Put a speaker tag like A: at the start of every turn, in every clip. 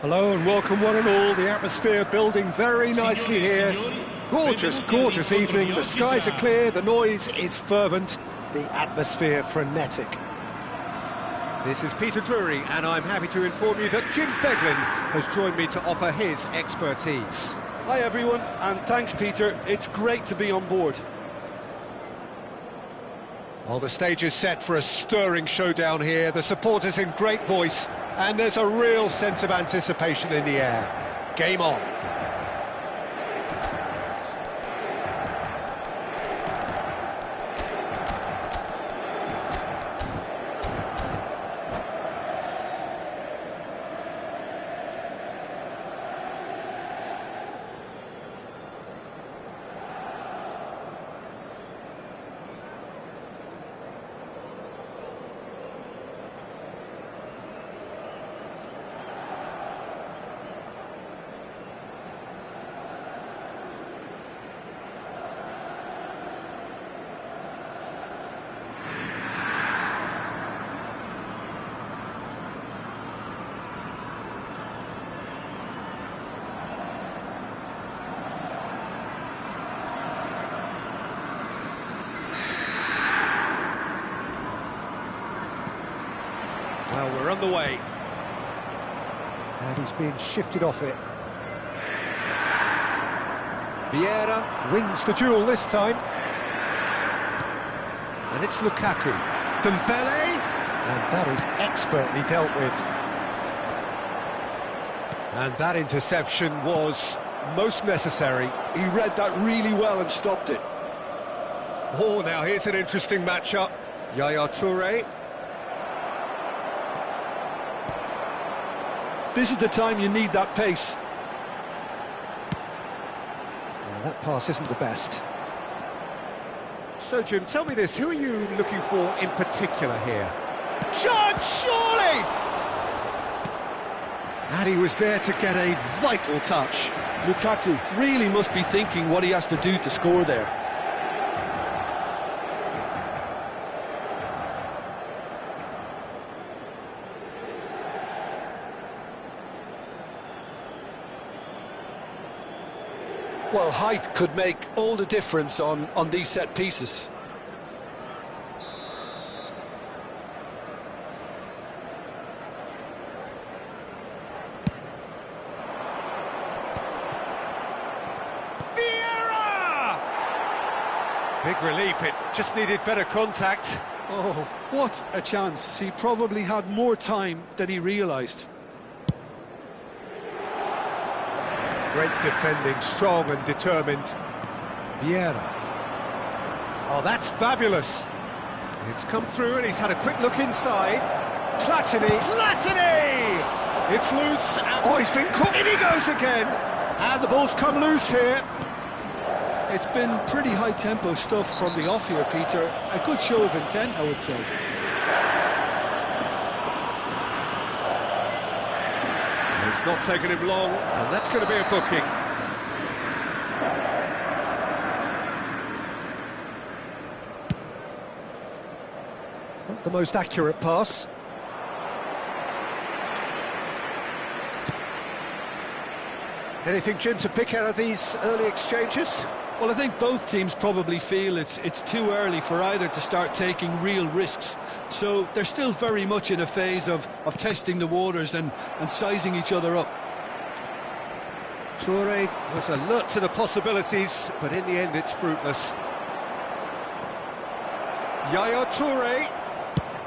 A: Hello and welcome one and all. The atmosphere building very nicely here. Gorgeous, gorgeous evening. The skies are clear, the noise is fervent, the atmosphere frenetic. This is Peter Drury and I'm happy to inform you that Jim Beglin has joined me to offer his expertise.
B: Hi everyone, and thanks Peter, it's great to be on board.
A: Well, the stage is set for a stirring showdown here, the supporters in great voice, and there's a real sense of anticipation in the air. Game on. Well, we're on the way. And he's being shifted off it. Vieira wins the duel this time. And it's Lukaku. Dembele! And that is expertly dealt with. And that interception was most necessary.
B: He read that really well and stopped it.
A: Oh, now here's an interesting matchup. Yaya Toure.
B: This is the time you need that pace.
A: Well, that pass isn't the best. So, Jim, tell me this, who are you looking for in particular here? Chance, surely! And he was there to get a vital touch.
B: Lukaku really must be thinking what he has to do to score there. Well, height could make all the difference on these set pieces.
A: Vieira! Big relief, it just needed better contact.
B: Oh, what a chance. He probably had more time than he realised.
A: Great defending, strong and determined. Vieira. Oh, that's fabulous. It's come through and he's had a quick look inside. Platini! Platini! It's loose. Oh, he's been caught. In he goes again. And the ball's come loose here.
B: It's been pretty high-tempo stuff from the off here, Peter. A good show of intent, I would say.
A: It's not taken him long, and that's going to be a booking. Not the most accurate pass. Anything, Jim, to pick out of these early exchanges?
B: Well, I think both teams probably feel it's too early for either to start taking real risks. So they're still very much in a phase of testing the waters and sizing each other up.
A: Toure was alert to the possibilities, but in the end it's fruitless. Yaya Toure.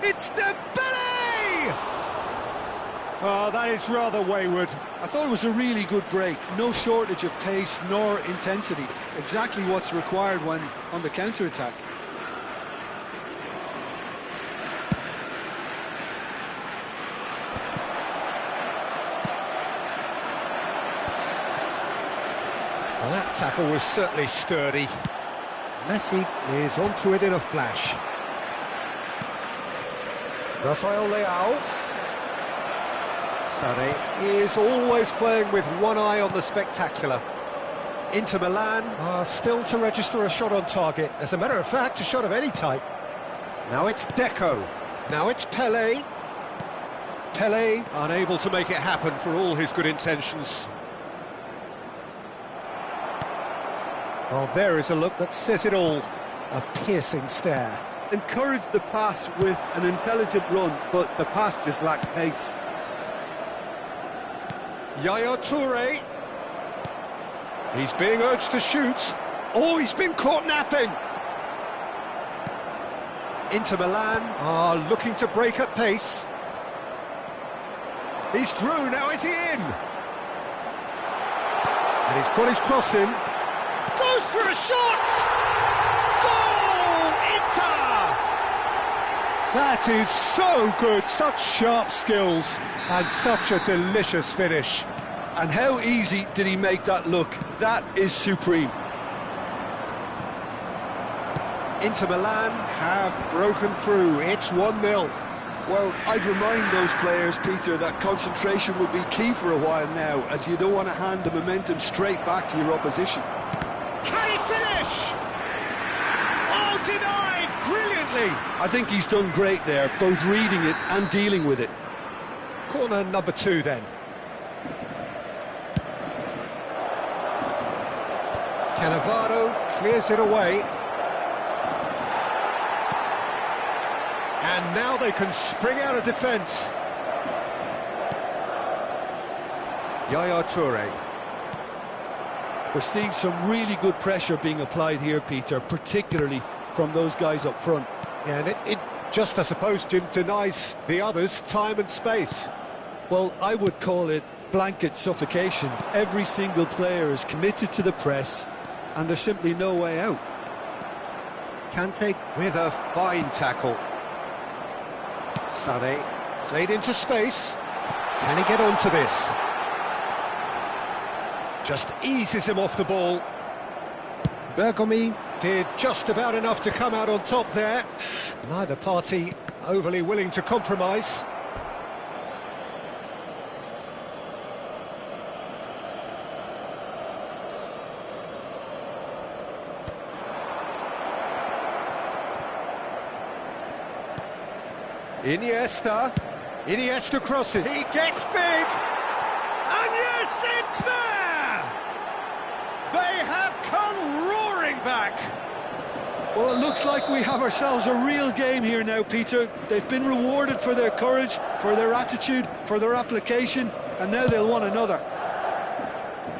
A: It's Dembele! Oh, that is rather wayward.
B: I thought it was a really good break. No shortage of pace nor intensity. Exactly what's required when on the counter-attack.
A: Well, that tackle was certainly sturdy. Messi is onto it in a flash. Rafael Leao. Sarri is always playing with one eye on the spectacular. Inter Milan are still to register a shot on target. As a matter of fact, a shot of any type. Now it's Deco. Now it's Pelé. Pele unable to make it happen for all his good intentions. Well, there is a look that says it all. A piercing stare.
B: Encouraged the pass with an intelligent run, but the pass just lacked pace.
A: Yaya Toure. He's being urged to shoot. Oh, he's been caught napping. Inter Milan are looking to break at pace. He's through, now is he in? And he's got his cross in. Goes for a shot! Goal! Inter! That is so good, such sharp skills, and such a delicious finish.
B: And how easy did he make that look? That is supreme.
A: Inter Milan have broken through. It's 1-0.
B: Well, I'd remind those players, Peter, that concentration will be key for a while now, as you don't want to hand the momentum straight back to your opposition.
A: Can he finish? Oh, denied brilliantly.
B: I think he's done great there, both reading it and dealing with it.
A: Corner number 2 then. Cannavaro clears it away. And now they can spring out of defence. Yaya Toure.
B: We're seeing some really good pressure being applied here, Peter, particularly from those guys up front.
A: Yeah, and it just, I suppose, Jim, denies the others time and space.
B: Well, I would call it blanket suffocation. Every single player is committed to the press, and there's simply no way out.
A: Kante with a fine tackle. Sané played into space. Can he get onto this? Just eases him off the ball. Bergomi did just about enough to come out on top there. Neither party overly willing to compromise. Iniesta crosses. He gets big, and yes, it's there! They have come roaring back.
B: Well, it looks like we have ourselves a real game here now, Peter. They've been rewarded for their courage, for their attitude, for their application, and now they'll want another.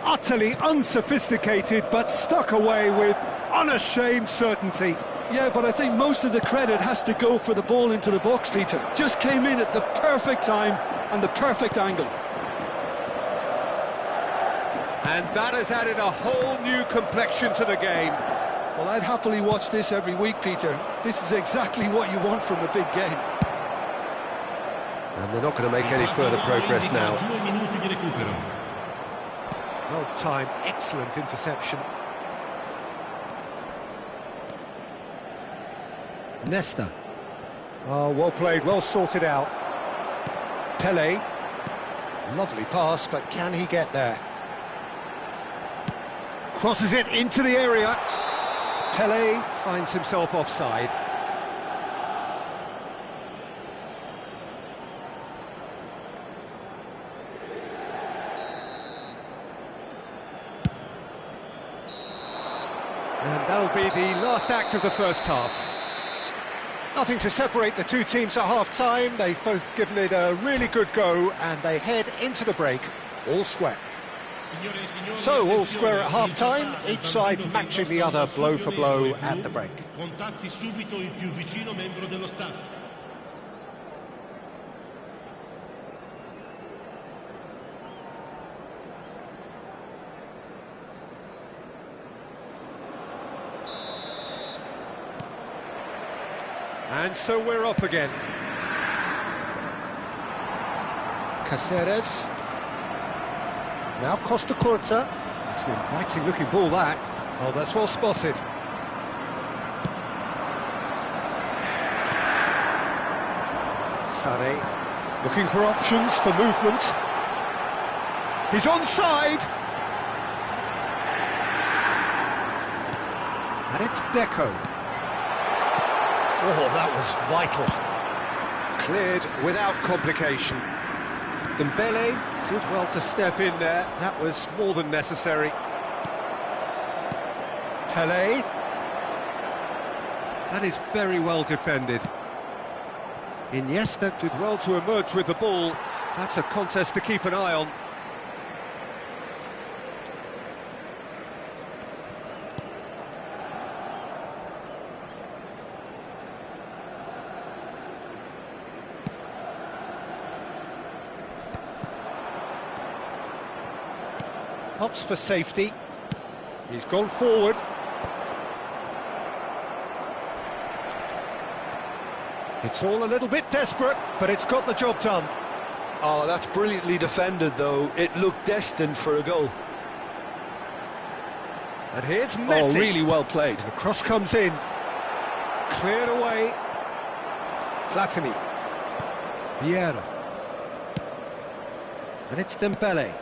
A: Utterly unsophisticated, but stuck away with unashamed certainty.
B: Yeah, but I think most of the credit has to go for the ball into the box, Peter. Just came in at the perfect time and the perfect angle.
A: And that has added a whole new complexion to the game.
B: Well, I'd happily watch this every week, Peter. This is exactly what you want from a big game.
A: And they're not going to make any further progress now. Well timed, excellent interception. Nesta. Oh, well played, well sorted out. Pele. Lovely pass, but can he get there? Crosses it into the area. Pele finds himself offside. And that'll be the last act of the first half. Nothing to separate the two teams at half-time. They've both given it a really good go, and they head into the break all square. So, all square at half-time, each side matching the other blow for blow at the break.
C: Contatti subito il più vicino membro dello staff.
A: And so we're off again. Caceres. Now Costa Curta. It's an inviting looking ball, that. Oh, that's well spotted. Sané looking for options for movement. He's onside. And it's Deco. Oh, that was vital. Cleared without complication. Dembele did well to step in there. That was more than necessary. Pelé. That is very well defended. Iniesta did well to emerge with the ball. That's a contest to keep an eye on. Opts for safety. He's gone forward. It's all a little bit desperate, but it's got the job done.
B: Oh, that's brilliantly defended, though. It looked destined for a goal.
A: And here's Messi.
B: Oh, really well played.
A: The cross comes in. Cleared away. Platini. Vieira. And it's Dembele.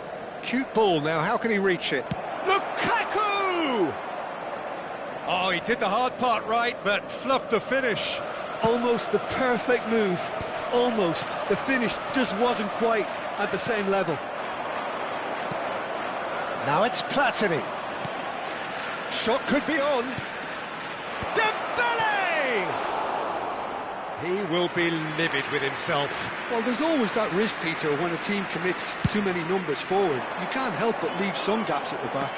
A: Cute ball now, how can he reach it? Lukaku! Oh, he did the hard part right, but fluffed the finish.
B: Almost the perfect move. Almost. The finish just wasn't quite at the same level.
A: Now it's Platini. Shot could be on. Dembele! He will be livid with himself.
B: Well, there's always that risk, Peter, when a team commits too many numbers forward. You can't help but leave some gaps at the back.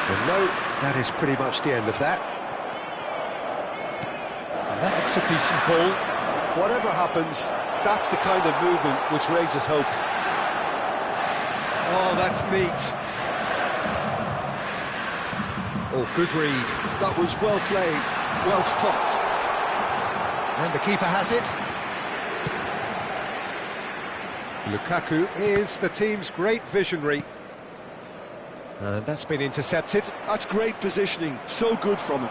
A: Well, no, that is pretty much the end of that. That's a decent ball.
B: Whatever happens, that's the kind of movement which raises hope.
A: Oh, that's neat. Oh, good read.
B: That was well played, well stopped.
A: And the keeper has it. Lukaku is the team's great visionary. And that's been intercepted.
B: That's great positioning, so good from him.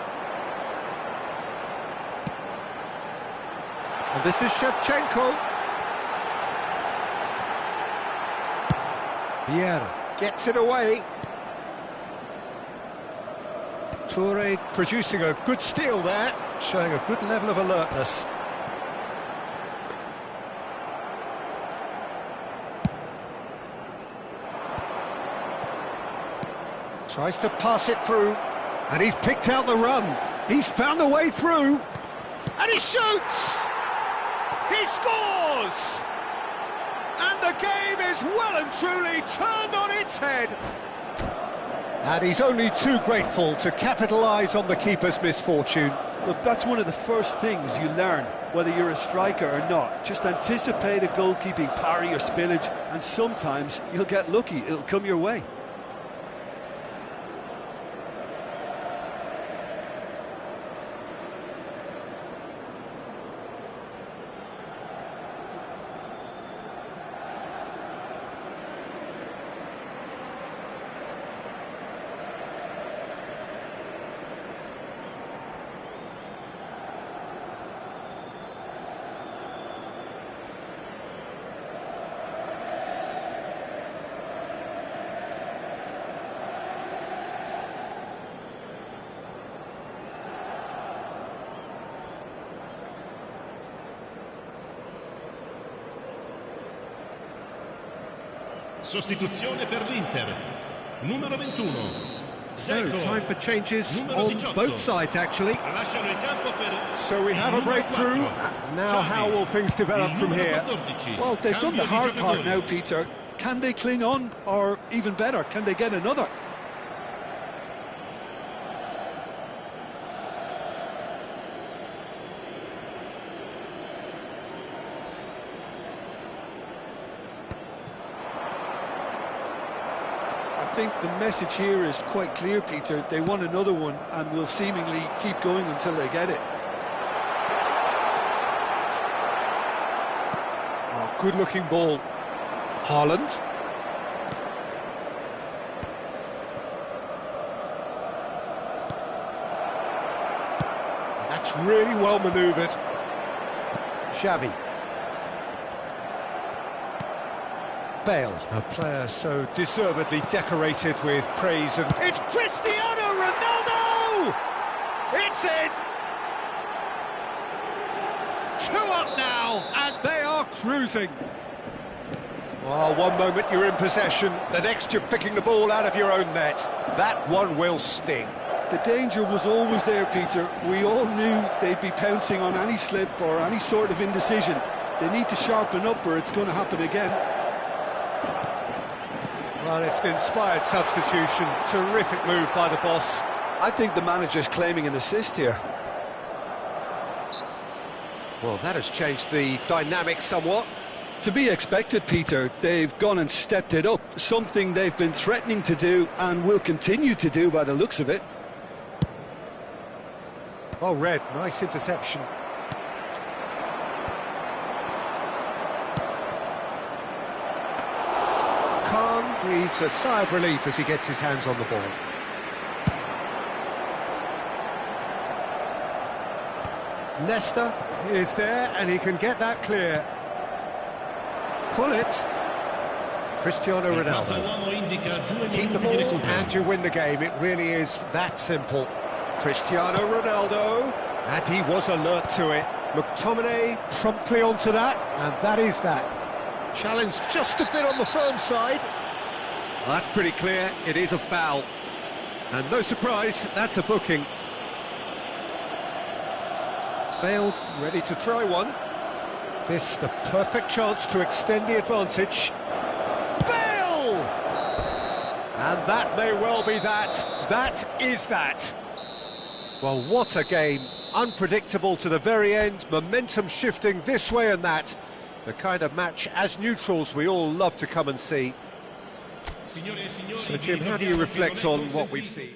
A: And this is Shevchenko. Vieira gets it away. Toure producing a good steal there, showing a good level of alertness. Tries to pass it through, and he's picked out the run. He's found a way through, and he shoots! He scores! And the game is well and truly turned on its head. And he's only too grateful to capitalise on the keeper's misfortune.
B: Look, that's one of the first things you learn, whether you're a striker or not. Just anticipate a goalkeeping parry or spillage, and sometimes you'll get lucky, it'll come your way.
C: Sostituzione per l'Inter. Numero 21.
A: So, time for changes on both sides, actually.
C: Lasciano il campo per...
A: So we have a breakthrough. Now, how will things develop from here?
B: Well, they've done the hard part now, Peter. Can they cling on, or even better, can they get another? I think the message here is quite clear, Peter. They want another one and will seemingly keep going until they get it.
A: Oh, good-looking ball. Haaland. That's really well manoeuvred. Xavi. Bale, a player so deservedly decorated with praise, and it's Cristiano Ronaldo! It's in! 2-0! up now, and they are cruising. Oh, one moment you're in possession, the next you're picking the ball out of your own net. That one will sting.
B: The danger was always there, Peter. We all knew they'd be pouncing on any slip or any sort of indecision. They need to sharpen up or it's going to happen again.
A: Well, it's an inspired substitution. Terrific move by the boss.
B: I think the manager's claiming an assist here.
A: Well, that has changed the dynamic somewhat.
B: To be expected, Peter. They've gone and stepped it up, something they've been threatening to do and will continue to do by the looks of it.
A: Oh, Red, nice interception. Khan breathes a sigh of relief as he gets his hands on the ball. Nesta is there and he can get that clear. Pull it. Cristiano Ronaldo. Keep the ball and you win the game. It really is that simple. Cristiano Ronaldo, and he was alert to it. McTominay promptly onto that, and that is that. Challenge just a bit on the firm side. Well, that's pretty clear, it is a foul. And no surprise, that's a booking. Bale ready to try one. This the perfect chance to extend the advantage. Bale! And that may well be that. That is that. Well, what a game. Unpredictable to the very end, momentum shifting this way and that. The kind of match, as neutrals, we all love to come and see. So, Jim, how do you reflect on what we've seen?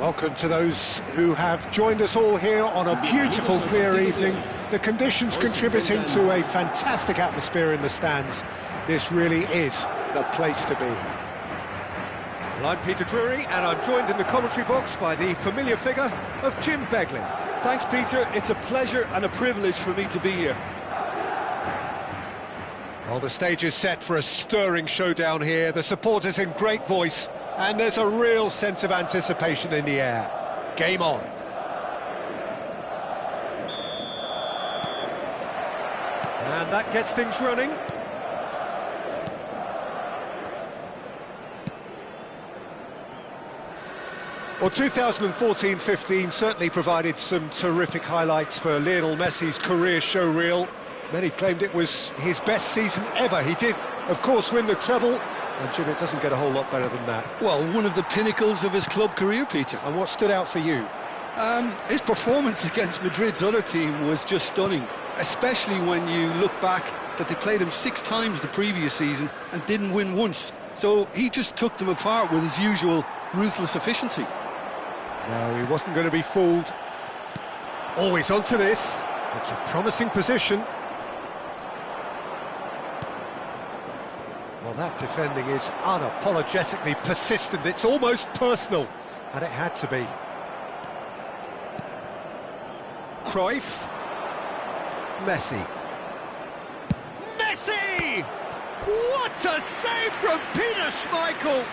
A: Welcome to those who have joined us all here on a beautiful, clear evening. The conditions contributing to a fantastic atmosphere in the stands. This really is the place to be. Well, I'm Peter Drury, and I'm joined in the commentary box by the familiar figure of Jim Beglin.
B: Thanks, Peter. It's a pleasure and a privilege for me to be here.
A: Well, the stage is set for a stirring showdown here. The supporters in great voice And there's a real sense of anticipation in the air. Game on. And that gets things running. Well, 2014-15 certainly provided some terrific highlights for Lionel Messi's career showreel. Many claimed it was his best season ever. He did, of course, win the treble. And Jim, it doesn't get a whole lot better than that.
B: Well, one of the pinnacles of his club career, Peter.
A: And what stood out for you?
B: His performance against Madrid's other team was just stunning, especially when you look back that they played him 6 times the previous season and didn't win once. So he just took them apart with his usual ruthless efficiency.
A: No, he wasn't going to be fooled. Always onto this. It's a promising position. Well, that defending is unapologetically persistent. It's almost personal, and it had to be. Cruyff. Messi. Messi! What a save from Peter Schmeichel!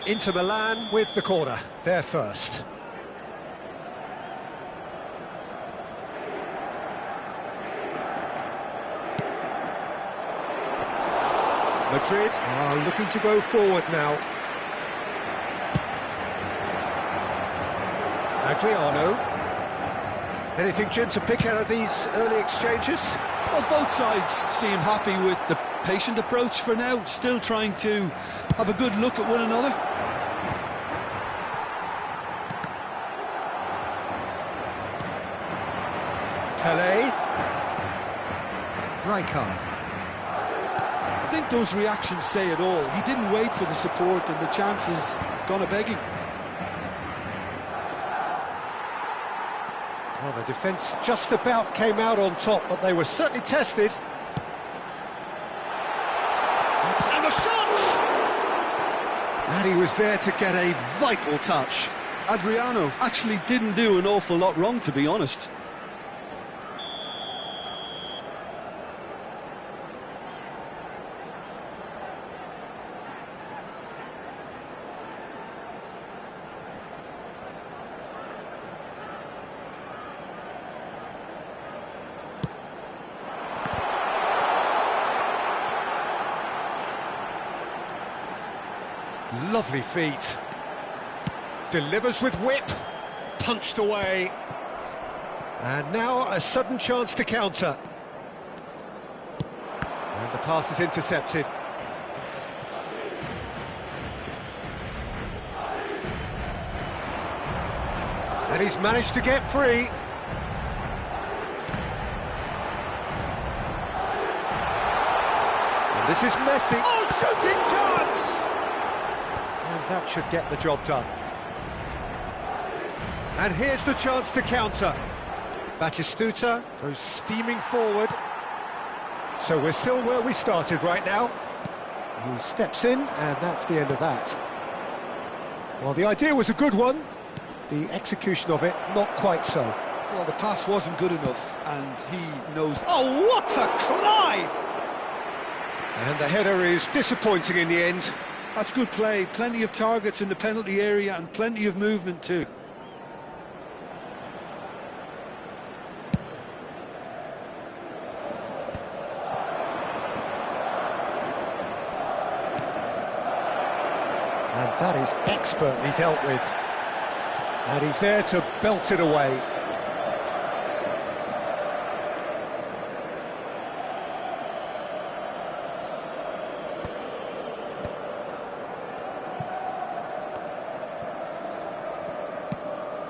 A: Inter Milan with the corner, they're first. Madrid are looking to go forward now. Adriano. Anything, Jim, to pick out of these early exchanges?
B: Well, both sides seem happy with the patient approach for now, still trying to have a good look at one another.
A: Pelé. Rijkaard.
B: I think those reactions say it all. He didn't wait for the support and the chances gone a-begging.
A: Well, the defence just about came out on top, but they were certainly tested. And the shot! And he was there to get a vital touch.
B: Adriano actually didn't do an awful lot wrong, to be honest.
A: Lovely feet. Delivers with whip. Punched away. And now a sudden chance to counter. And the pass is intercepted. And he's managed to get free. And this is Messi. Oh, shooting chance! And that should get the job done. And here's the chance to counter. Batistuta goes steaming forward. So we're still where we started right now. He steps in, and that's the end of that. Well, the idea was a good one. The execution of it, not quite so.
B: Well, the pass wasn't good enough, and he knows...
A: Oh, what a climb! And the header is disappointing in the end.
B: That's good play. Plenty of targets in the penalty area and plenty of movement too.
A: And that is expertly dealt with. And he's there to belt it away.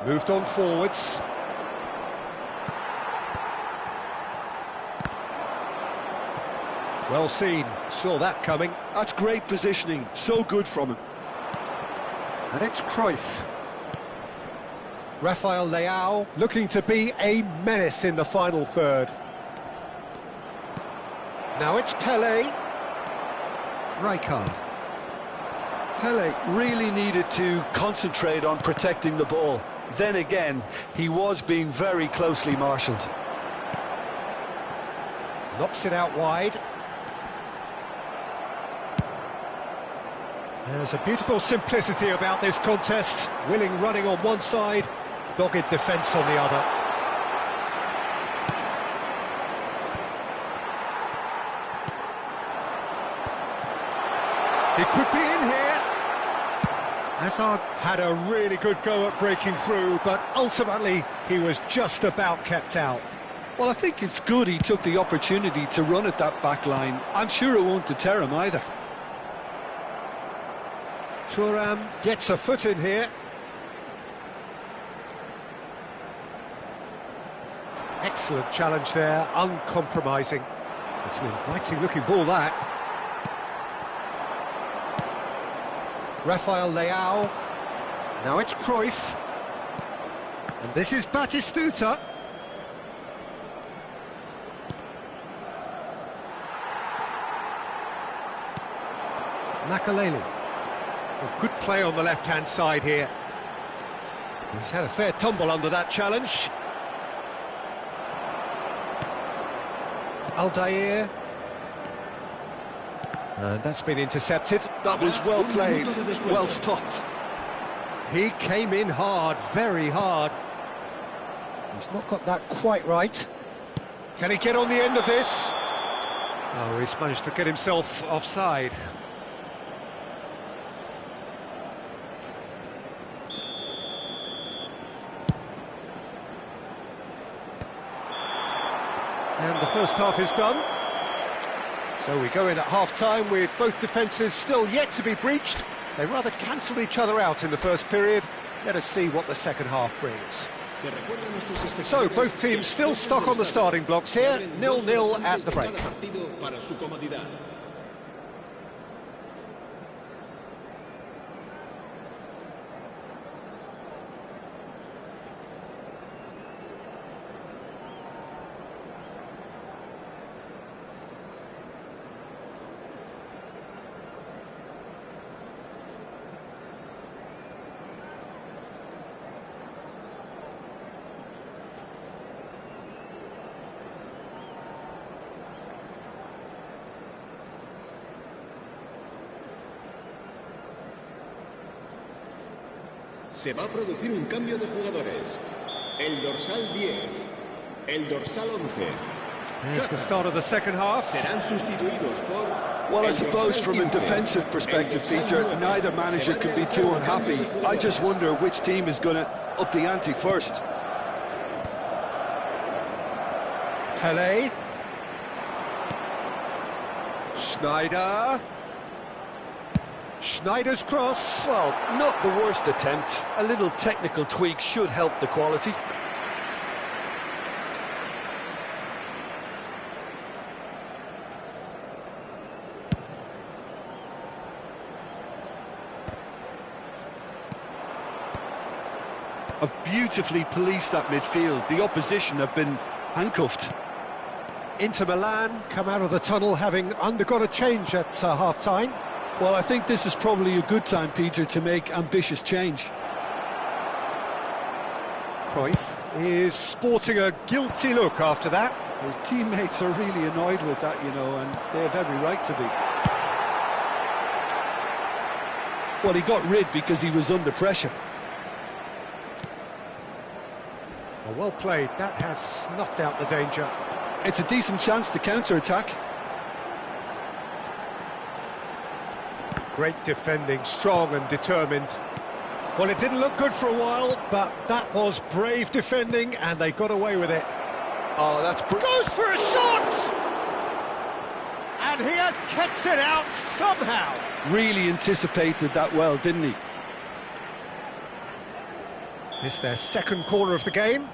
A: Moved on forwards. Well seen, saw that coming.
B: That's great positioning, so good from him.
A: And it's Cruyff. Rafael Leao looking to be a menace in the final third. Now it's Pelé. Rijkaard.
B: Pelé really needed to concentrate on protecting the ball. Then again, he was being very closely marshalled.
A: Knocks it out wide. There's a beautiful simplicity about this contest. Willing running on one side, dogged defence on the other. He could be in here. Hazard had a really good go at breaking through, but ultimately he was just about kept out.
B: Well, I think it's good he took the opportunity to run at that back line. I'm sure it won't deter him either.
A: Thuram gets a foot in here. Excellent challenge there, uncompromising. It's an inviting looking ball, that. Rafael Leao. Now it's Cruyff. And this is Batistuta. Makaleli. Well, good play on the left-hand side here. He's had a fair tumble under that challenge. Aldair. And that's been intercepted.
B: That was well played, well stopped.
A: He came in hard, very hard. He's not got that quite right. Can he get on the end of this? Oh, he's managed to get himself offside. And the first half is done. So we go in at half-time with both defences still yet to be breached. They rather cancelled each other out in the first period. Let us see what the second half brings. So both teams still stuck on the starting blocks here, 0-0 at the break.
C: Se va a producir un cambio de jugadores. El dorsal 10, el dorsal 11.
A: Here's the start of the second half.
C: Serán sustituidos por...
B: Well, I suppose from a defensive perspective, Peter, neither manager can be too unhappy. I just wonder which team is going to up the ante first.
A: Pele. Schneider. Schneider's cross.
B: Well, not the worst attempt. A little technical tweak should help the quality. Have beautifully policed that midfield. The opposition have been handcuffed.
A: Inter Milan come out of the tunnel having undergone a change at half-time.
B: Well, I think this is probably a good time, Peter, to make ambitious change.
A: Cruyff is sporting a guilty look after that.
B: His teammates are really annoyed with that, you know, and they have every right to be. Well, he got rid because he was under pressure.
A: Well played, that has snuffed out the danger.
B: It's a decent chance to counter-attack.
A: Great defending, strong and determined. Well, it didn't look good for a while, but that was brave defending, and they got away with it.
B: Oh, that's...
A: Goes for a shot! And he has kept it out somehow.
B: Really anticipated that well, didn't he?
A: It's their second corner of the game.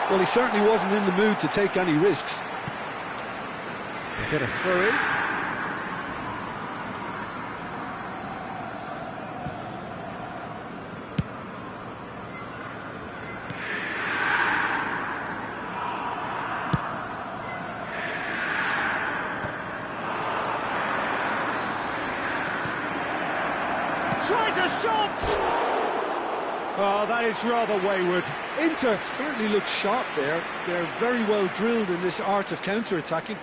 B: Well, he certainly wasn't in the mood to take any risks.
A: They get a throw in. Tries a shot! Oh, that is rather wayward.
B: Inter certainly look sharp there. They're very well drilled in this art of counter-attacking.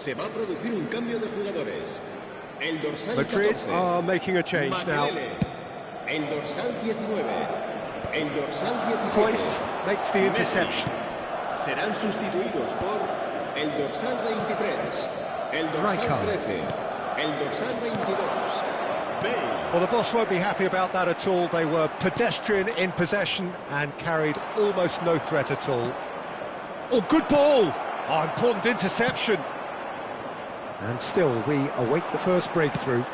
C: Se va a producir un cambio de jugadores. El dorsal
A: Madrid
C: 14.
A: are making a change now.
C: El dorsal 19. El dorsal 17.
A: Cruyff makes the interception.
C: Serán sustituidos por el dorsal 23. El dorsal 13. El dorsal 22. Bale.
A: Well, the boss won't be happy about that at all. They were pedestrian in possession and carried almost no threat at all. Oh, good ball! Oh, important interception. And still, we await the first breakthrough.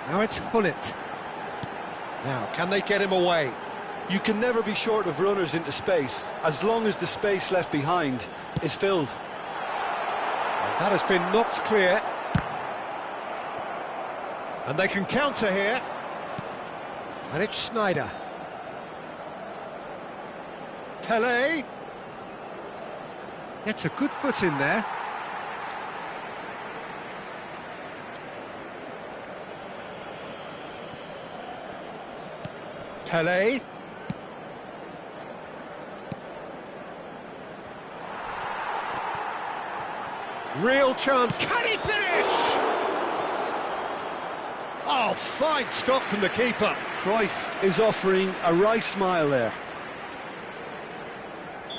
A: Now it's Hullet. Now, can they get him away?
B: You can never be short of runners into space, as long as the space left behind is filled.
A: And that has been knocked clear. And they can counter here. And it's Schneider. Pele. Gets a good foot in there. Pele. Real chance. Can he finish? Oh, fine stop from the keeper.
B: Cruyff is offering a wry smile there.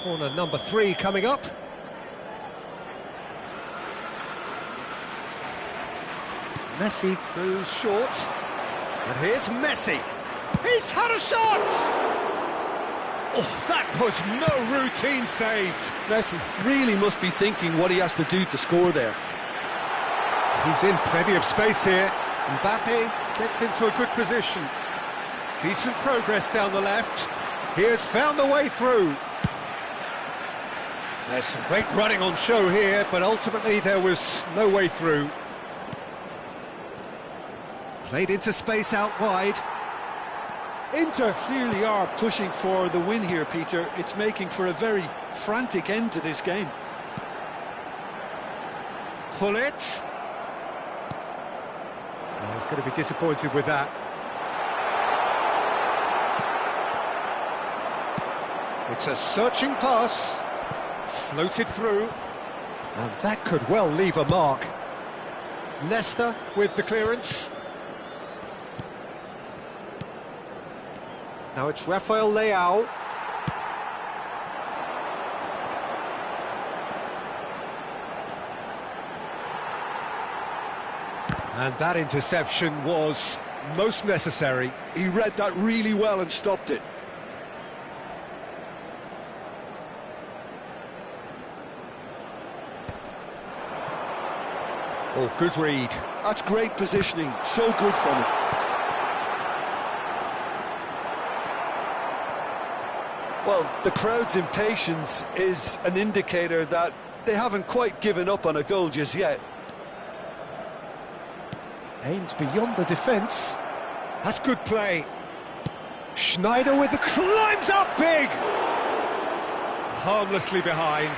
A: Corner number 3 coming up. Messi goes short. And here's Messi. He's had a shot! Oh, that was no routine save.
B: Messi really must be thinking what he has to do to score there.
A: He's in plenty of space here. Mbappe gets into a good position. Decent progress down the left. He has found a way through. There's some great running on show here, but ultimately there was no way through. Played into space out wide.
B: Inter clearly are pushing for the win here, Peter. It's making for a very frantic end to this game.
A: Hullet. Oh, he's going to be disappointed with that. It's a searching pass. Floated through. And that could well leave a mark. Nesta with the clearance. Now it's Rafael Leao. And that interception was most necessary.
B: He read that really well and stopped it.
A: Oh, good read.
B: That's great positioning, so good from him. Well, the crowd's impatience is an indicator that they haven't quite given up on a goal just yet.
A: Aims beyond the defence. That's good play. Schneider with the climbs up big. Harmlessly behind.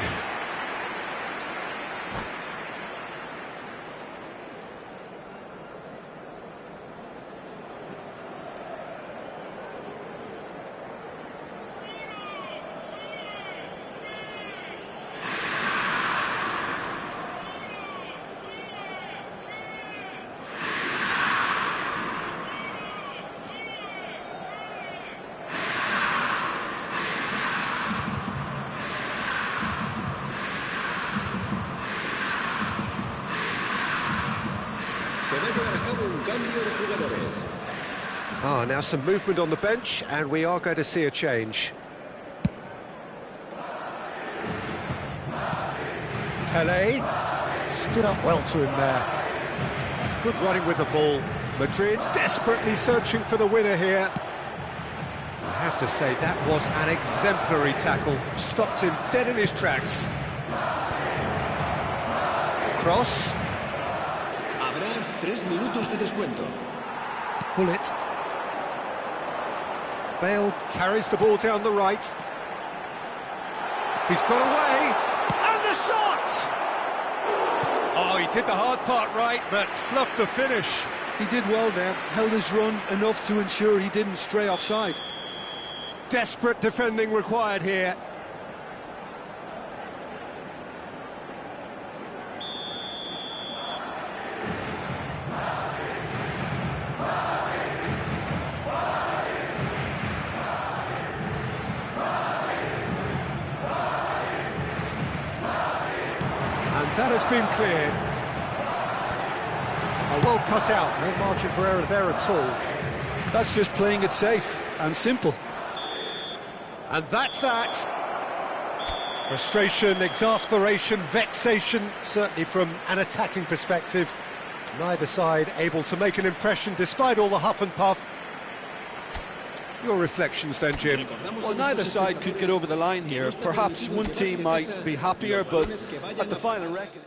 A: Ah, now some movement on the bench, and we are going to see a change. Pele stood up well to him there. That's good running with the ball. Madrid desperately searching for the winner here. I have to say, that was an exemplary tackle. Stopped him dead in his tracks. Cross.
C: Habrá 3 minutos de descuento.
A: Pull it. Bale carries the ball down the right. He's got away. And the shot! Oh, he did the hard part right, but fluffed the finish.
B: He did well there, held his run enough to ensure he didn't stray offside.
A: Desperate defending required here. And that has been cleared. Well cut out, no margin for error there at all.
B: That's just playing it safe and simple.
A: And that's that. Frustration, exasperation, vexation, certainly from an attacking perspective. Neither side able to make an impression despite all the huff and puff. Your reflections then, Jim?
B: Well, neither side could get over the line here. Perhaps one team might be happier, but at the final reckoning...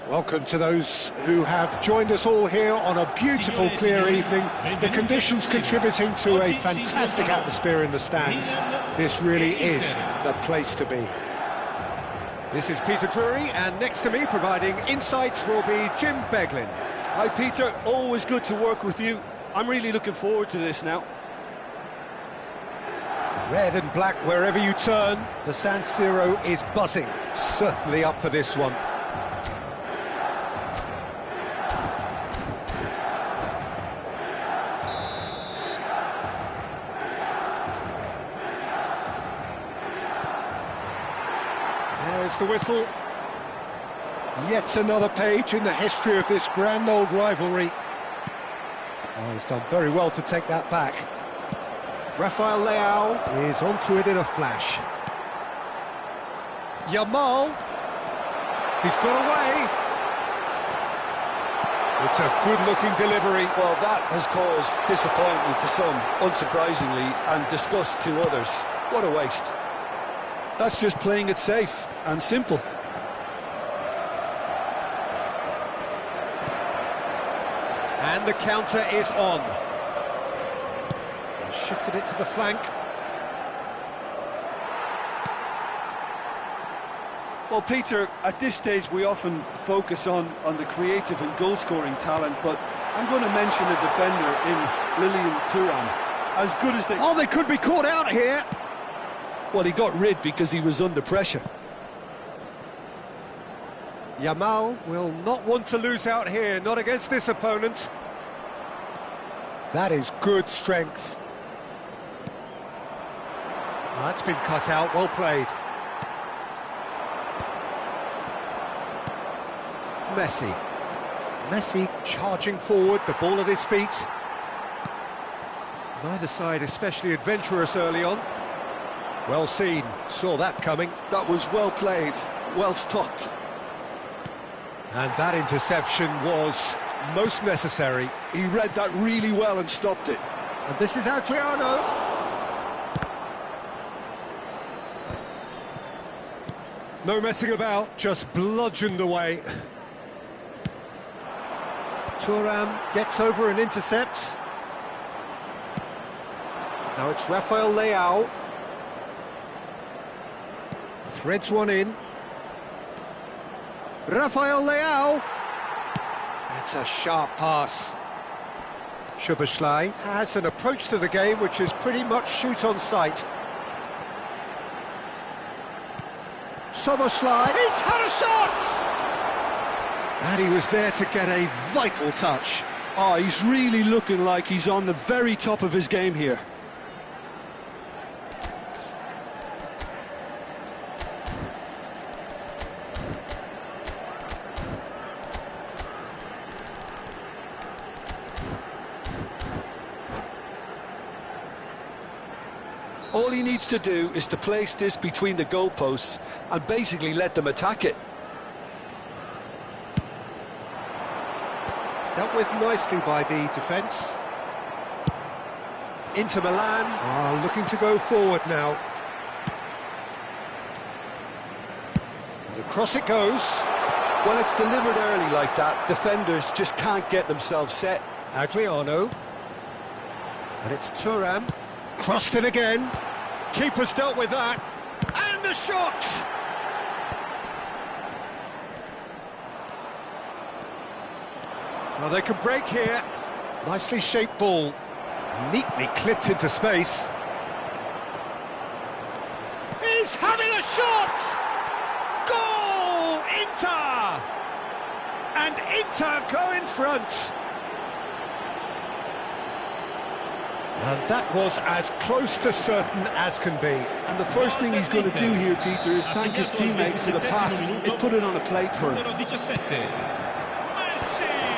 A: Welcome to those who have joined us all here on a beautiful, clear evening. The conditions contributing to a fantastic atmosphere in the stands. This really is the place to be. This is Peter Drury, and next to me, providing insights, will be Jim Beglin.
B: Hi Peter, always good to work with you. I'm really looking forward to this now.
A: Red and black wherever you turn, the San Siro is buzzing. Certainly up for this one. There's the whistle. Yet another page in the history of this grand old rivalry. Oh, he's done very well to take that back. Rafael Leao is onto it in a flash. Yamal, he's got away. It's a good-looking delivery.
B: Well, that has caused disappointment to some, unsurprisingly, and disgust to others. What a waste. That's just playing it safe and simple.
A: And the counter is on. Shifted it to the flank.
B: Well, Peter, at this stage we often focus on the creative and goal-scoring talent, but I'm going to mention a defender in Lilian Thuram. As good as they...
A: Oh, they could be caught out here.
B: Well, he got rid because he was under pressure.
A: Yamal will not want to lose out here, not against this opponent. That is good strength. Oh, that's been cut out, well played. Messi charging forward, the ball at his feet. Neither side especially adventurous early on. Well seen, saw that coming.
B: That was well played, well stopped.
A: And that interception was most necessary.
B: He read that really well and stopped it.
A: And this is Adriano. No messing about, just bludgeoned away. Thuram gets over and intercepts. Now it's Rafael Leao. Threads one in. Rafael Leao. That's a sharp pass. Szoboszlai has an approach to the game which is pretty much shoot on sight. Szoboszlai, he's had a shot! And he was there to get a vital touch.
B: Oh, he's really looking like he's on the very top of his game here. All he needs to do is to place this between the goalposts and basically let them attack it.
A: Dealt with nicely by the defence. Inter Milan are looking to go forward now. And across it goes.
B: When it's delivered early like that, defenders just can't get themselves set.
A: Adriano. And it's Thuram. Crossed in again. Keeper's dealt with that. And a shot! Well, they can break here. Nicely shaped ball. Neatly clipped into space. He's having a shot! Goal! Inter! And Inter go in front. And that was as close to certain as can be.
B: And the first thing he's going to do here, Peter, is thank his teammate for the pass. It put it on a plate for him.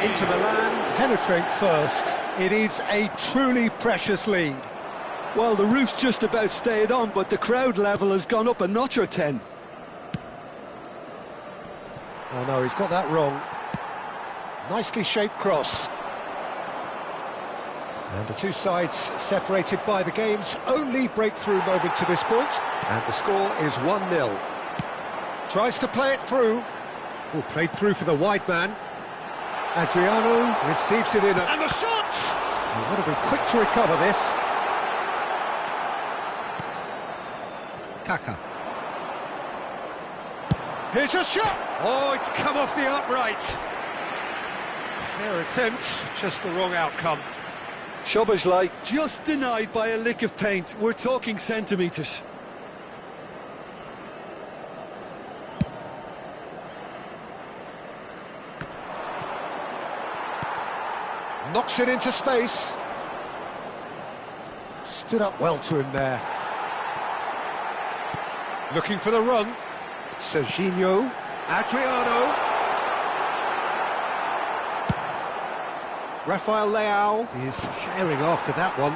A: Inter Milan penetrate first. It is a truly precious lead.
B: Well, the roof's just about stayed on, but the crowd level has gone up a notch or 10.
A: Oh no, he's got that wrong. Nicely shaped cross. And the two sides separated by the game's only breakthrough moment to this point. And the score is 1-0. Tries to play it through. Oh, played through for the wide man. Adriano receives it in, and the shot! They want to be quick to recover this. Kaka. Here's a shot! Oh, it's come off the upright. Fair attempt, just the wrong outcome.
B: Szoboszlai just denied by a lick of paint. We're talking centimetres.
A: Knocks it into space. Stood up well to him there. Looking for the run. Serginho. Adriano. Rafael Leao is herring after that one.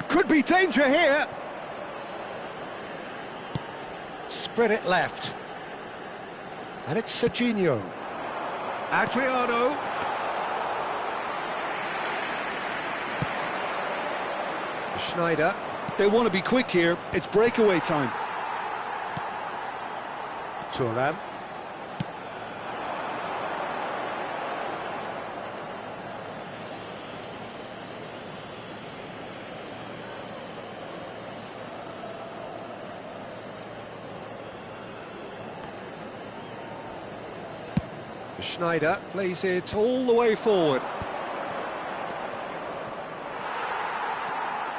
A: Could be danger here. Spread it left. And it's Serginho. Adriano. Schneider.
B: They want to be quick here. It's breakaway time.
A: Thuram. Schneider plays it all the way forward.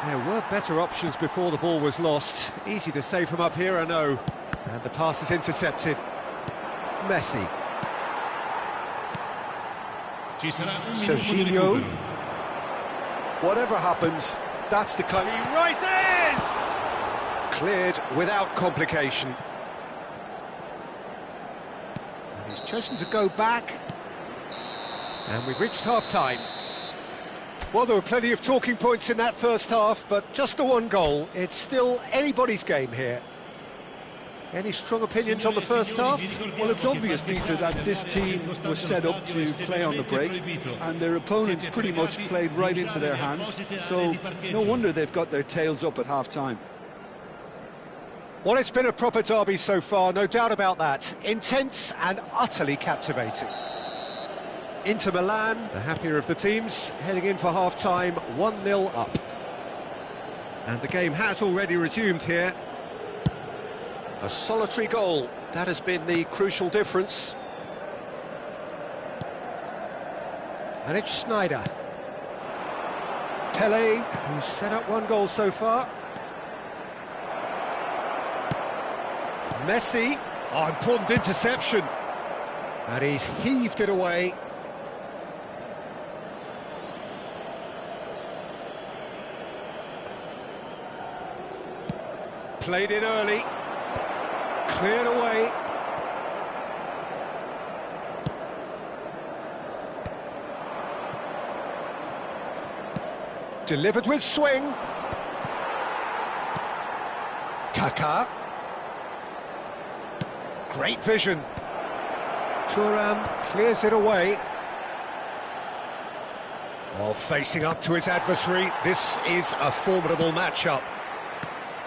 A: There were better options before the ball was lost. Easy to save from up here, I know. And the pass is intercepted. Messi. Serginho.
B: Whatever happens, that's the kind.
A: He rises! Cleared without complication. And he's chosen to go back. And we've reached half-time. Well, there were plenty of talking points in that first half, but just the one goal. It's still anybody's game here. Any strong opinions on the first half?
B: Well, it's obvious, Peter, that this team was set up to play on the break, and their opponents pretty much played right into their hands, so no wonder they've got their tails up at half-time.
A: Well, it's been a proper derby so far, no doubt about that. Intense and utterly captivating. Inter Milan, the happier of the teams, heading in for half-time, 1-0 up. And the game has already resumed here. A solitary goal, that has been the crucial difference. And it's Schneider. Pele, who's set up one goal so far. Messi, oh, important interception. And he's heaved it away. Played in early. Cleared away. Delivered with swing. Kaka. Great vision. Thuram clears it away. Oh, facing up to his adversary. This is a formidable matchup.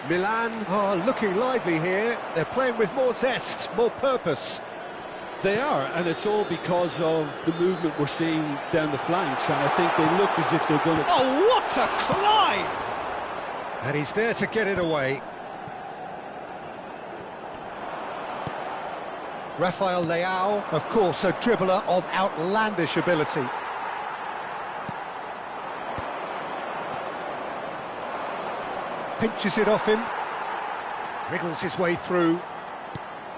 A: Milan are looking lively here. They're playing with more zest, more purpose.
B: They are, and it's all because of the movement we're seeing down the flanks, and I think they look as if they're going to...
A: Oh, what a climb! And he's there to get it away. Rafael Leao, of course, a dribbler of outlandish ability. Pinches it off him, wriggles his way through.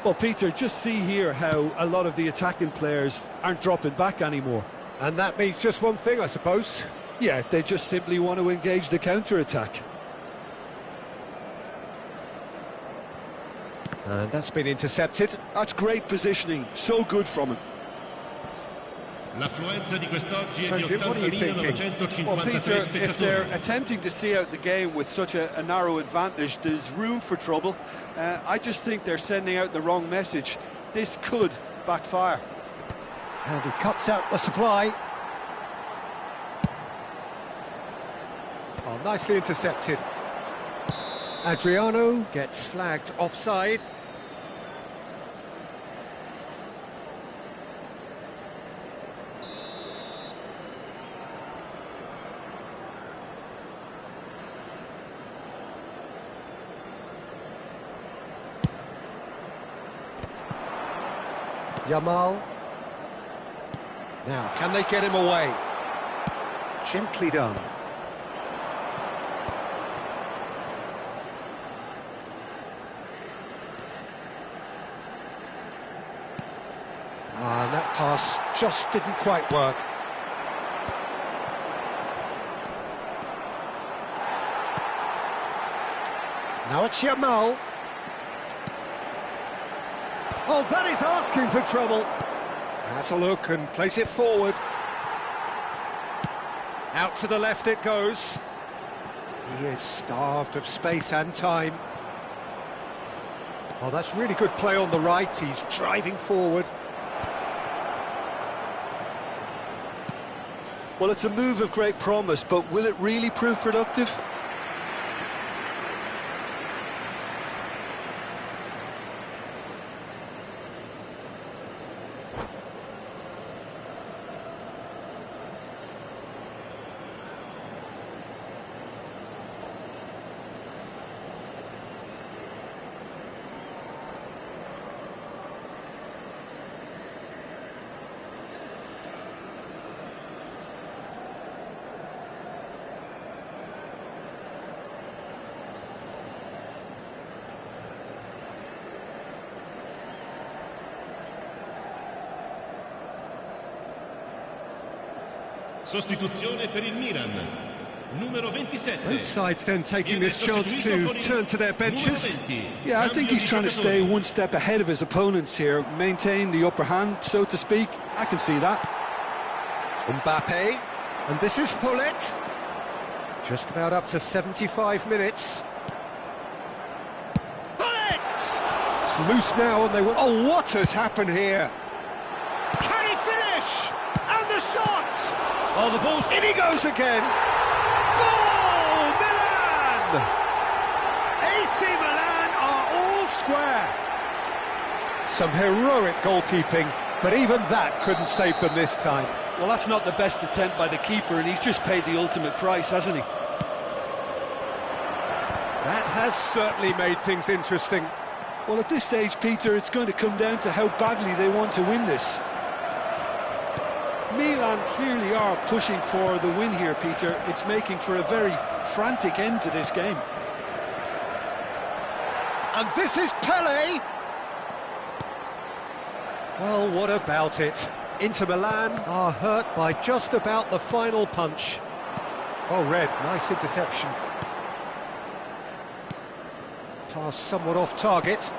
B: Well, Peter, just see here how a lot of the attacking players aren't dropping back anymore.
A: And that means just one thing, I suppose.
B: Yeah, they just simply want to engage the counter-attack.
A: And that's been intercepted.
B: That's great positioning, so good from him.
A: So, Jim, what are you thinking?
D: Well, Peter, if they're attempting to see out the game with such a narrow advantage, there's room for trouble. I just think they're sending out the wrong message. This could backfire.
A: And he cuts out the supply. Oh, nicely intercepted. Adriano gets flagged offside. Yamal. Now, can they get him away? Gently done. And that pass just didn't quite work. Now it's Yamal. Oh, that is asking for trouble. Has a look and place it forward. Out to the left it goes. He is starved of space and time. Oh, that's really good play on the right. He's driving forward.
B: Well, it's a move of great promise, but will it really prove productive?
C: Sostituzione per il Milan. Numero 27.
A: Both sides then taking this chance to turn to their benches.
B: Yeah, I think he's trying to stay one step ahead of his opponents here, maintain the upper hand, so to speak. I can see that.
A: Mbappe, and this is Hullet. Just about up to 75 minutes. Hullet! It's loose now, and they will... Oh, what has happened here? Can he finish? And the shot! Oh, the ball's... In he goes again! Goal! Milan! AC Milan are all square. Some heroic goalkeeping, but even that couldn't save them this time.
D: Well, that's not the best attempt by the keeper, and he's just paid the ultimate price, hasn't he?
A: That has certainly made things interesting.
B: Well, at this stage, Peter, it's going to come down to how badly they want to win this. Milan clearly are pushing for the win here, Peter. It's making for a very frantic end to this game.
A: And this is Pele. Well, what about it? Inter Milan are hurt by just about the final punch. Oh, Red, nice interception. Pass somewhat off target.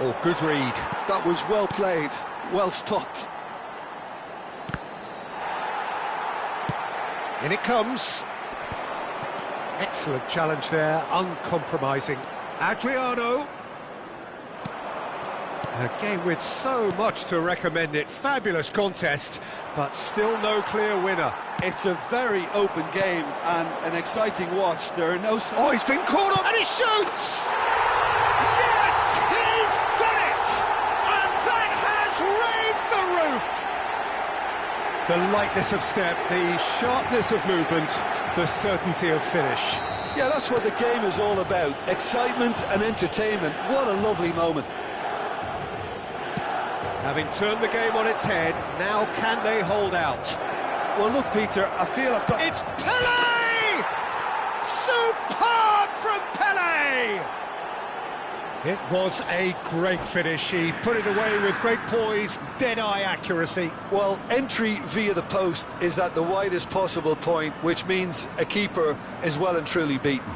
A: Oh, good read.
B: That was well played, well stopped.
A: In it comes. Excellent challenge there, uncompromising. Adriano. A game with so much to recommend it. Fabulous contest, but still no clear winner.
D: It's a very open game and an exciting watch. There are no...
A: Oh, he's been caught up and he shoots! Yes, he's done it! And that has raised the roof! The lightness of step, the sharpness of movement, the certainty of finish.
B: Yeah, that's what the game is all about. Excitement and entertainment. What a lovely moment.
A: Having turned the game on its head, now can they hold out?
D: Well, look, Peter, I feel I've got...
A: It's Pele! Superb from Pele! It was a great finish. He put it away with great poise, dead-eye accuracy.
B: Well, entry via the post is at the widest possible point, which means a keeper is well and truly beaten.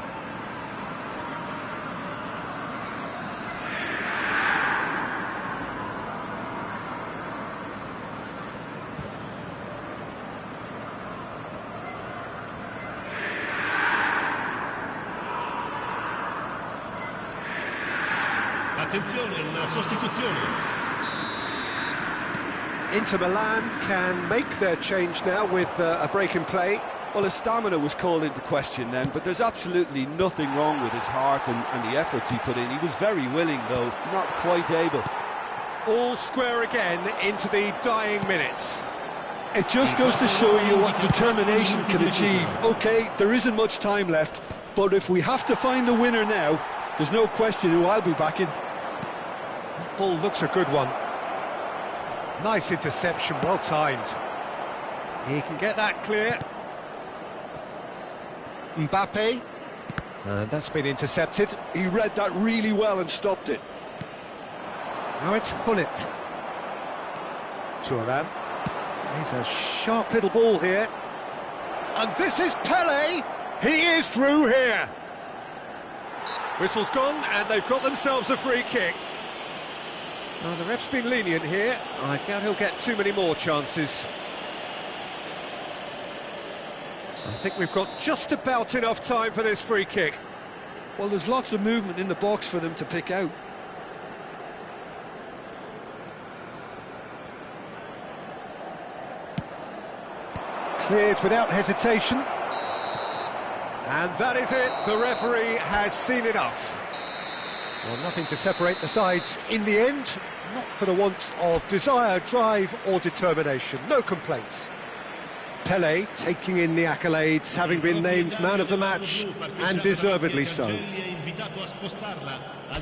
C: Attenzione, una sostituzione.
A: Inter Milan can make their change now with a break in play.
D: Well, his stamina was called into question then, but there's absolutely nothing wrong with his heart and the efforts he put in. He was very willing, though, not quite able.
A: All square again into the dying minutes.
B: It just goes to show you what determination can achieve. OK, there isn't much time left, but if we have to find the winner now, there's no question who I'll be backing.
A: That ball looks a good one. Nice interception, well timed. He can get that clear. Mbappe. And that's been intercepted.
B: He read that really well and stopped it.
A: Now it's Hullet. Thuram. He's a sharp little ball here. And this is Pele. He is through here. Whistle's gone, and they've got themselves a free kick. Now, the ref's been lenient here. I doubt he'll get too many more chances. I think we've got just about enough time for this free kick.
B: Well, there's lots of movement in the box for them to pick out.
A: Cleared without hesitation. And that is it. The referee has seen enough. Well, nothing to separate the sides in the end. Not for the want of desire, drive or determination. No complaints. Pele taking in the accolades, having been named man of the match, and deservedly so.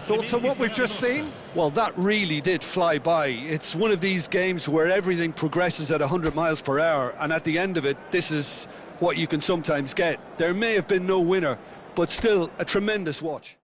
A: Thoughts on what we've just seen?
B: Well, that really did fly by. It's one of these games where everything progresses at 100 miles per hour, and at the end of it, this is what you can sometimes get. There may have been no winner, but still a tremendous watch.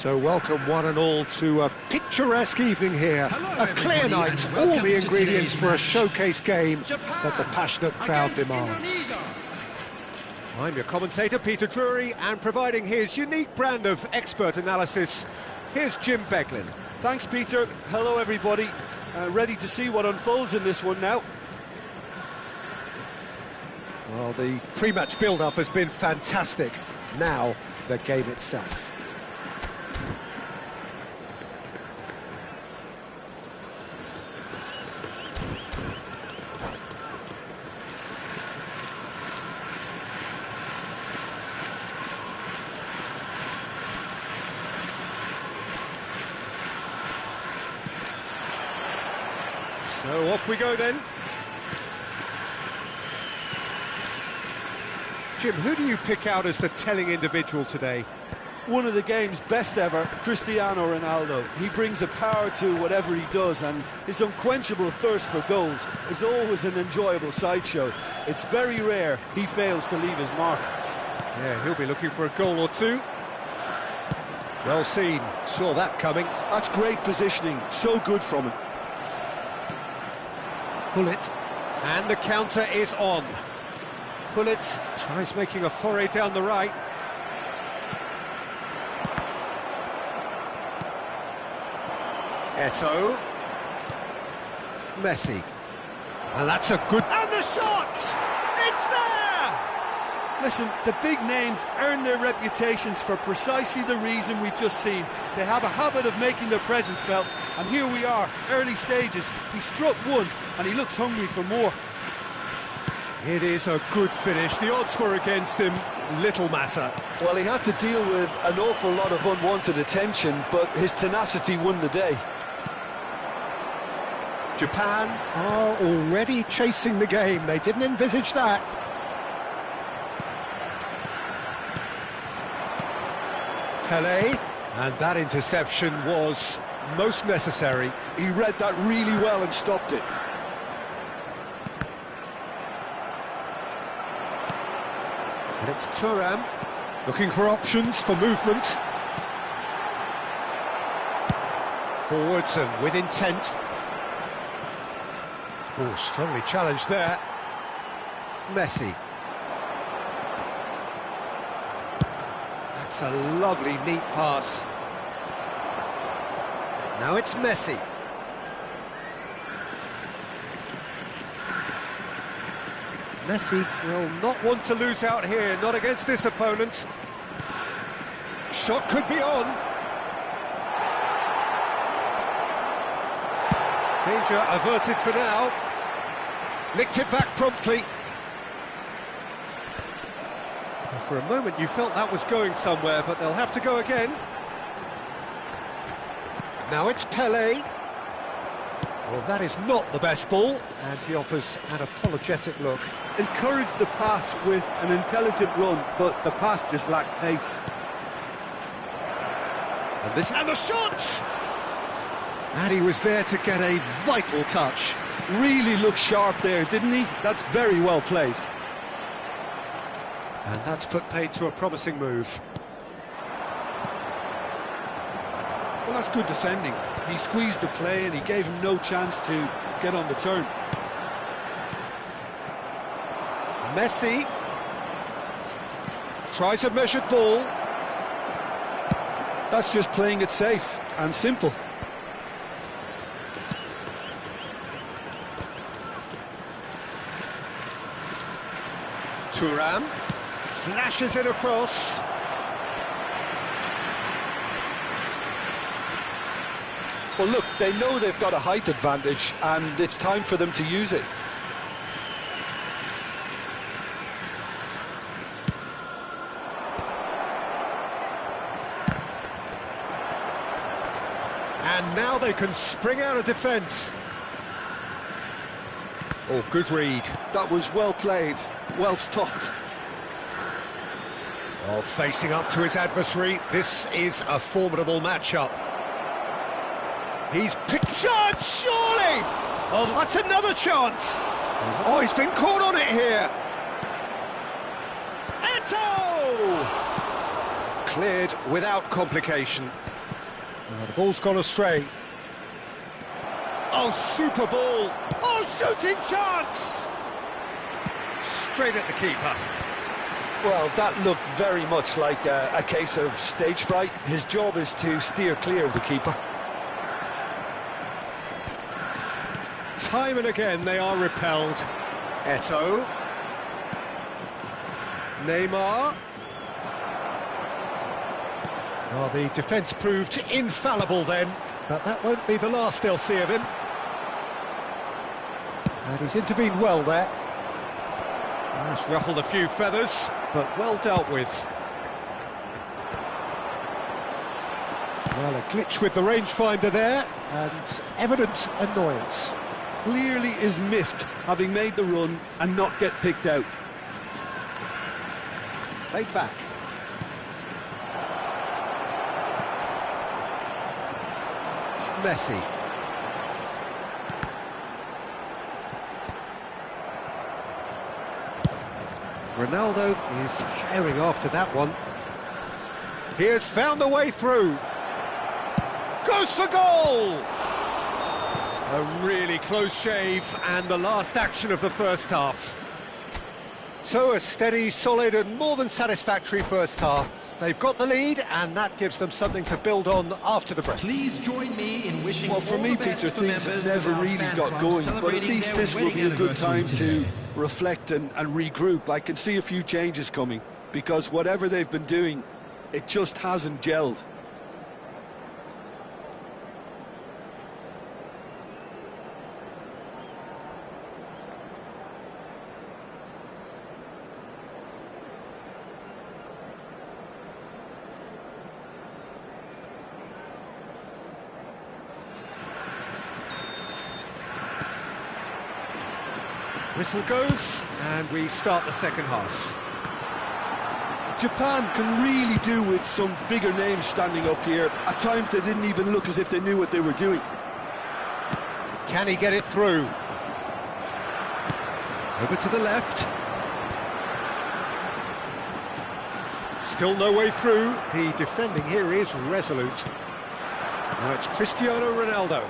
A: So welcome one and all to a picturesque evening here, a clear night, all the ingredients for a showcase game that the passionate crowd demands. I'm your commentator, Peter Drury, and providing his unique brand of expert analysis, here's Jim Beglin.
D: Thanks, Peter. Hello, everybody. Ready to see what unfolds in this one now.
A: Well, the pre-match build-up has been fantastic. Now, the game itself. So off we go then. Jim, who do you pick out as the telling individual today?
D: One of the game's best ever, Cristiano Ronaldo. He brings a power to whatever he does, and his unquenchable thirst for goals is always an enjoyable sideshow. It's very rare he fails to leave his mark.
A: Yeah, he'll be looking for a goal or two. Well seen, saw that coming.
B: That's great positioning, so good from him.
A: Pullet, and the counter is on. Pullet tries making a foray down the right. Eto'o. Messi. And that's a good... And the shot! It's there!
D: Listen, the big names earn their reputations for precisely the reason we've just seen. They have a habit of making their presence felt, and here we are, early stages. He struck one, and he looks hungry for more.
A: It is a good finish. The odds were against him, little matter.
B: Well, he had to deal with an awful lot of unwanted attention, but his tenacity won the day.
A: Japan are already chasing the game. They didn't envisage that. Pelé, and that interception was most necessary.
B: He read that really well and stopped it.
A: And it's Thuram, looking for options for movement. Forwards and with intent. Oh, strongly challenged there. Messi. That's a lovely, neat pass. Now it's Messi. Messi will not want to lose out here, not against this opponent. Shot could be on. Danger averted for now. Nicked it back promptly. And for a moment you felt that was going somewhere, but they'll have to go again. Now it's Pelé. Well, that is not the best ball, and he offers an apologetic look.
D: Encourage the pass with an intelligent run, but the pass just lacked pace.
A: And the shot! And he was there to get a vital touch.
B: Really looked sharp there, didn't he? That's very well played.
A: And that's put paid to a promising move.
B: Well, that's good defending. He squeezed the play and he gave him no chance to get on the turn.
A: Messi tries a measured ball.
B: That's just playing it safe and simple.
A: Thuram flashes it across.
B: Well, look, they know they've got a height advantage and it's time for them to use it.
A: And now they can spring out of defence. Oh, good read.
B: That was well played, well stopped.
A: Oh, facing up to his adversary, this is a formidable matchup. He's picked a chance, surely! Oh, that's another chance! Oh, he's been caught on it here! Eto'o! Cleared without complication. Oh, the ball's gone astray. Oh, super ball! Oh, shooting chance! Straight at the keeper.
B: Well, that looked very much like a case of stage fright. His job is to steer clear of the keeper.
A: Time and again they are repelled. Eto'o. Neymar. Well, the defence proved infallible then, but that won't be the last they'll see of him. And he's intervened well there. That's ruffled a few feathers, but well dealt with. Well, a glitch with the rangefinder there, and evident annoyance.
D: Clearly is miffed, having made the run and not get picked out.
A: Played back. Messi. Ronaldo is herring after that one. He has found a way through. Goes for goal! A really close shave, and the last action of the first half. So a steady, solid and more than satisfactory first half. They've got the lead, and that gives them something to build on after the break.
C: Please join me in wishing
D: Well, for
C: all
D: me,
C: the best
D: Peter,
C: to
D: things have never really got going, but at least this will be a good time to reflect and regroup. I can see a few changes coming, because whatever they've been doing, it just hasn't gelled.
A: Whistle goes, and we start the second half.
D: Japan can really do with some bigger names standing up here. At times they didn't even look as if they knew what they were doing.
A: Can he get it through? Over to the left. Still no way through. The defending here is resolute. Now it's Cristiano Ronaldo.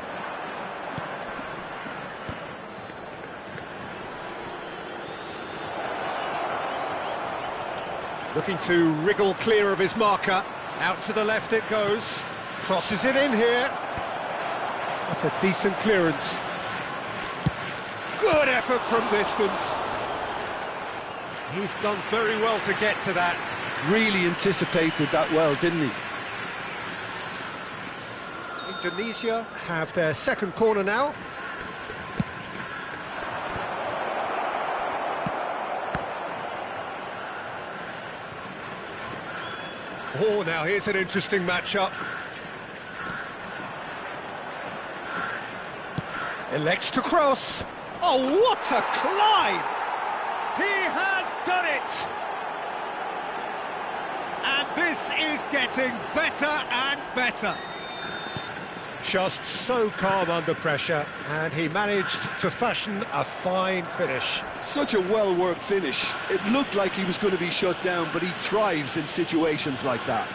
A: Looking to wriggle clear of his marker. Out to the left it goes. Crosses it in here. That's a decent clearance. Good effort from distance. He's done very well to get to that.
D: Really anticipated that well, didn't he?
A: Indonesia have their second corner now. Oh, now here's an interesting matchup. Elects to cross. Oh, what a climb! He has done it! And this is getting better and better. Just so calm under pressure, and he managed to fashion a fine finish.
D: Such a well-worked finish. It looked like he was going to be shut down, but he thrives in situations like that.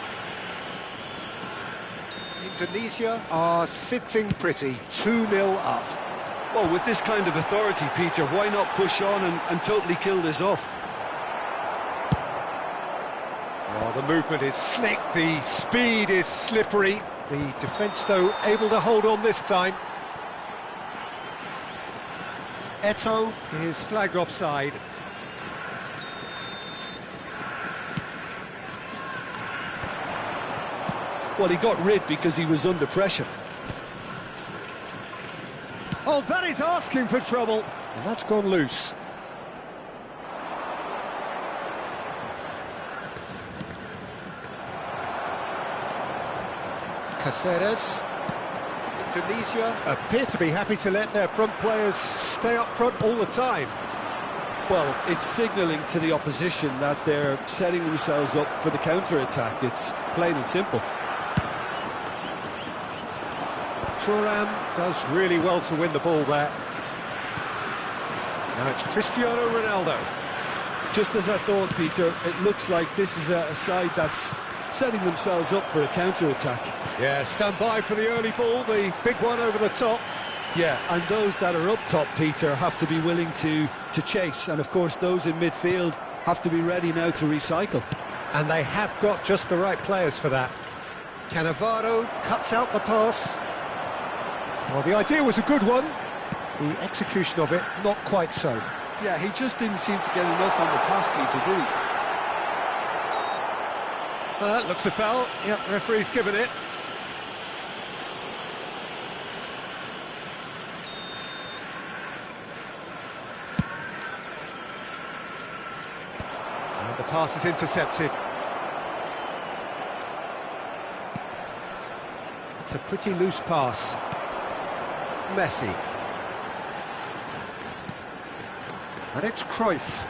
A: Indonesia are sitting pretty, 2-0 up.
D: Well, with this kind of authority, Peter, why not push on and totally kill this off?
A: Oh, the movement is slick, the speed is slippery. The defence, though, able to hold on this time. Eto'o is flagged offside.
D: Well, he got rid because he was under pressure.
A: Oh, that is asking for trouble. And that's gone loose. Caceres. Indonesia appear to be happy to let their front players stay up front all the time.
D: Well, it's signalling to the opposition that they're setting themselves up for the counter-attack. It's plain and simple.
A: Thuram does really well to win the ball there. Now it's Cristiano Ronaldo.
D: Just as I thought, Peter, it looks like this is a side that's setting themselves up for a counter-attack.
A: Yeah, stand by for the early ball, the big one over the top.
D: Yeah, and those that are up top, Peter, have to be willing to chase. And, of course, those in midfield have to be ready now to recycle.
A: And they have got just the right players for that. Cannavaro cuts out the pass. Well, the idea was a good one. The execution of it, not quite so.
D: Yeah, he just didn't seem to get enough on the task, Peter, did he?
A: Looks a foul. Yep, referee's given it. And the pass is intercepted. It's a pretty loose pass. Messi. And it's Cruyff.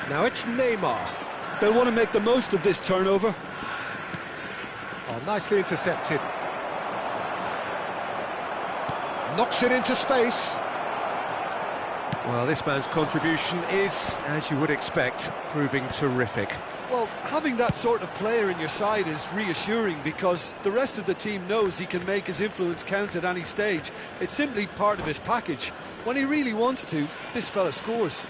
A: Now it's Neymar.
B: They'll want to make the most of this turnover.
A: Oh, nicely intercepted. Knocks it into space. Well, this man's contribution is, as you would expect, proving terrific.
D: Well, having that sort of player in your side is reassuring because the rest of the team knows he can make his influence count at any stage. It's simply part of his package. When he really wants to, this fella scores.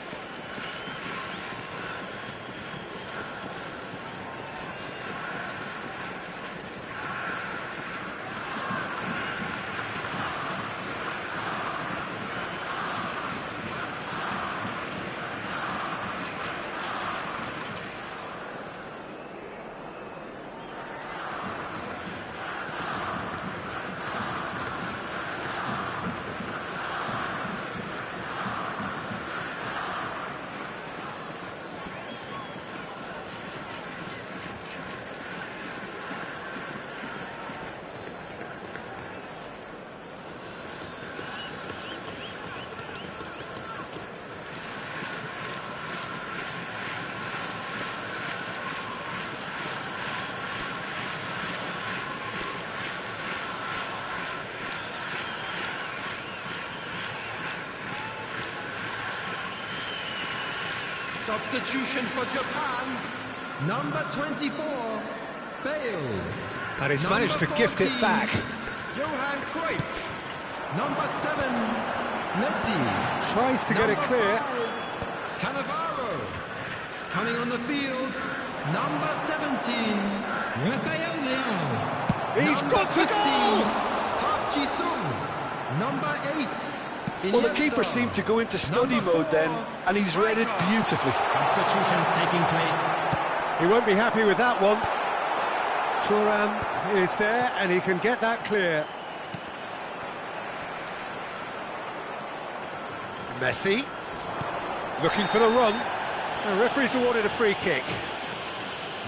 C: Substitution for Japan, number 24, Bale.
A: And he's managed to gift it back.
C: Johan Cruyff, number 7, Messi.
A: Tries to get it clear.
C: 5, Cannavaro. Coming on the field, number 17, Rafael Leao.
A: He's got to go!
C: Park Ji-sung, number 8.
B: Well, the keeper seemed to go into study mode then, and he's read it beautifully.
C: Substitutions taking place.
A: He won't be happy with that one. Thuram is there, and he can get that clear. Messi, looking for the run. The referee's awarded a free kick.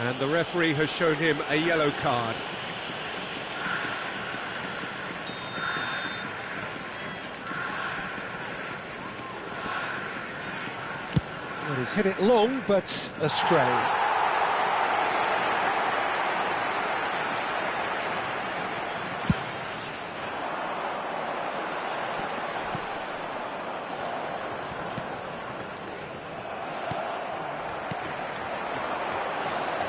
A: And the referee has shown him a yellow card. Well, he's hit it long, but astray.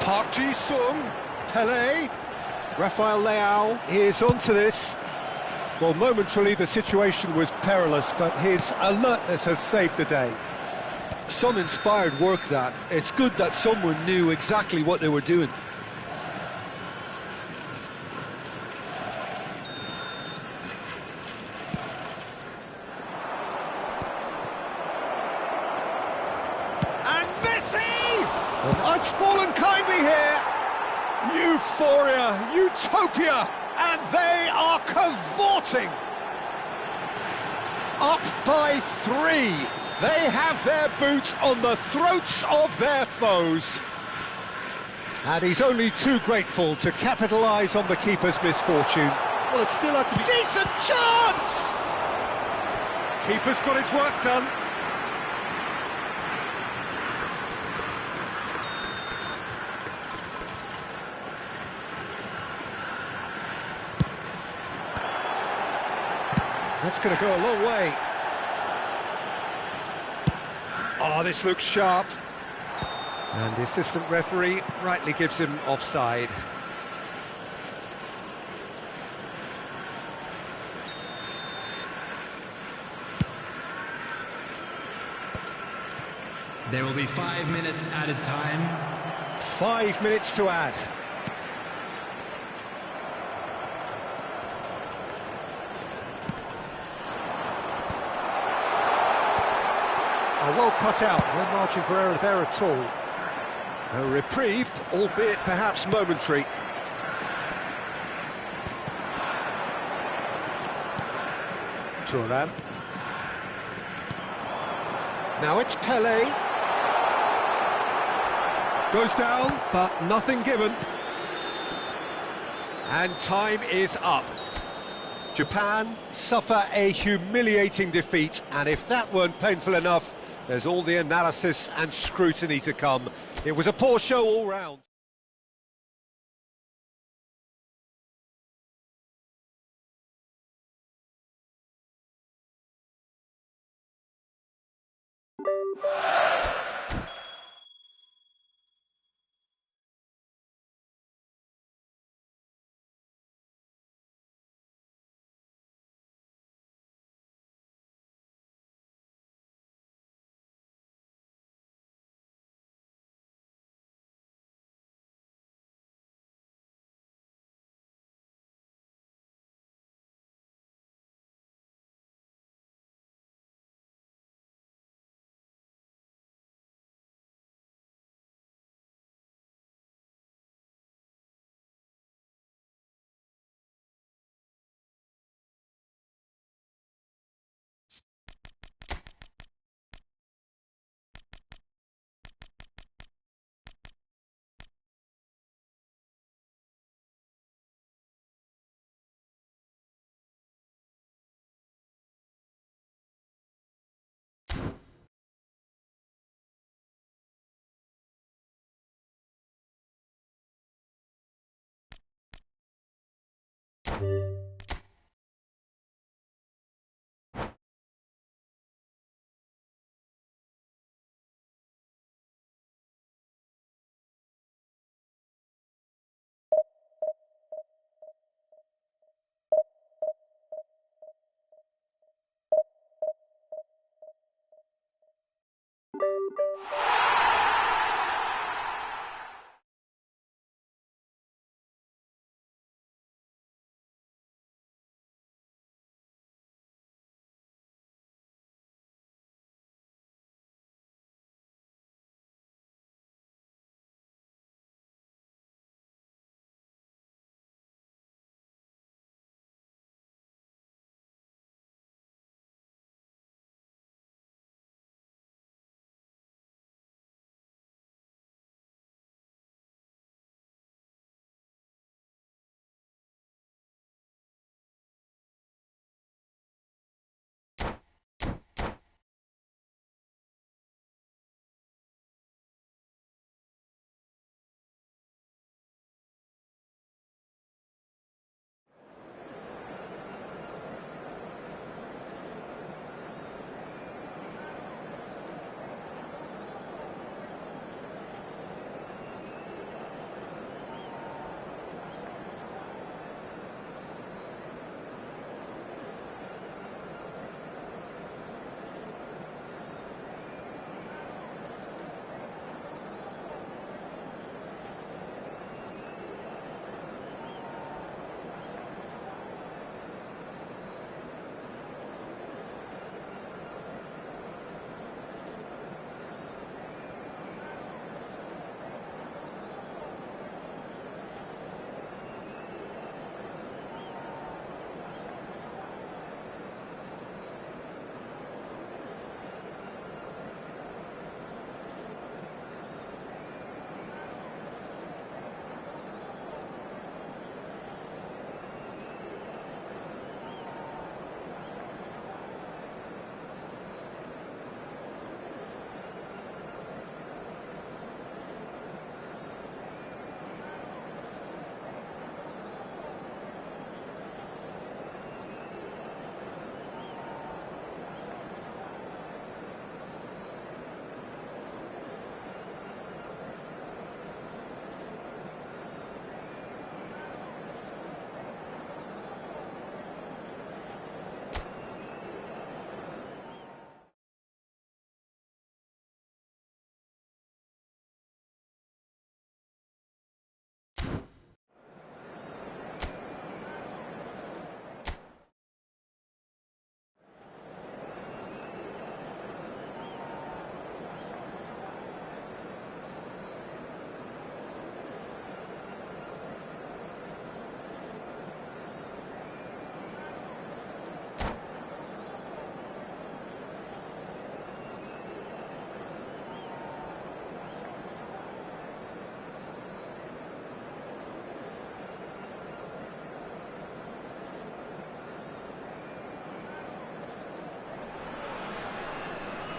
A: Park Ji-sung, Pele, Rafael Leao is onto this. Well, momentarily the situation was perilous, but his alertness has saved the day.
B: Some inspired work that. It's good that someone knew exactly what they were doing.
A: And Messi! Well, it's fallen kindly here. Euphoria, utopia, and they are cavorting. Up by 3. They have their boots on the throats of their foes. And he's only too grateful to capitalise on the keeper's misfortune.
D: Well, it still had to be...
A: Decent chance! Keeper's got his work done. That's going to go a long way. Oh, this looks sharp. And the assistant referee rightly gives him offside.
C: There will be 5 minutes added time.
A: 5 minutes to add. Oh, well cut out. No margin for error there at all. A reprieve, albeit perhaps momentary. Turan. Now it's Pele. Goes down, but nothing given. And time is up. Japan suffer a humiliating defeat, and if that weren't painful enough, there's all the analysis and scrutiny to come. It was a poor show all round.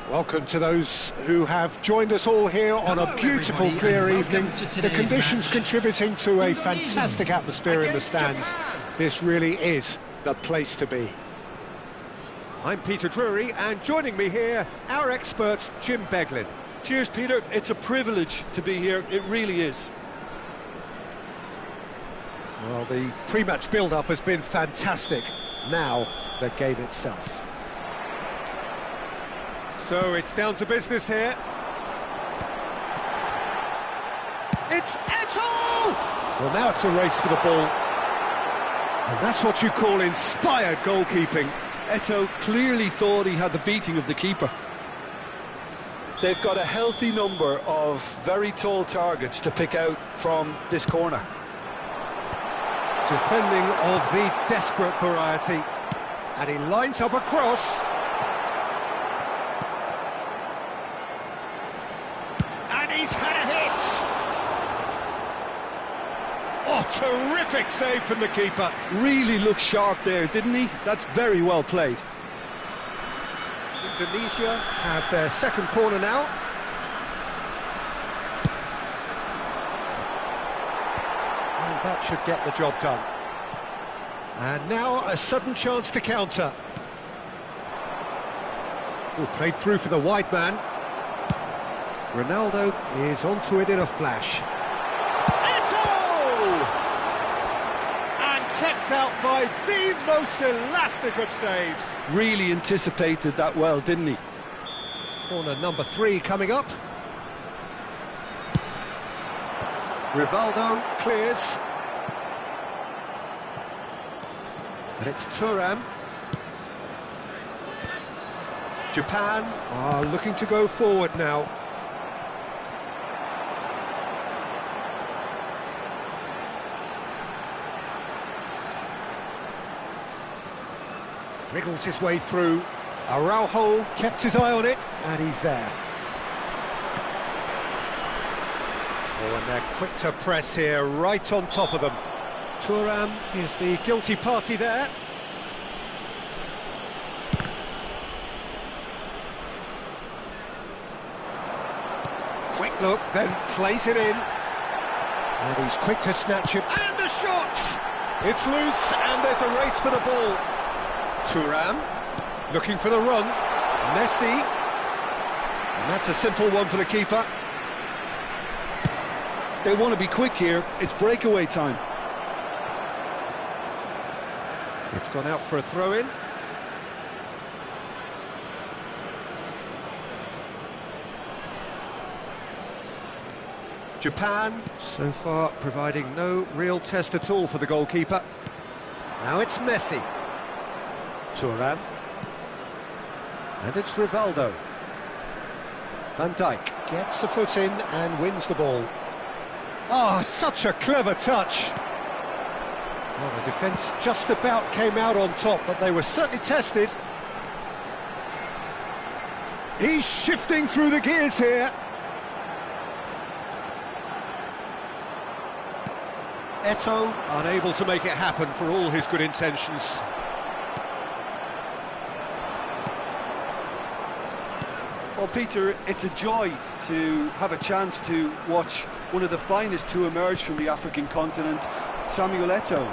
A: Welcome to those who have joined us all here on a beautiful, clear evening. The conditions contributing to a fantastic atmosphere in the stands. This really is the place to be. I'm Peter Drury, and joining me here, our expert, Jim Beglin.
D: Cheers, Peter. It's a privilege to be here. It really is.
A: Well, the pre-match build-up has been fantastic. Now, the game itself. So it's down to business here. It's Eto'o! Well, now it's a race for the ball. And that's what you call inspired goalkeeping.
B: Eto'o clearly thought he had the beating of the keeper.
D: They've got a healthy number of very tall targets to pick out from this corner.
A: Defending of the desperate variety. And he lines up a cross. And he's had a hit! Oh, terrific save from the keeper.
B: Really looked sharp there, didn't he? That's very well played.
A: Indonesia have their second corner now. And that should get the job done. And now a sudden chance to counter. Oh, played through for the wide man. Ronaldo is onto it in a flash. Eto'o! And kept out by the most elastic of saves.
B: Really anticipated that well, didn't he?
A: Corner number 3 coming up. Rivaldo clears. And it's Thuram. Japan are looking to go forward now. Wriggles his way through. Araujo kept his eye on it, and he's there. Oh, and they're quick to press here, right on top of them. Thuram is the guilty party there. Quick look, then plays it in. And he's quick to snatch it. And the shot! It's loose, and there's a race for the ball. Thuram, looking for the run. Messi. And that's a simple one for the keeper.
B: They want to be quick here. It's breakaway time.
A: It's gone out for a throw-in. Japan, so far, providing no real test at all for the goalkeeper. Now it's Messi. Thuram. And it's Rivaldo. Van Dijk gets a foot in and wins the ball. Oh, such a clever touch. Well, the defence just about came out on top, but they were certainly tested. He's shifting through the gears here. Eto'o unable to make it happen for all his good intentions.
D: Well, Peter, it's a joy to have a chance to watch one of the finest to emerge from the African continent, Samuel Eto'o.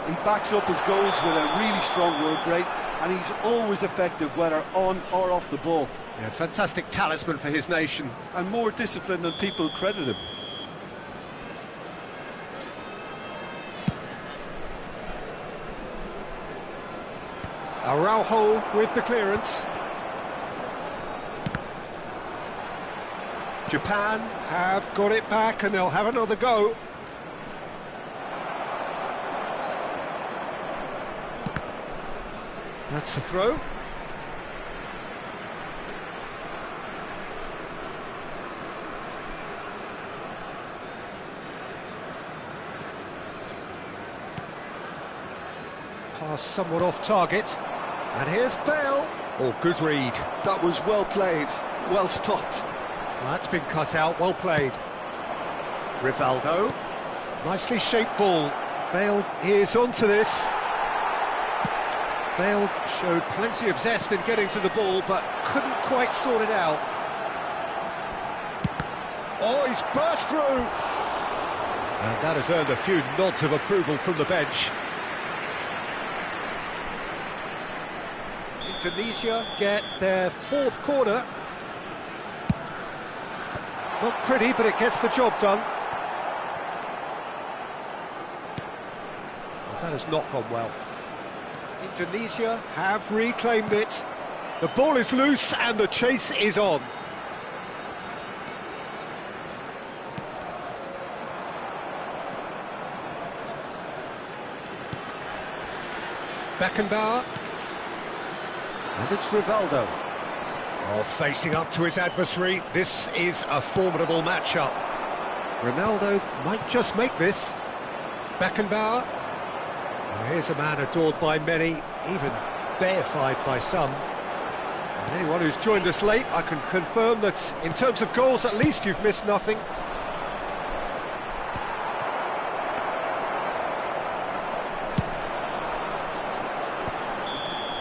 D: He backs up his goals with a really strong work rate, and he's always effective, whether on or off the ball.
A: Yeah, fantastic talisman for his nation.
D: And more disciplined than people credit him.
A: Araujo with the clearance. Japan have got it back and they'll have another go. That's the throw. Pass somewhat off target. And here's Bale. Oh, good read.
B: That was well played, well stopped.
A: Well, that's been cut out, well played. Rivaldo. Nicely shaped ball. Bale is onto this. Bale showed plenty of zest in getting to the ball, but couldn't quite sort it out. Oh, he's burst through! And that has earned a few nods of approval from the bench. Indonesia get their fourth corner. Not pretty, but it gets the job done. Well, that has not gone well. Indonesia have reclaimed it. The ball is loose and the chase is on. Beckenbauer. And it's Rivaldo. Oh, facing up to his adversary. This is a formidable matchup. Ronaldo might just make this. Beckenbauer. Well, here's a man adored by many, even deified by some. And anyone who's joined us late, I can confirm that in terms of goals, at least you've missed nothing.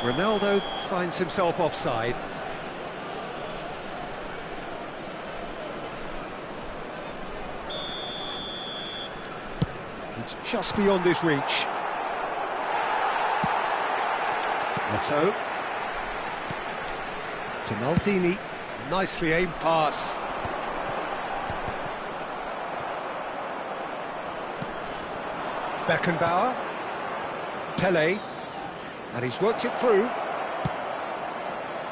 A: Ronaldo finds himself offside. It's just beyond his reach. Otto. To Maldini. Nicely aimed pass. Beckenbauer. Pele. And he's worked it through.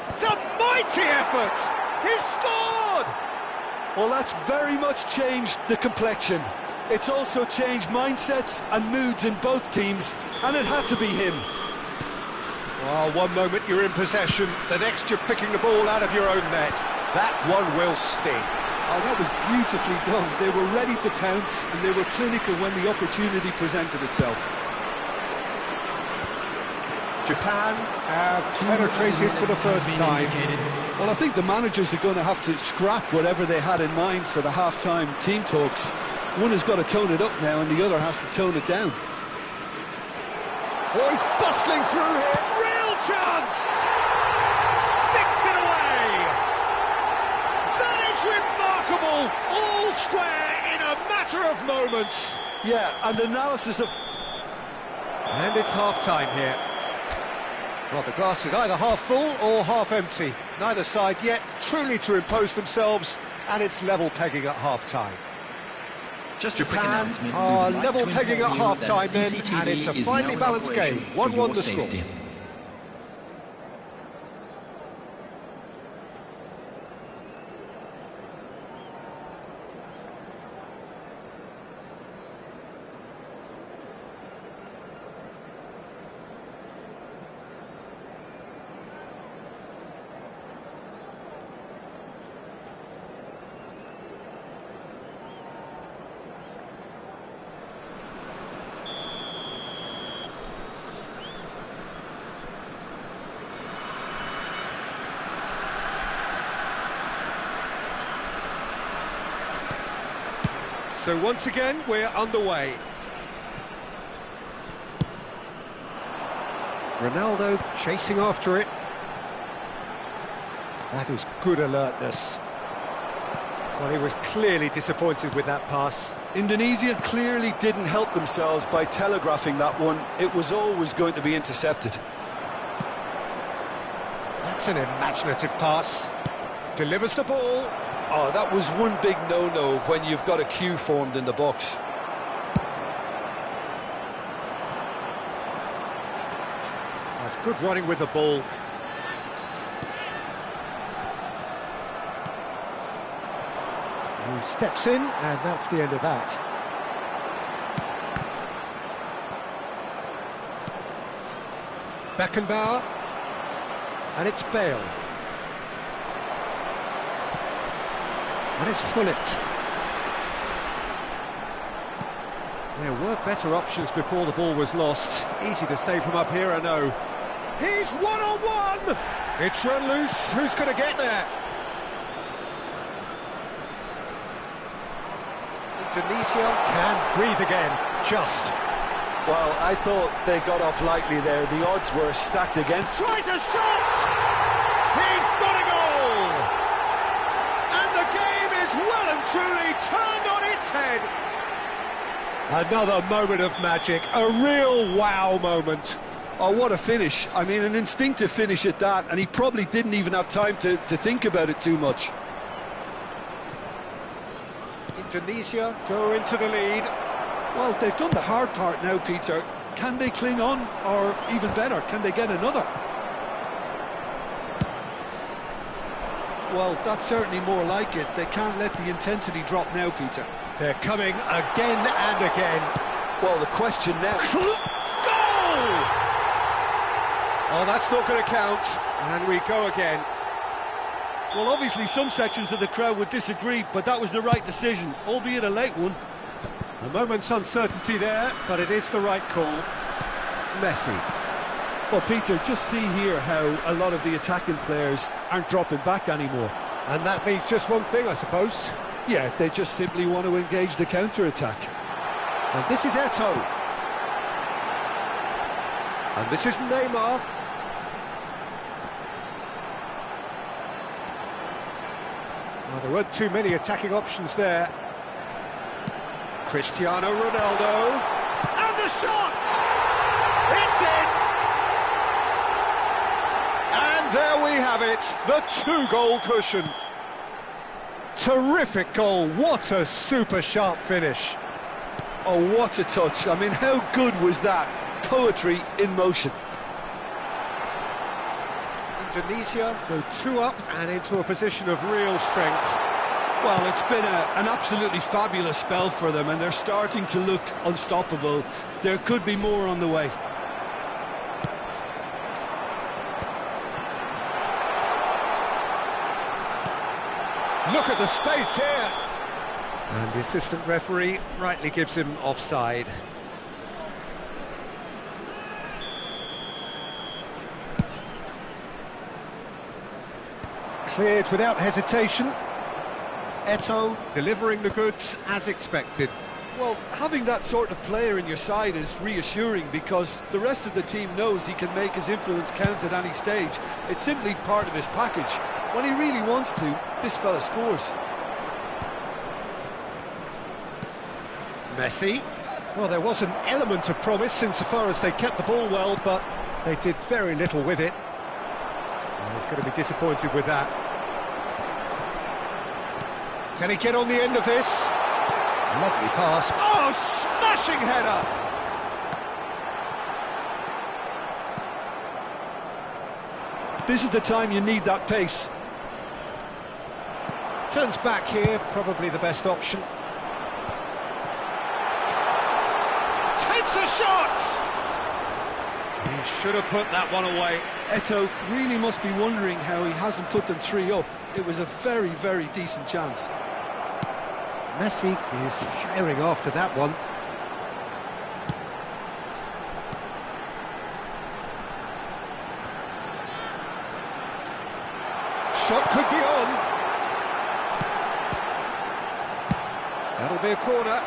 A: It's a mighty effort! He's scored!
D: Well, that's very much changed the complexion. It's also changed mindsets and moods in both teams, and it had to be him.
A: Well, one moment you're in possession, the next you're picking the ball out of your own net. That one will sting.
D: Oh, that was beautifully done. They were ready to pounce, and they were clinical when the opportunity presented itself.
A: Japan have penetrated for the first time.
D: Well, I think the managers are going to have to scrap whatever they had in mind for the half-time team talks. One has got to tone it up now, and the other has to tone it down.
A: Oh, he's bustling through here. Real chance! Sticks it away! That is remarkable! All square in a matter of moments.
D: Yeah, and analysis of...
A: And it's half-time here. Well, the glass is either half full or half empty. Neither side yet truly to impose themselves, and it's level pegging at half-time. Japan are level pegging at half-time then, and it's a finely balanced game. 1-1 the score. So once again, we're underway. Ronaldo chasing after it. That was good alertness. Well, he was clearly disappointed with that pass.
D: Indonesia clearly didn't help themselves by telegraphing that one. It was always going to be intercepted.
A: That's an imaginative pass. Delivers the ball.
D: Oh, that was one big no-no when you've got a queue formed in the box.
A: That's good running with the ball. He steps in, and that's the end of that. Beckenbauer, and it's Bale. And it's Hullet. There were better options before the ball was lost. Easy to say from up here, I know. He's one-on-one! It's run loose. Who's going to get there? Indonesia can breathe again. Just.
D: Well, I thought they got off lightly there. The odds were stacked against.
A: Tries a shot! He's got a goal! And the game is well and truly turned on its head. Another moment of magic, a real wow moment.
B: Oh, what a finish. I mean, an instinctive finish at that, and he probably didn't even have time to think about it too much.
A: Indonesia go into the lead.
B: Well, they've done the hard part now, Peter. Can they cling on, or even better, can they get another? Well, that's certainly more like it. They can't let the intensity drop now, Peter.
A: They're coming again and again.
B: Well, the question now...
A: Goal! Oh, that's not going to count. And we go again.
D: Well, obviously some sections of the crowd would disagree, but that was the right decision, albeit a late one.
A: A moment's uncertainty there, but it is the right call. Messi.
B: Well, Peter, just see here how a lot of the attacking players aren't dropping back anymore.
A: And that means just one thing, I suppose.
B: Yeah, they just simply want to engage the counter-attack.
A: And this is Eto'o. And this is Neymar. Well, there weren't too many attacking options there. Cristiano Ronaldo. And the shot! It's in! And there we have it, the two-goal cushion. Terrific goal, what a super sharp finish.
B: Oh, what a touch. I mean, how good was that? Poetry in motion.
A: Indonesia go 2 up and into a position of real strength.
B: Well, it's been an absolutely fabulous spell for them, and they're starting to look unstoppable. There could be more on the way.
A: Look at the space here. And the assistant referee rightly gives him offside. Cleared without hesitation. Eto'o delivering the goods as expected.
B: Well, having that sort of player in your side is reassuring, because the rest of the team knows he can make his influence count at any stage. It's simply part of his package. When he really wants to, this fella scores.
A: Messi. Well, there was an element of promise insofar as they kept the ball well, but they did very little with it. And he's going to be disappointed with that. Can he get on the end of this? Lovely pass. Oh, smashing header!
B: This is the time you need that pace.
A: Turns back here, probably the best option. Takes a shot! He should have put that one away.
B: Eto'o really must be wondering how he hasn't put them 3 up. It was a very, very decent chance.
A: Messi is herring after that one. Shot could be on. That'll be a corner.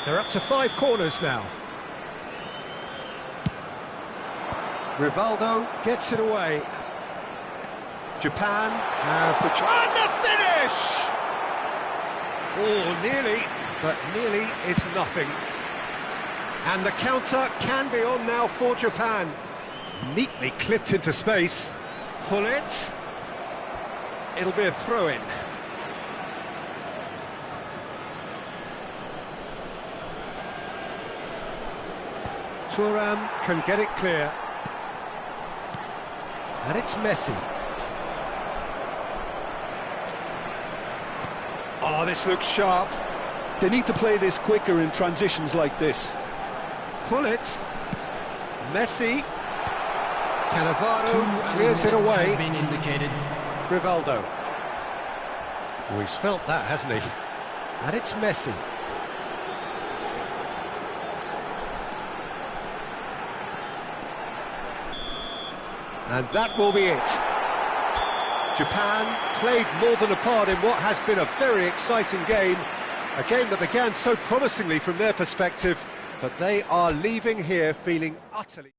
A: They're up to 5 corners now. Rivaldo gets it away. Japan have the chance. And the finish! Oh, nearly, but nearly is nothing. And the counter can be on now for Japan. Neatly clipped into space. Hullet. It'll be a throw-in. Thuram can get it clear. And it's Messi. Oh, this looks sharp.
B: They need to play this quicker in transitions like this.
A: Hullet. Messi. Cannavaro clears it away.
E: Has been indicated.
A: Rivaldo. Oh, he's felt that, hasn't he? And it's Messi. And that will be it. Japan played more than a part in what has been a very exciting game, A game that began so promisingly from their perspective, but they are leaving here feeling utterly...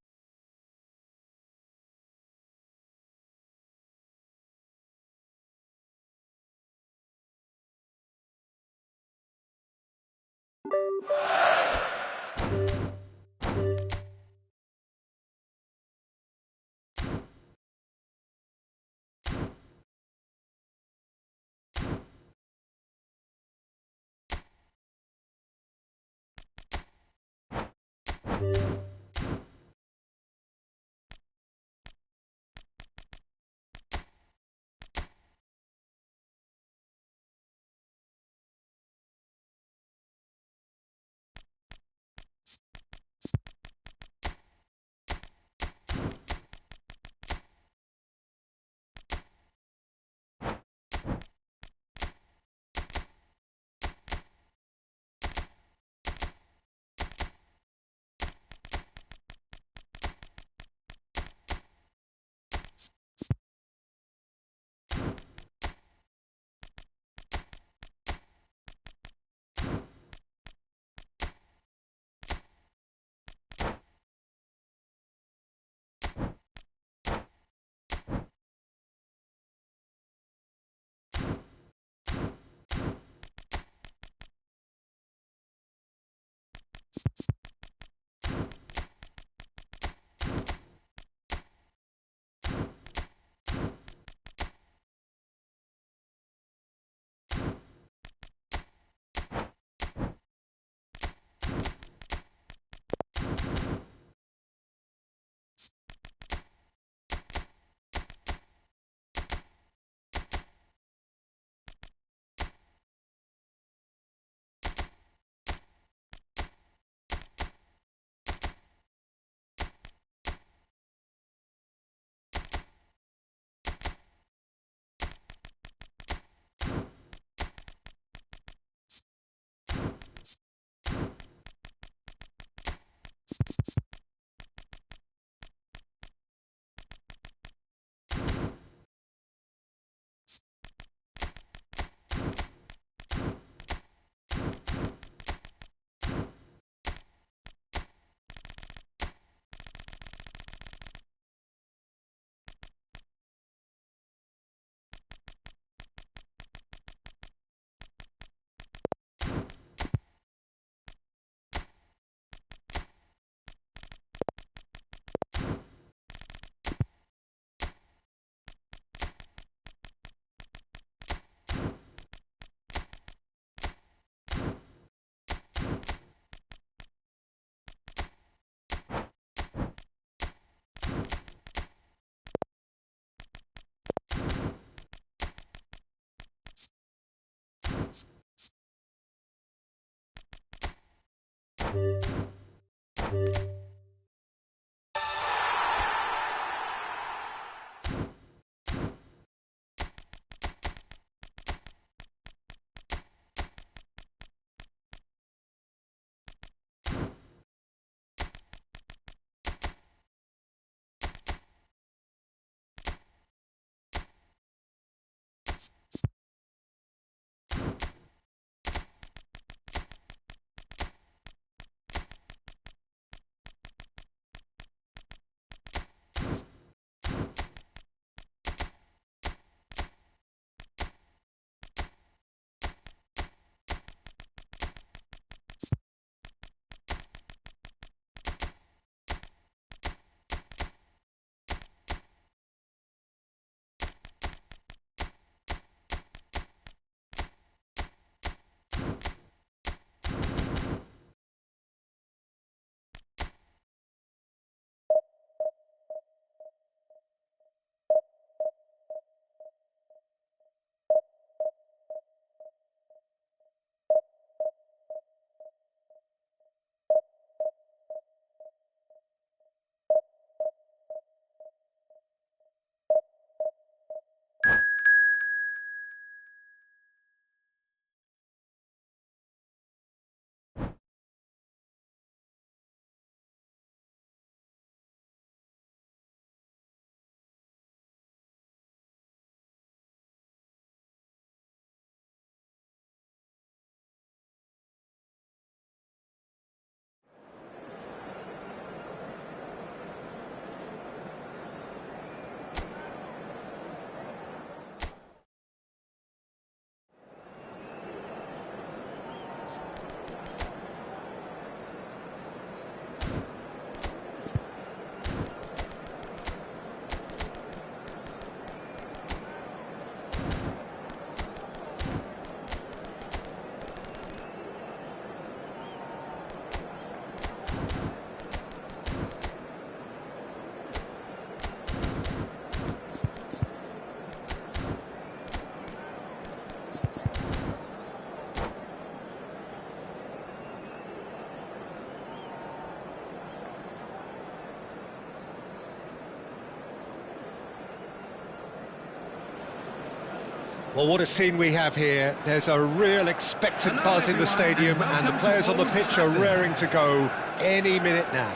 A: Well, what a scene we have here. There's a real expectant buzz in the stadium, and the players on the pitch are raring to go any minute now.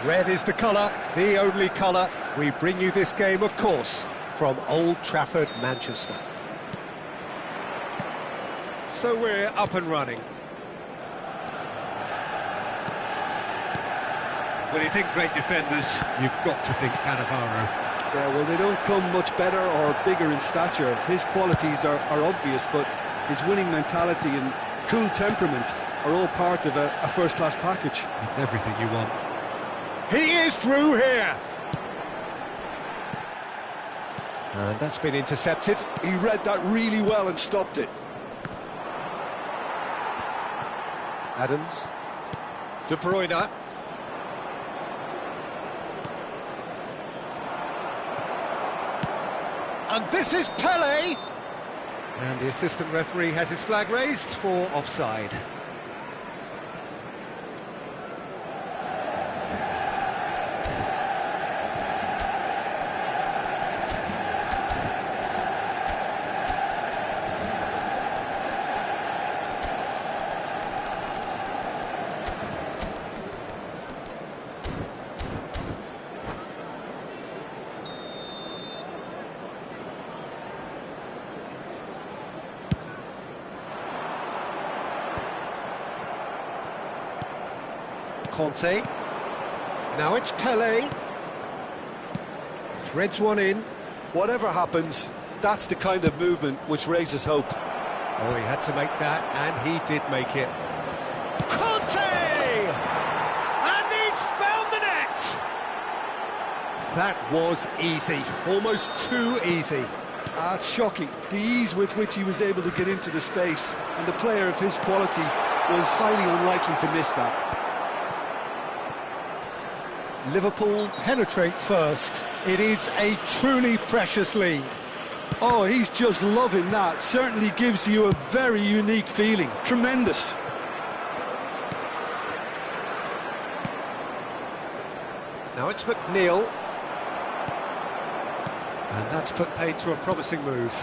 A: Red is the colour, the only colour. We bring you this game, of course, from Old Trafford, Manchester. So we're up and running. When you think great defenders, you've got to think Cannavaro.
D: Yeah, well, they don't come much better or bigger in stature. His qualities are obvious, but his winning mentality and cool temperament are all part of a first-class package.
A: It's everything you want. He is through here! And that's been intercepted.
D: He read that really well and stopped it.
A: Adams. De Bruyne. And this is Pele! And the assistant referee has his flag raised for offside. Conte. Now it's Pele. Threads one in.
D: Whatever happens, that's the kind of movement which raises hope.
A: Oh, he had to make that, and he did make it. Conte! And he's found the net! That was easy, almost too easy.
D: It's shocking, the ease with which he was able to get into the space, and a player of his quality was highly unlikely to miss that.
A: Liverpool penetrate first. It is a truly precious lead.
D: Oh, he's just loving that. Certainly gives you a very unique feeling. Tremendous.
A: Now it's McNeil. And that's put paid to a promising move.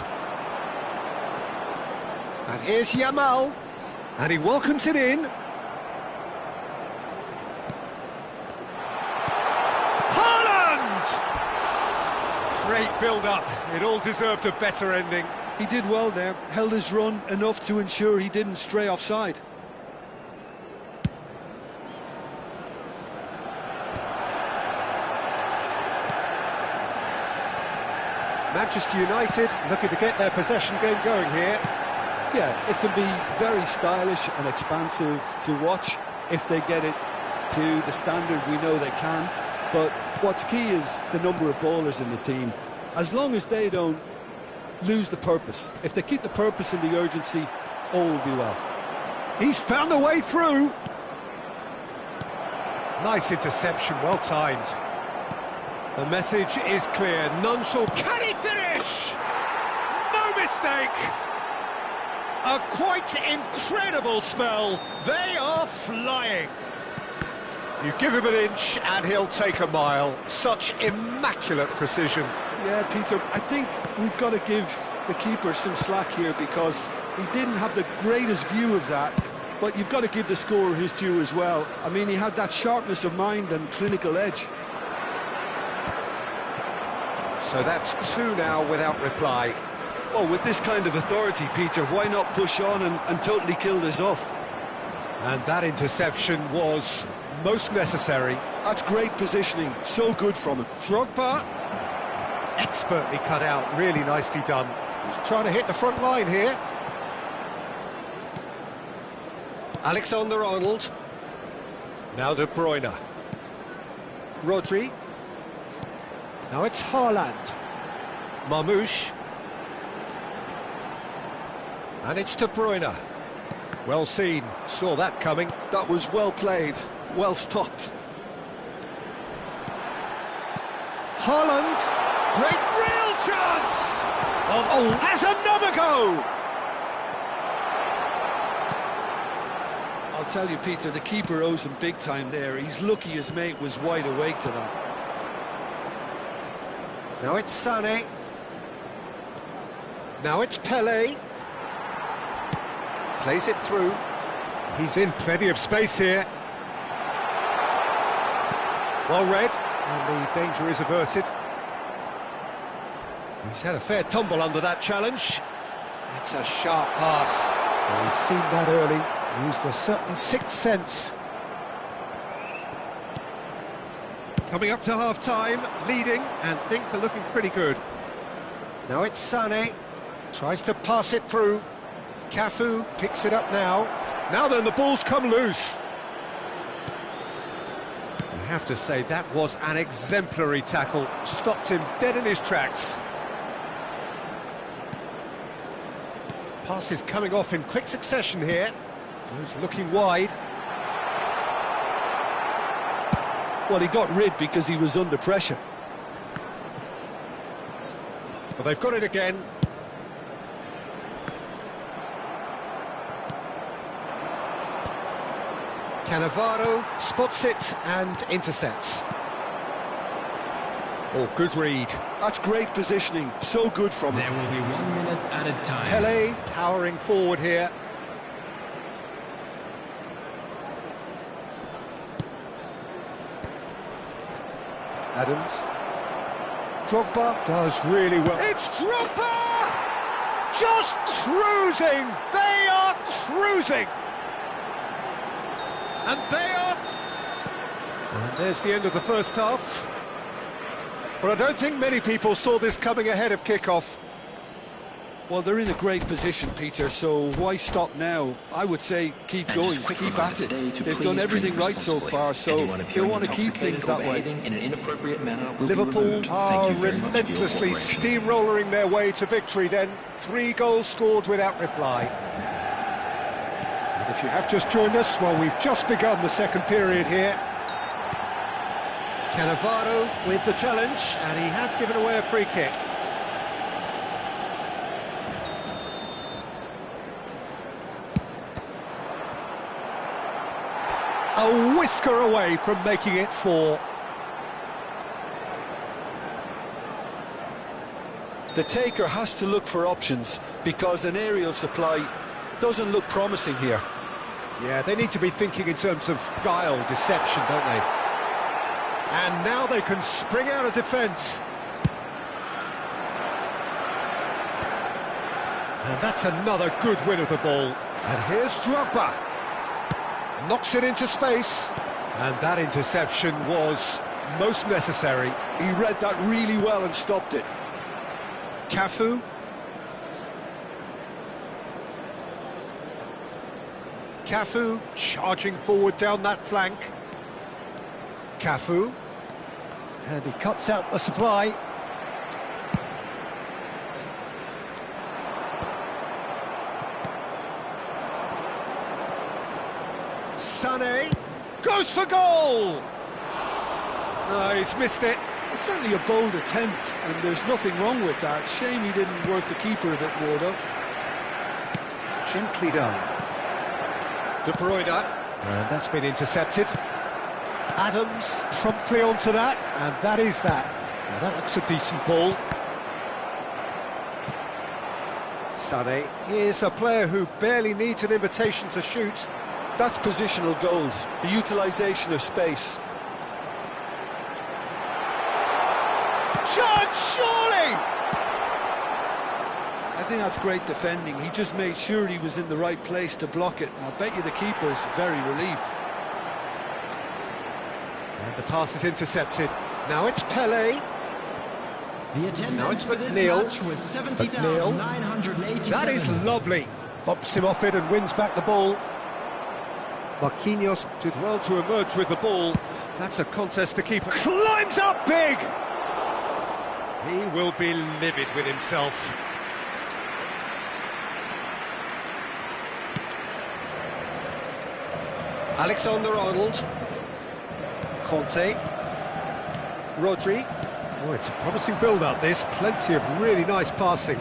A: And here's Yamal. And he welcomes it in. Great build-up. It all deserved a better ending.
D: He did well there, held his run enough to ensure he didn't stray offside.
A: Manchester United looking to get their possession game going here.
D: Yeah, it can be very stylish and expansive to watch if they get it to the standard we know they can. But what's key is the number of ballers in the team. As long as they don't lose the purpose, if they keep the purpose and the urgency, all will be well.
A: He's found a way through. Nice interception, well timed. The message is clear, none shall... Can he finish? No mistake! A quite incredible spell. They are flying. You give him an inch and he'll take a mile. Such immaculate precision.
D: Yeah, Peter, I think we've got to give the keeper some slack here because he didn't have the greatest view of that, but you've got to give the scorer his due as well. I mean, he had that sharpness of mind and clinical edge.
A: So that's two now without reply.
D: Well, with this kind of authority, Peter, why not push on and totally kill this off?
A: And that interception was most necessary.
D: That's great positioning, so good from him.
A: Drogba, expertly cut out, really nicely done. He's trying to hit the front line here. Alexander-Arnold. Now De Bruyne. Rodri. Now it's Haaland. Marmoush. And it's De Bruyne. Well seen, saw that coming.
B: That was well played, well stopped.
A: Haaland, great real chance! Oh, has another go!
B: I'll tell you, Peter, the keeper owes him big time there. He's lucky his mate was wide awake to that.
A: Now it's Sané. Now it's Pelé. Plays it through. He's in plenty of space here. Well read, and the danger is averted. He's had a fair tumble under that challenge. It's a sharp pass. Well, he's seen that early, used a certain sixth sense. Coming up to half-time, leading, and things are looking pretty good. Now it's Sané, tries to pass it through. Cafu picks it up now. Now then, the ball's come loose. I have to say, that was an exemplary tackle. Stopped him dead in his tracks. Pass is coming off in quick succession here. He's looking wide.
B: Well, he got rid because he was under pressure.
A: Well, they've got it again. Cannavaro spots it and intercepts. Oh, good read.
B: That's great positioning, so good from him.
C: There will be 1 minute added time.
A: Pelé powering forward here. Adams. Drogba does really well. It's Drogba! Just cruising! They are cruising! And they are... And there's the end of the first half. But I don't think many people saw this coming ahead of kick-off.
B: Well, they're in a great position, Peter, so why stop now? I would say keep going, keep at it. They've done everything right so far, so they want to keep things that way.
A: Liverpool are relentlessly steamrolling their way to victory then. 3 goals scored without reply. And if you have just joined us, well, we've just begun the second period here. Cannavaro with the challenge, and he has given away a free kick. A whisker away from making it 4.
B: The taker has to look for options because an aerial supply doesn't look promising here.
A: Yeah, they need to be thinking in terms of guile, deception, don't they? And now they can spring out of defence. And that's another good win of the ball. And here's Drogba. Knocks it into space. And that interception was most necessary.
B: He read that really well and stopped it.
A: Cafu. Cafu charging forward down that flank. Cafu. And he cuts out the supply. Sané goes for goal! No, he's missed it.
B: It's certainly a bold attempt, and there's nothing wrong with that. Shame he didn't work the keeper a bit more, though.
A: Gently done. De Bruyne. And that's been intercepted. Adams promptly onto that, and that is that. Now that looks a decent ball. Sané is a player who barely needs an invitation to shoot.
B: That's positional goal, the utilisation of space.
A: Chance, surely!
B: I think that's great defending. He just made sure he was in the right place to block it. And I bet you the keeper's very relieved.
A: And the pass is intercepted. Now it's Pelé. Now it's McNeil. McNeil. That is lovely. Bumps him off it and wins back the ball. Marquinhos did well to emerge with the ball. That's a contest to keep. Climbs up big! He will be livid with himself. Alexander-Arnold. Conte. Rodri. Oh, it's a promising build-up, this. Plenty of really nice passing.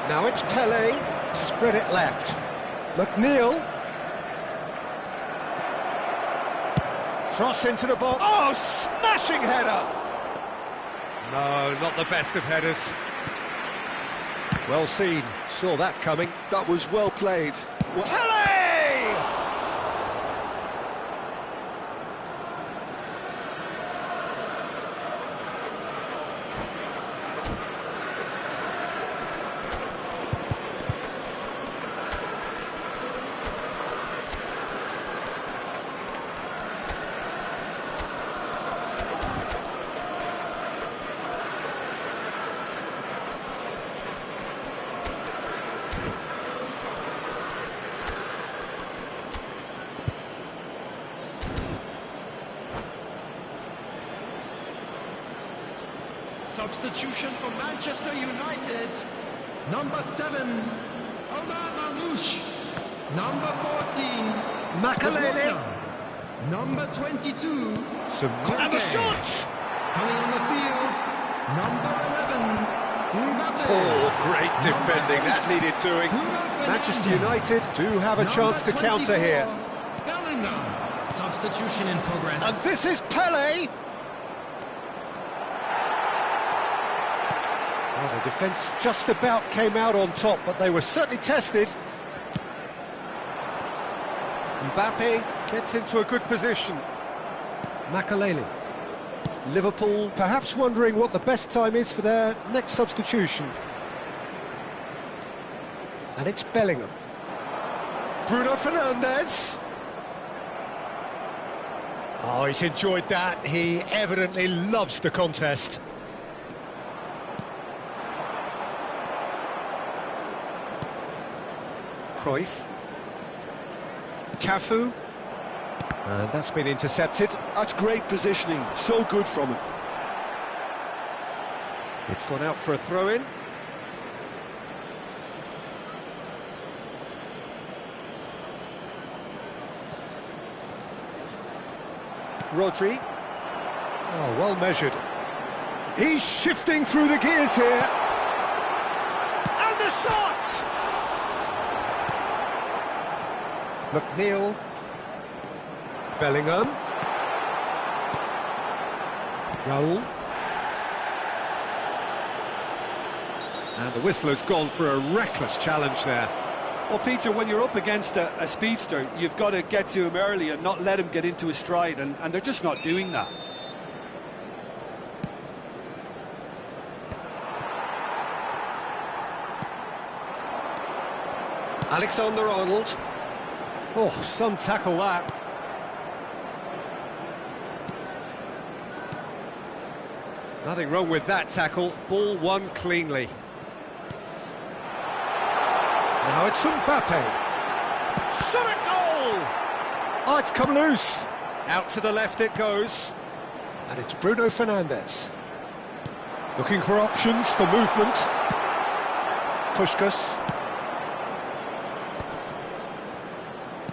A: Now it's Pele. Spread it left. McNeil. Cross into the ball. Oh, smashing header! No, not the best of headers. Well seen. Saw that coming.
B: That was well played.
A: Pele!
C: Substitution for Manchester United. Number 7, Omar Mamouche. Number 14,
A: Makalele.
C: Number 22,
A: And the shot!
C: coming on the field. Number 11, Mbappe.
A: Oh, great defending. That needed doing. Manchester United do have a chance to counter here.
C: Bellingham. Substitution in progress.
A: And this is Pele. Well, the defence just about came out on top, but they were certainly tested. Mbappe gets into a good position. Makalele. Liverpool perhaps wondering what the best time is for their next substitution. And it's Bellingham. Bruno Fernandes. Oh, he's enjoyed that. He evidently loves the contest. Cruyff. Cafu. And that's been intercepted.
B: That's great positioning, so good from him.
A: It's gone out for a throw-in. Rodri. Oh, well measured. He's shifting through the gears here. And the shot! McNeil. Bellingham. Raul. And the whistler's gone for a reckless challenge there.
B: Well, Peter, when you're up against a speedster, you've got to get to him early and not let him get into his stride, and they're just not doing that.
A: Alexander-Arnold. Oh, some tackle that. Nothing wrong with that tackle. Ball won cleanly. Now it's Mbappe. Shot at goal! Oh, it's come loose. Out to the left it goes. And it's Bruno Fernandes. Looking for options for movement. Puskás.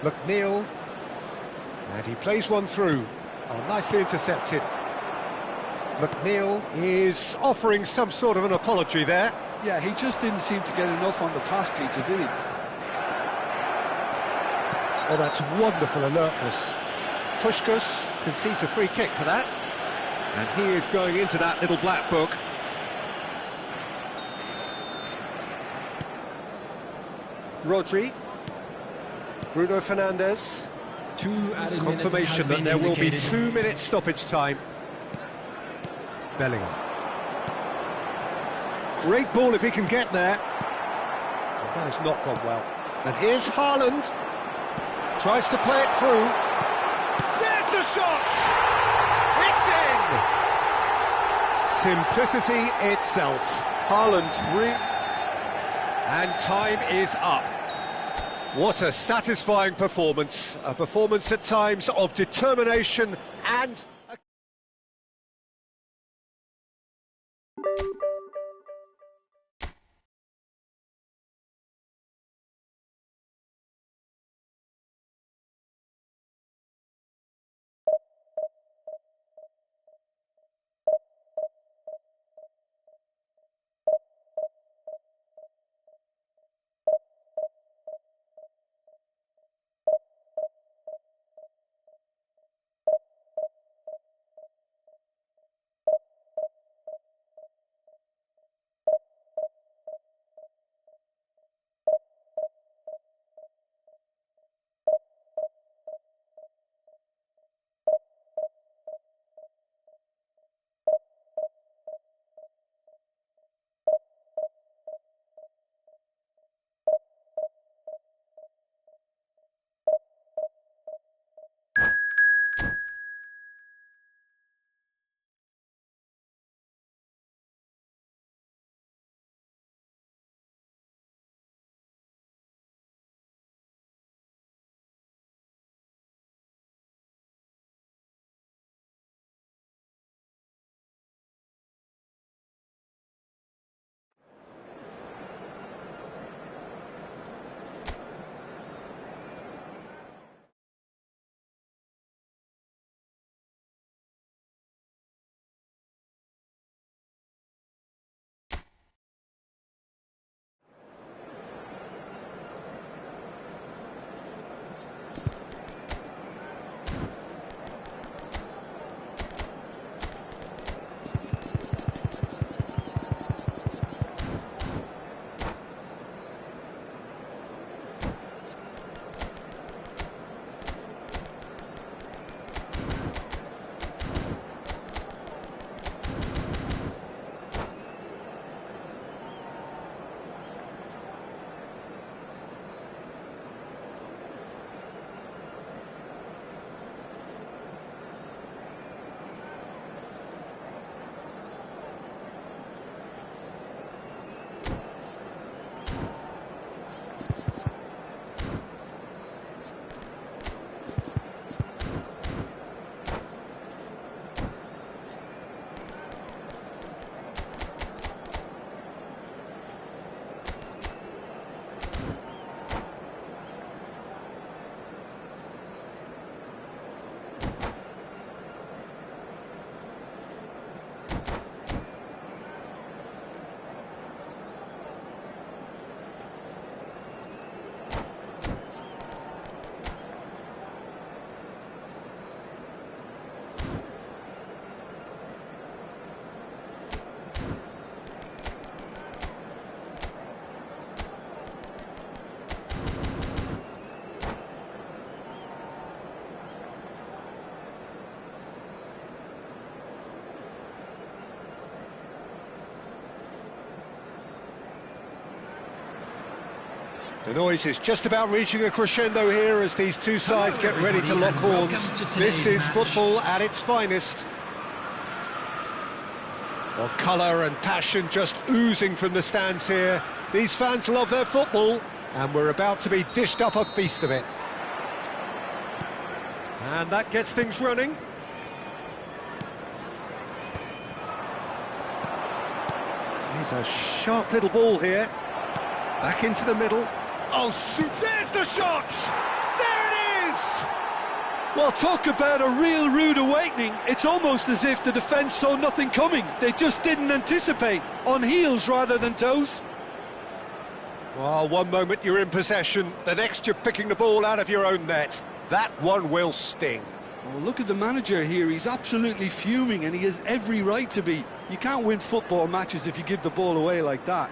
A: McNeil. And he plays one through. Oh, nicely intercepted. McNeil is offering some sort of an apology there.
B: Yeah, he just didn't seem to get enough on the pass, Peter, did he?
A: Oh, that's wonderful alertness. Puskás concedes a free kick for that. And he is going into that little black book. Rodri. Bruno Fernandes. Confirmation that there will be 2 minutes stoppage time. Bellingham. Great ball if he can get there. Well, that has not gone well. And here's Haaland. Tries to play it through. There's the shot! It's in! Simplicity itself.
B: Haaland,
A: And time is up. What a satisfying performance. A performance at times of determination and... The noise is just about reaching a crescendo here as these two sides get ready to lock horns. This is football at its finest. Well, colour and passion just oozing from the stands here. These fans love their football, and we're about to be dished up a feast of it. And that gets things running. Here's a sharp little ball here. Back into the middle. Oh, there's the shot! There it is!
D: Well, talk about a real rude awakening. It's almost as if the defence saw nothing coming. They just didn't anticipate, on heels rather than toes.
A: Well, one moment you're in possession, the next you're picking the ball out of your own net. That one will sting.
D: Oh, look at the manager here. He's absolutely fuming, and he has every right to be. You can't win football matches if you give the ball away like that.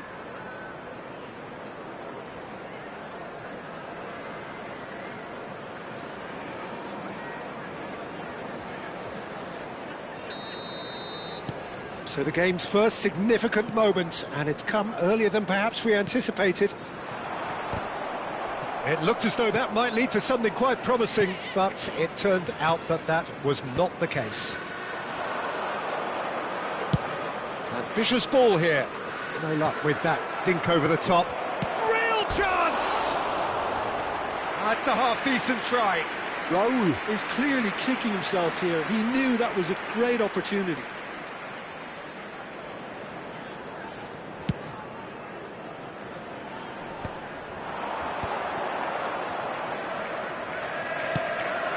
A: So the game's first significant moment, and it's come earlier than perhaps we anticipated. It looked as though that might lead to something quite promising, but it turned out that that was not the case. Ambitious ball here. No luck with that dink over the top. Real chance! That's a half-decent try.
D: Raul is clearly kicking himself here. He knew that was a great opportunity.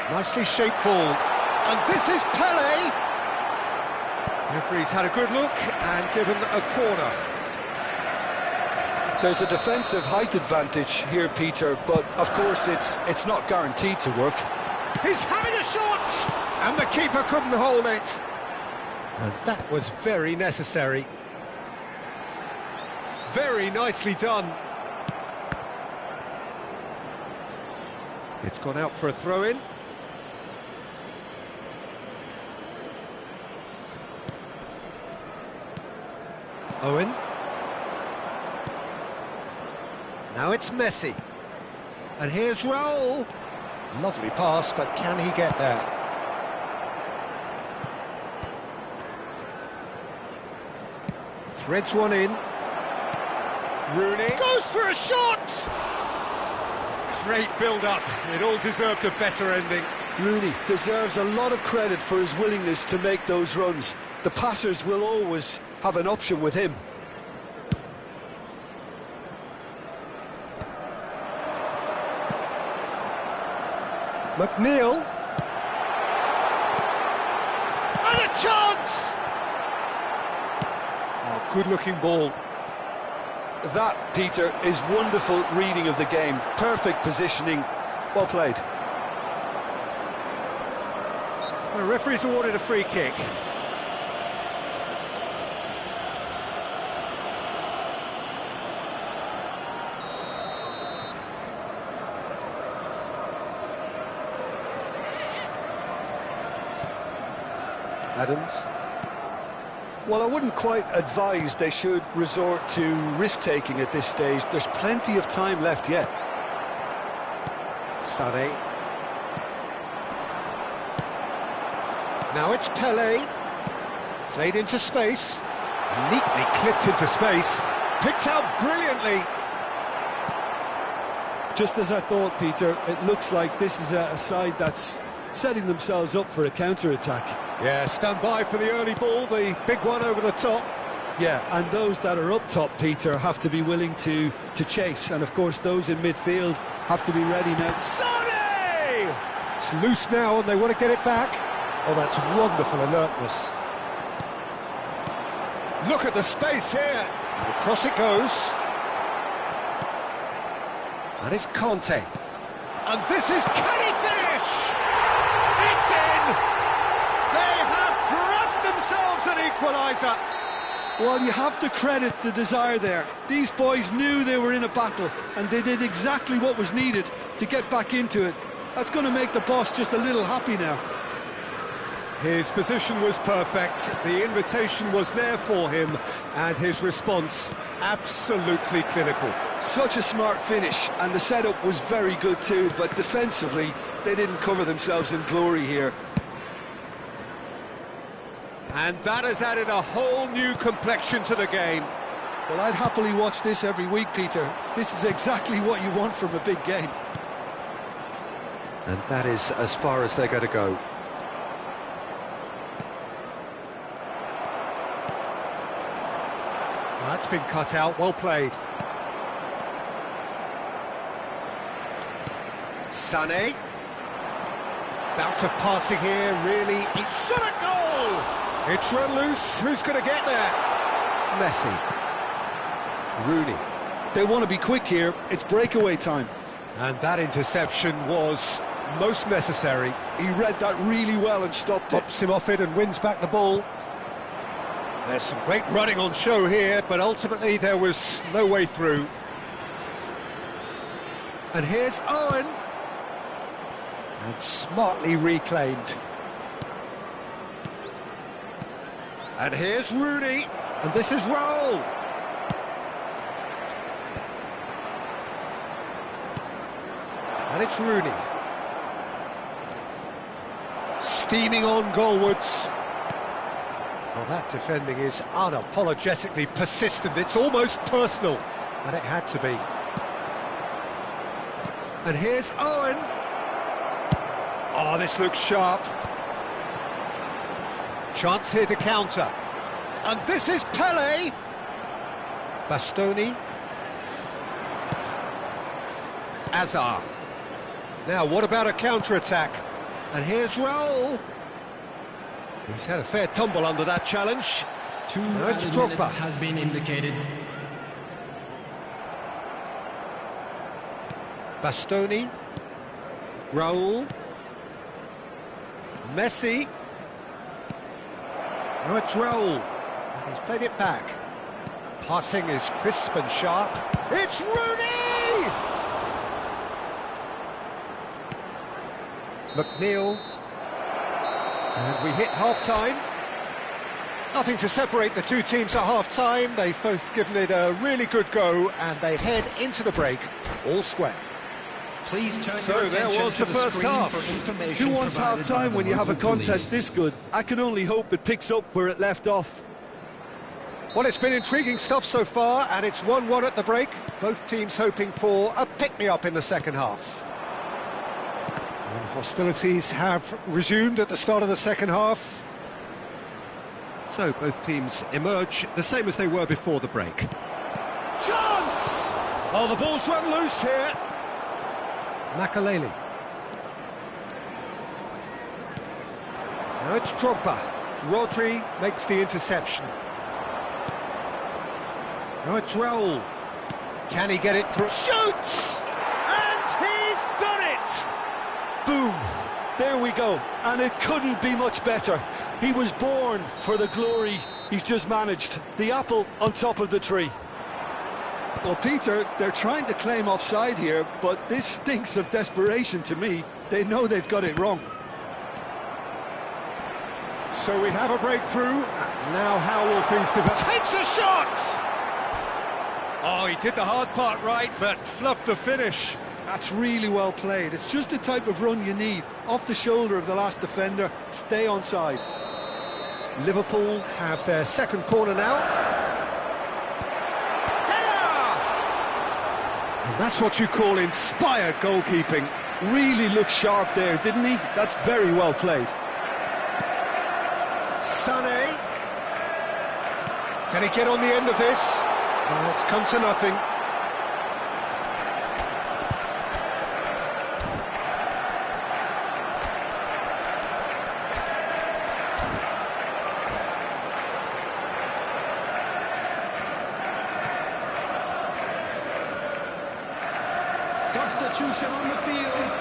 A: Nicely shaped ball. And this is Pele. Referee's had a good look and given a corner.
B: There's a defensive height advantage here, Peter, but of course it's not guaranteed to work.
A: He's having a shot! And the keeper couldn't hold it. And that was very necessary. Very nicely done. It's gone out for a throw-in. Owen. Now it's Messi. And here's Raul. Lovely pass, but can he get there? Threads one in. Rooney goes for a shot! Great build-up. It all deserved a better ending.
D: Rooney deserves a lot of credit for his willingness to make those runs. The passers will always have an option with him.
A: McNeil. And a chance! Oh, good-looking ball.
D: That, Peter, is wonderful reading of the game. Perfect positioning. Well played.
A: The referee's awarded a free kick. Adams.
D: Well, I wouldn't quite advise they should resort to risk-taking at this stage. There's plenty of time left yet.
A: Sané. Now it's Pele. Played into space. Neatly clipped into space. Picked out brilliantly.
D: Just as I thought, Peter, it looks like this is a side that's setting themselves up for a counter-attack.
A: Yeah, stand by for the early ball, the big one over the top.
D: Yeah, and those that are up top, Peter, have to be willing to chase. And, of course, those in midfield have to be ready now.
A: Sané! It's loose now and they want to get it back. Oh, that's wonderful alertness. Look at the space here. Across it goes. And it's Conte. And this is... Can he finish? It's in! They have grabbed themselves an equaliser.
D: Well, you have to credit the desire there. These boys knew they were in a battle, and they did exactly what was needed to get back into it. That's going to make the boss just a little happy now.
A: His position was perfect, the invitation was there for him, and his response absolutely clinical.
D: Such a smart finish, and the setup was very good too, but defensively, they didn't cover themselves in glory here.
A: And that has added a whole new complexion to the game.
D: Well, I'd happily watch this every week, Peter. This is exactly what you want from a big game.
A: And that is as far as they're going to go. That's been cut out, well played. Sané. Bout of passing here, really, it's shot a goal! It's run loose, who's going to get there? Messi. Rooney.
D: They want to be quick here, it's breakaway time.
A: And that interception was most necessary.
D: He read that really well and stopped it.
A: Pops him off it and wins back the ball. There's some great running on show here, but ultimately there was no way through. And here's Owen. And smartly reclaimed. And here's Rooney. And this is Raul. And it's Rooney. Steaming on goalwards. Well, that defending is unapologetically persistent. It's almost personal, and it had to be. And here's Owen. Oh, this looks sharp. Chance here to counter. And this is Pele. Bastoni. Azar. Now, what about a counter-attack? And here's Raul. He's had a fair tumble under that challenge. Now it's Drogba.
E: Has been indicated.
A: Bastoni. Raul. Messi. Now it's Raul. He's played it back. Passing is crisp and sharp. It's Rooney! McNeil. And we hit half-time. Nothing to separate the two teams at half-time. They've both given it a really good go, and they head into the break all square.
E: Please turn
A: So
E: your
A: there
E: attention
A: was
E: to
A: the first
E: screen
A: half.
E: for information
D: Who wants
E: provided by
D: half-time
E: the
D: when you have a
E: local
D: contest
E: police.
D: this good? I can only hope it picks up where it left off.
A: Well, it's been intriguing stuff so far, and it's 1-1 at the break. Both teams hoping for a pick-me-up in the second half. And hostilities have resumed at the start of the second half. So both teams emerge the same as they were before the break. Chance! Oh, the ball's run loose here. Makaleli. Now it's Drogba. Rodri makes the interception. Now it's Raul. Can he get it through? Shoots! And he's done it!
D: Boom! There we go. And it couldn't be much better. He was born for the glory he's just managed. The apple on top of the tree. Well, Peter, they're trying to claim offside here, but this stinks of desperation to me. They know they've got it wrong.
A: So we have a breakthrough. Now how will things develop? Takes a shot! Oh, he did the hard part right, but fluffed the finish.
D: That's really well played. It's just the type of run you need. Off the shoulder of the last defender, stay onside.
A: Liverpool have their second corner now. Header! And that's what you call inspired goalkeeping.
D: Really looked sharp there, didn't he? That's very well played.
A: Sané. Can he get on the end of this? Well, it's come to nothing.
E: Substitution on the field.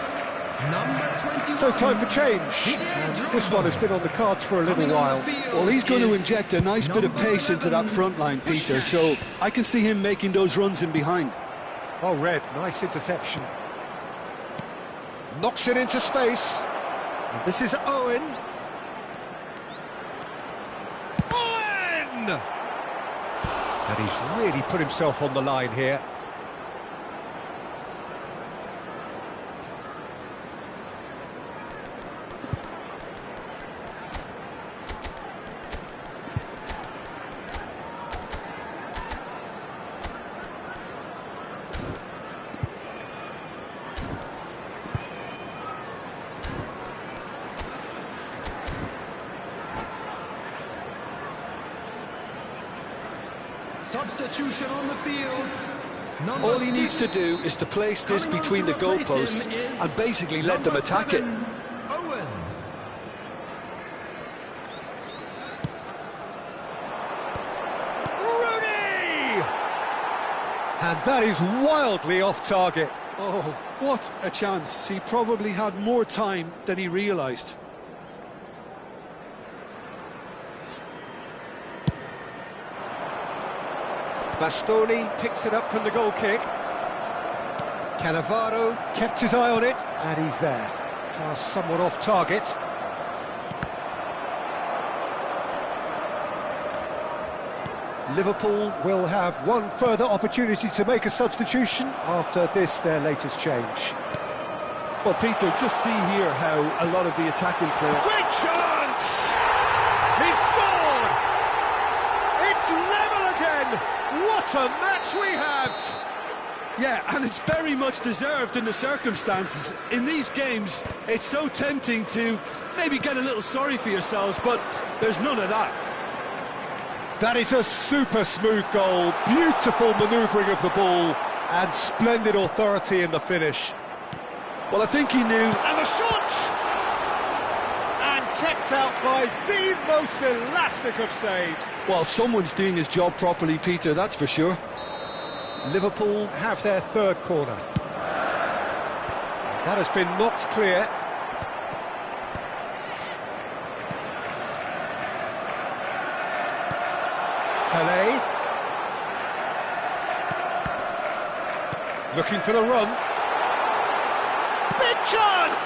E: Number 21.
A: So time for change. And this one has been on the cards for a little while.
D: Well, he's going to inject a nice bit of pace into that front line, Peter, so I can see him making those runs in behind.
A: Oh, Red, nice interception. Knocks it into space. And this is Owen. Owen! And he's really put himself on the line here.
E: Substitution on the field. Number
D: All he needs
E: 6.
D: to do is to place this
E: Coming on
D: between
E: to
D: the
E: replace
D: goalposts
E: him is
D: and basically let them
E: number
D: attack it.
E: 7, Owen.
A: Rooney! And that is wildly off target.
D: Oh, what a chance. He probably had more time than he realised.
A: Bastoni picks it up from the goal kick. Cannavaro kept his eye on it, and he's there. Pass somewhat off target. Liverpool will have one further opportunity to make a substitution after this, their latest change.
D: Well, Peter, just see here how a lot of the attacking players...
A: Great chance! He scored! It's level again! What a match we have!
D: Yeah, and it's very much deserved in the circumstances. In these games, it's so tempting to maybe get a little sorry for yourselves, but there's none of that.
A: That is a super smooth goal, beautiful manoeuvring of the ball, and splendid authority in the finish.
D: Well, I think he knew.
A: And the shot! And kept out by the most elastic of saves.
D: Well, someone's doing his job properly, Peter, that's for sure.
A: Liverpool have their third corner. That has been knocked clear. Pelé. Looking for the run. Big chance!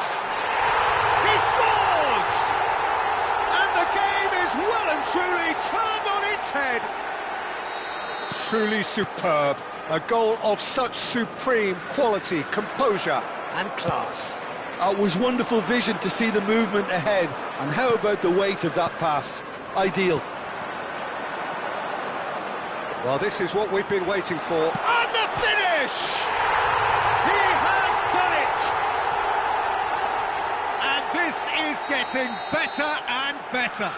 A: He scores! And the game is well and truly turned on its head. Truly superb. A goal of such supreme quality, composure and class.
D: It was wonderful vision to see the movement ahead. And how about the weight of that pass? Ideal.
A: Well, this is what we've been waiting for. And the finish! He has done it! And this is getting better and better.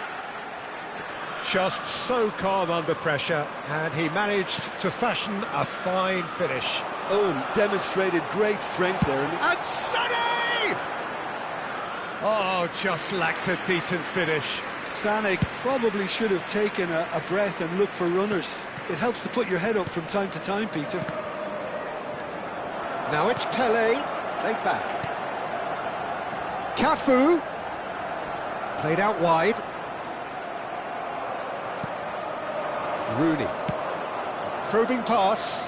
A: Just so calm under pressure, and he managed to fashion a fine finish.
D: Owen demonstrated great strength there.
A: And Sané! Oh, just lacked a decent finish.
D: Sané probably should have taken a breath and looked for runners. It helps to put your head up from time to time, Peter.
A: Now it's Pelé, played back. Cafu, played out wide. Rooney, probing pass.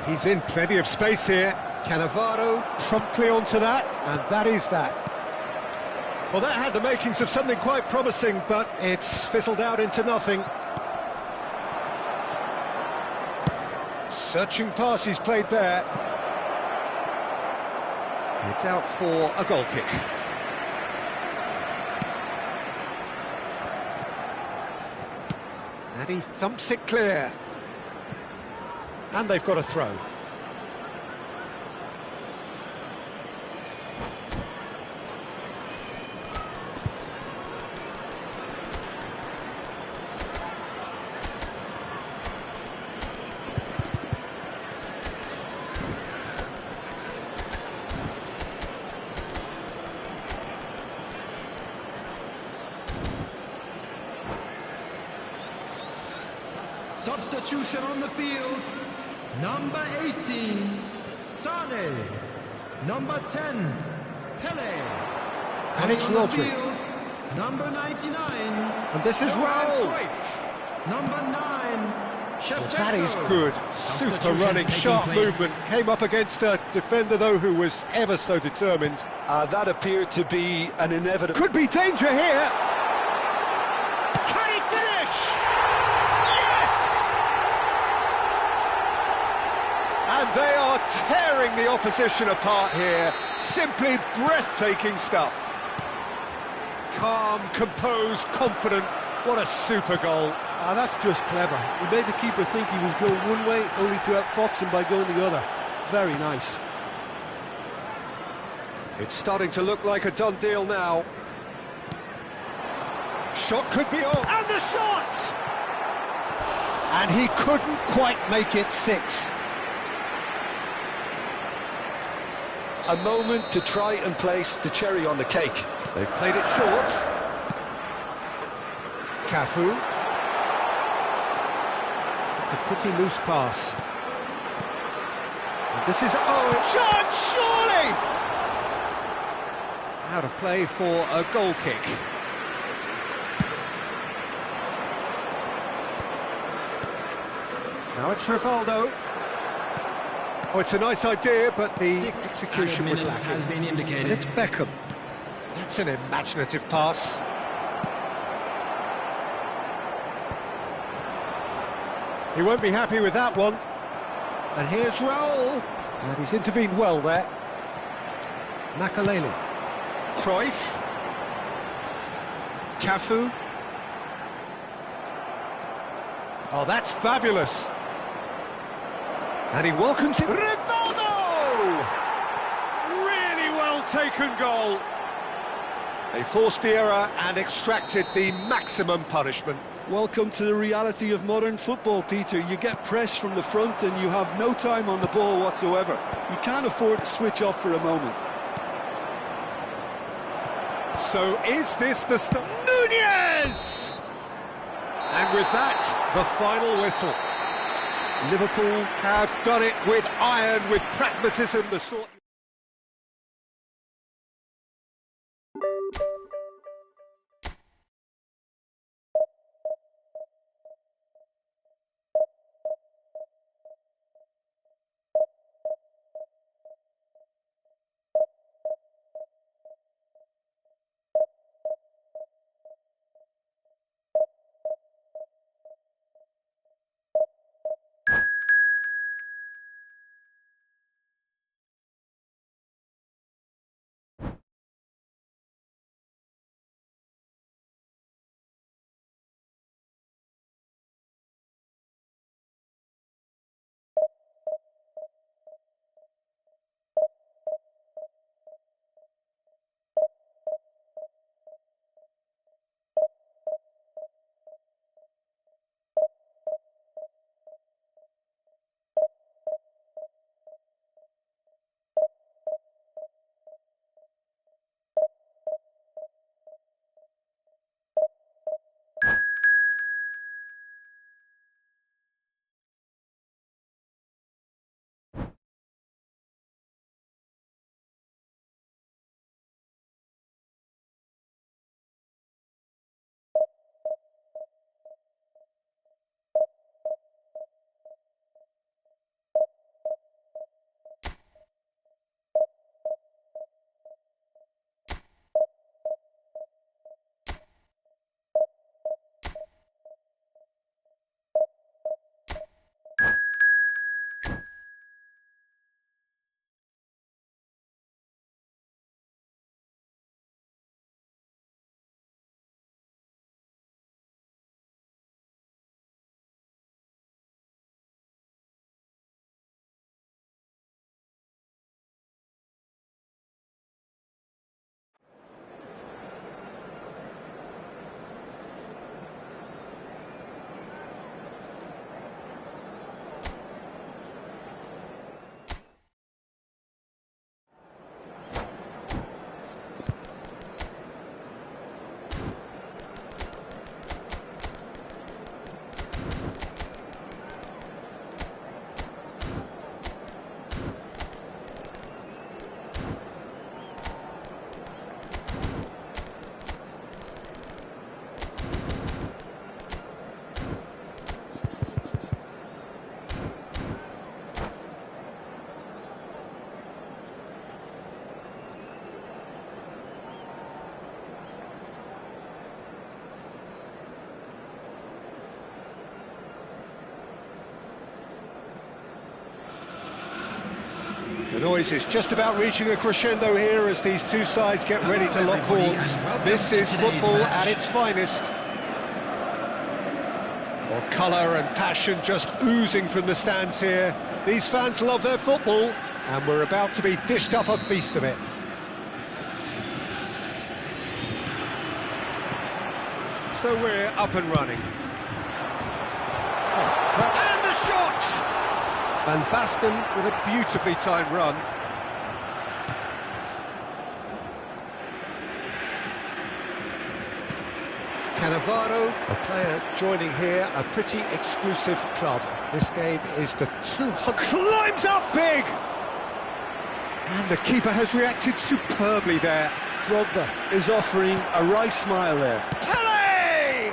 A: He's in plenty of space here. Cannavaro promptly onto that, and that is that. Well, that had the makings of something quite promising, but it's fizzled out into nothing. Searching pass he's played there. It's out for a goal kick. And he thumps it clear. And they've got a throw.
E: Substitution on the field. Number 18, Sané. Number 10, Pelé.
A: And it's
E: On the
A: Rodri.
E: field, number 99.
A: And this is
E: Johan
A: Raul.
E: Cruyff. Number 9,
A: Well,
E: Shevchenko.
A: that is good. Super
E: Substitutions
A: running,
E: taking
A: sharp
E: place.
A: movement. Came up against a defender, though, who was ever so determined.
D: That appeared to be an inevitable...
A: Could be danger here. Can he finish? Yes! And they are tearing the opposition apart here. Simply breathtaking stuff. Calm, composed, confident. What a super goal.
D: that's just clever. He made the keeper think he was going one way, only to outfox him by going the other. Very nice.
A: It's starting to look like a done deal now. Shot could be on. And the shot! And he couldn't quite make it 6.
D: A moment to try and place the cherry on the cake.
A: They've played it short. Cafu. It's a pretty loose pass. And this is Owen. Chance, surely! Out of play for a goal kick. Now it's Rivaldo. Oh, it's a nice idea, but the execution was lacking.
E: Has been indicated.
A: And it's Beckham. That's an imaginative pass. He won't be happy with that one. And here's Raul. And he's intervened well there. Makaleli. Cruyff. Cafu. Oh, that's fabulous. And he welcomes him. Rivaldo! Really well taken goal. They forced the error and extracted the maximum punishment.
D: Welcome to the reality of modern football, Peter. You get pressed from the front and you have no time on the ball whatsoever. You can't afford to switch off for a moment.
A: So is this the start? Nunez! And with that, the final whistle. Liverpool have done it with iron, with pragmatism, the sort... The noise is just about reaching a crescendo here as these two sides get ready to lock horns. This is football at its finest. More colour and passion just oozing from the stands here. These fans love their football, and we're about to be dished up a feast of it. So we're up and running. And the shot! Van Basten with a beautifully timed run. Cannavaro, a player joining here, a pretty exclusive club. This game is the 200... Climbs up big! And the keeper has reacted superbly there.
D: Drogba is offering a right smile there.
A: Pele!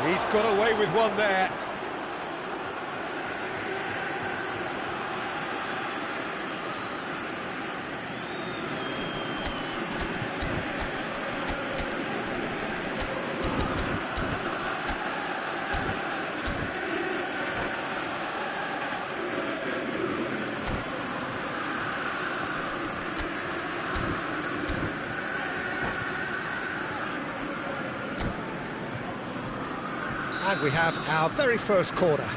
A: He's got away with one there. And we have our very first corner.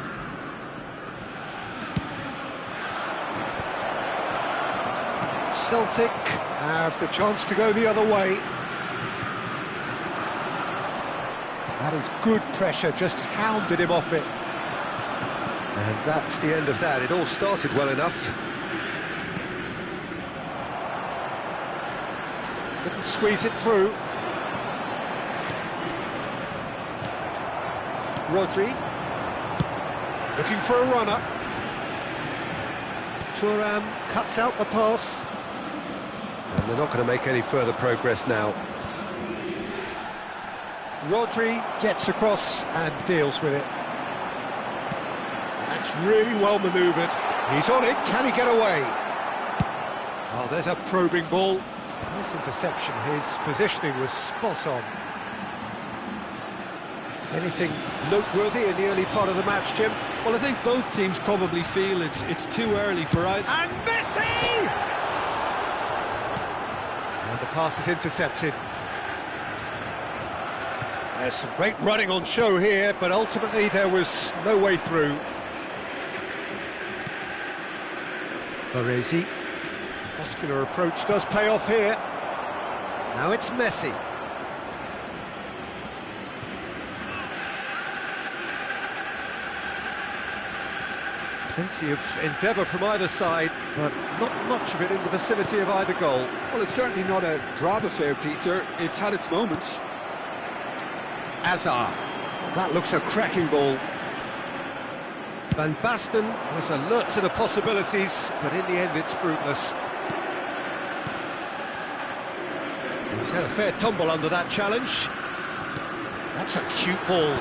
A: Celtic have the chance to go the other way. That is good pressure, just hounded him off it. And that's the end of that. It all started well enough. Couldn't squeeze it through. Rodri. Looking for a runner. Thuram cuts out the pass. And they're not going to make any further progress now. Rodri gets across and deals with it. That's really well manoeuvred. He's on it, can he get away? Oh, there's a probing ball. Nice interception, his positioning was spot on. Anything noteworthy in the early part of the match, Jim?
D: Well, I think both teams probably feel it's too early for either.
A: And Messi! And the pass is intercepted. There's some great running on show here, but ultimately there was no way through. Baresi. Muscular approach does pay off here. Now it's Messi. Plenty of endeavour from either side, but not much of it in the vicinity of either goal.
D: Well, it's certainly not a drab affair, Peter. It's had its moments.
A: Azar. That looks a cracking ball. Van Basten was alert to the possibilities, but in the end it's fruitless. He's had a fair tumble under that challenge. That's a cute ball.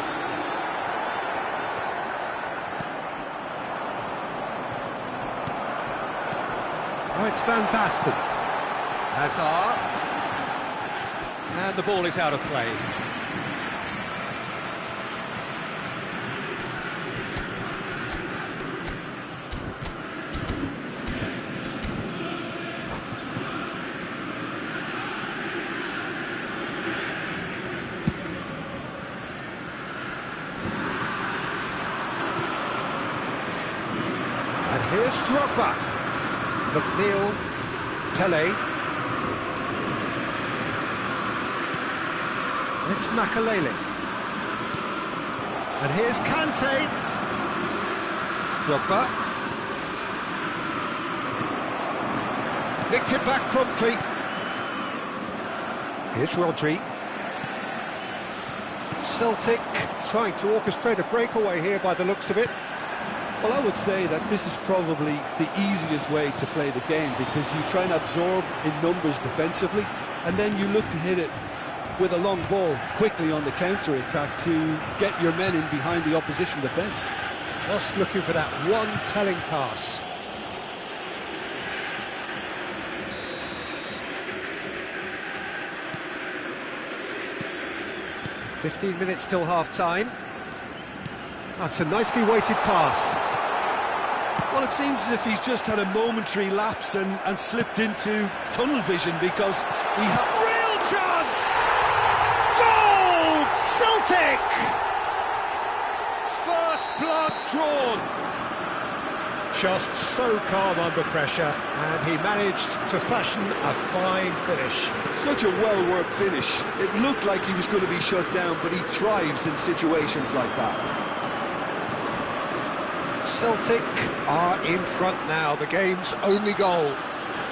A: Oh, it's Van Basten. Hazard. And the ball is out of play. And here's Drogba. McNeil, Pele. And it's Makalele. And here's Kante. Drogba. Nicked it back promptly. Here's Rodri. Celtic trying to orchestrate a breakaway here by the looks of it.
D: Well, I would say that this is probably the easiest way to play the game, because you try and absorb in numbers defensively, and then you look to hit it with a long ball quickly on the counter-attack to get your men in behind the opposition defence.
A: Just looking for that one telling pass. "15 minutes till half-time. That's a nicely weighted pass.
D: Well, it seems as if he's just had a momentary lapse and slipped into tunnel vision, because he had...
A: Real chance! Goal! Celtic! First blood drawn. Just so calm under pressure, and he managed to fashion a fine finish.
D: Such a well-worked finish. It looked like he was going to be shut down, but he thrives in situations like that.
A: Celtic are in front now, the game's only goal.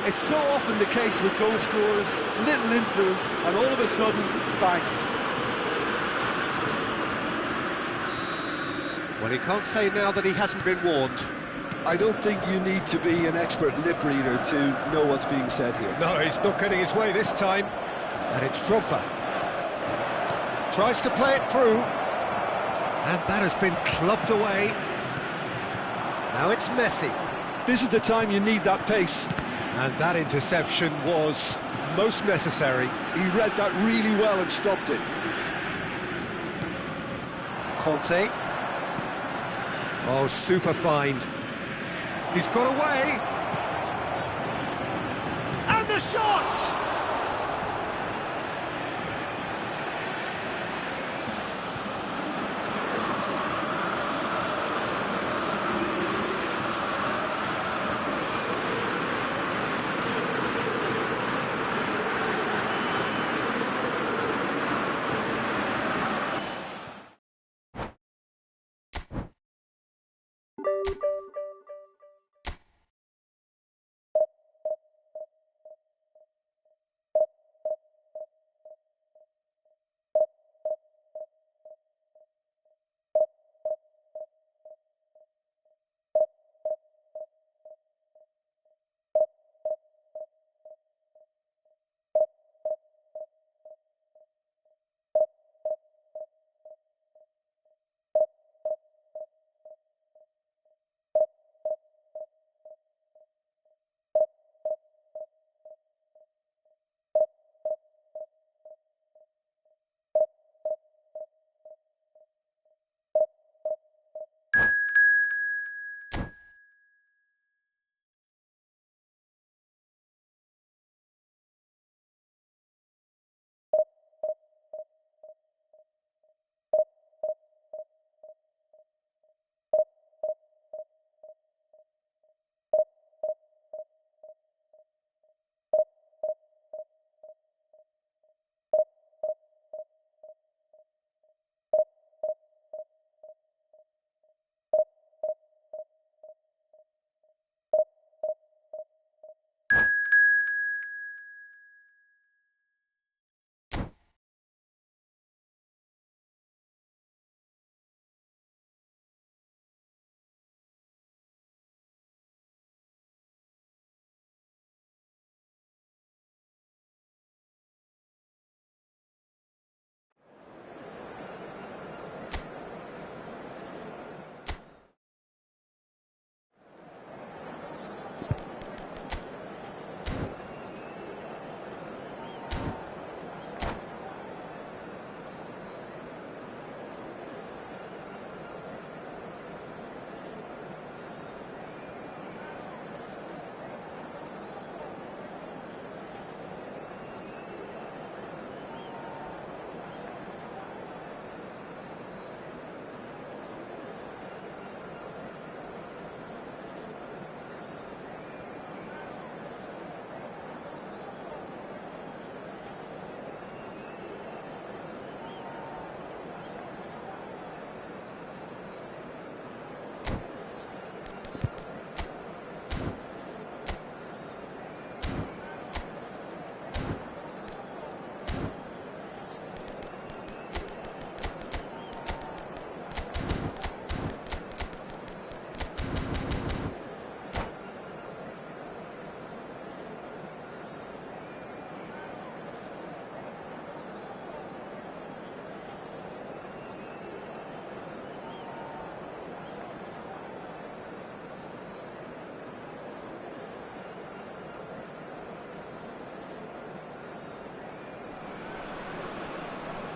D: It's so often the case with goal scorers, little influence, and all of a sudden, bang.
A: Well, he can't say now that he hasn't been warned.
D: I don't think you need to be an expert lip reader to know what's being said here.
A: No, he's not getting his way this time. And it's Drogba. Tries to play it through. And that has been clubbed away. Now it's Messi.
D: This is the time you need that pace.
A: And that interception was most necessary.
D: He read that really well and stopped it.
A: Conte. Oh, super find. He's got away. And the shot!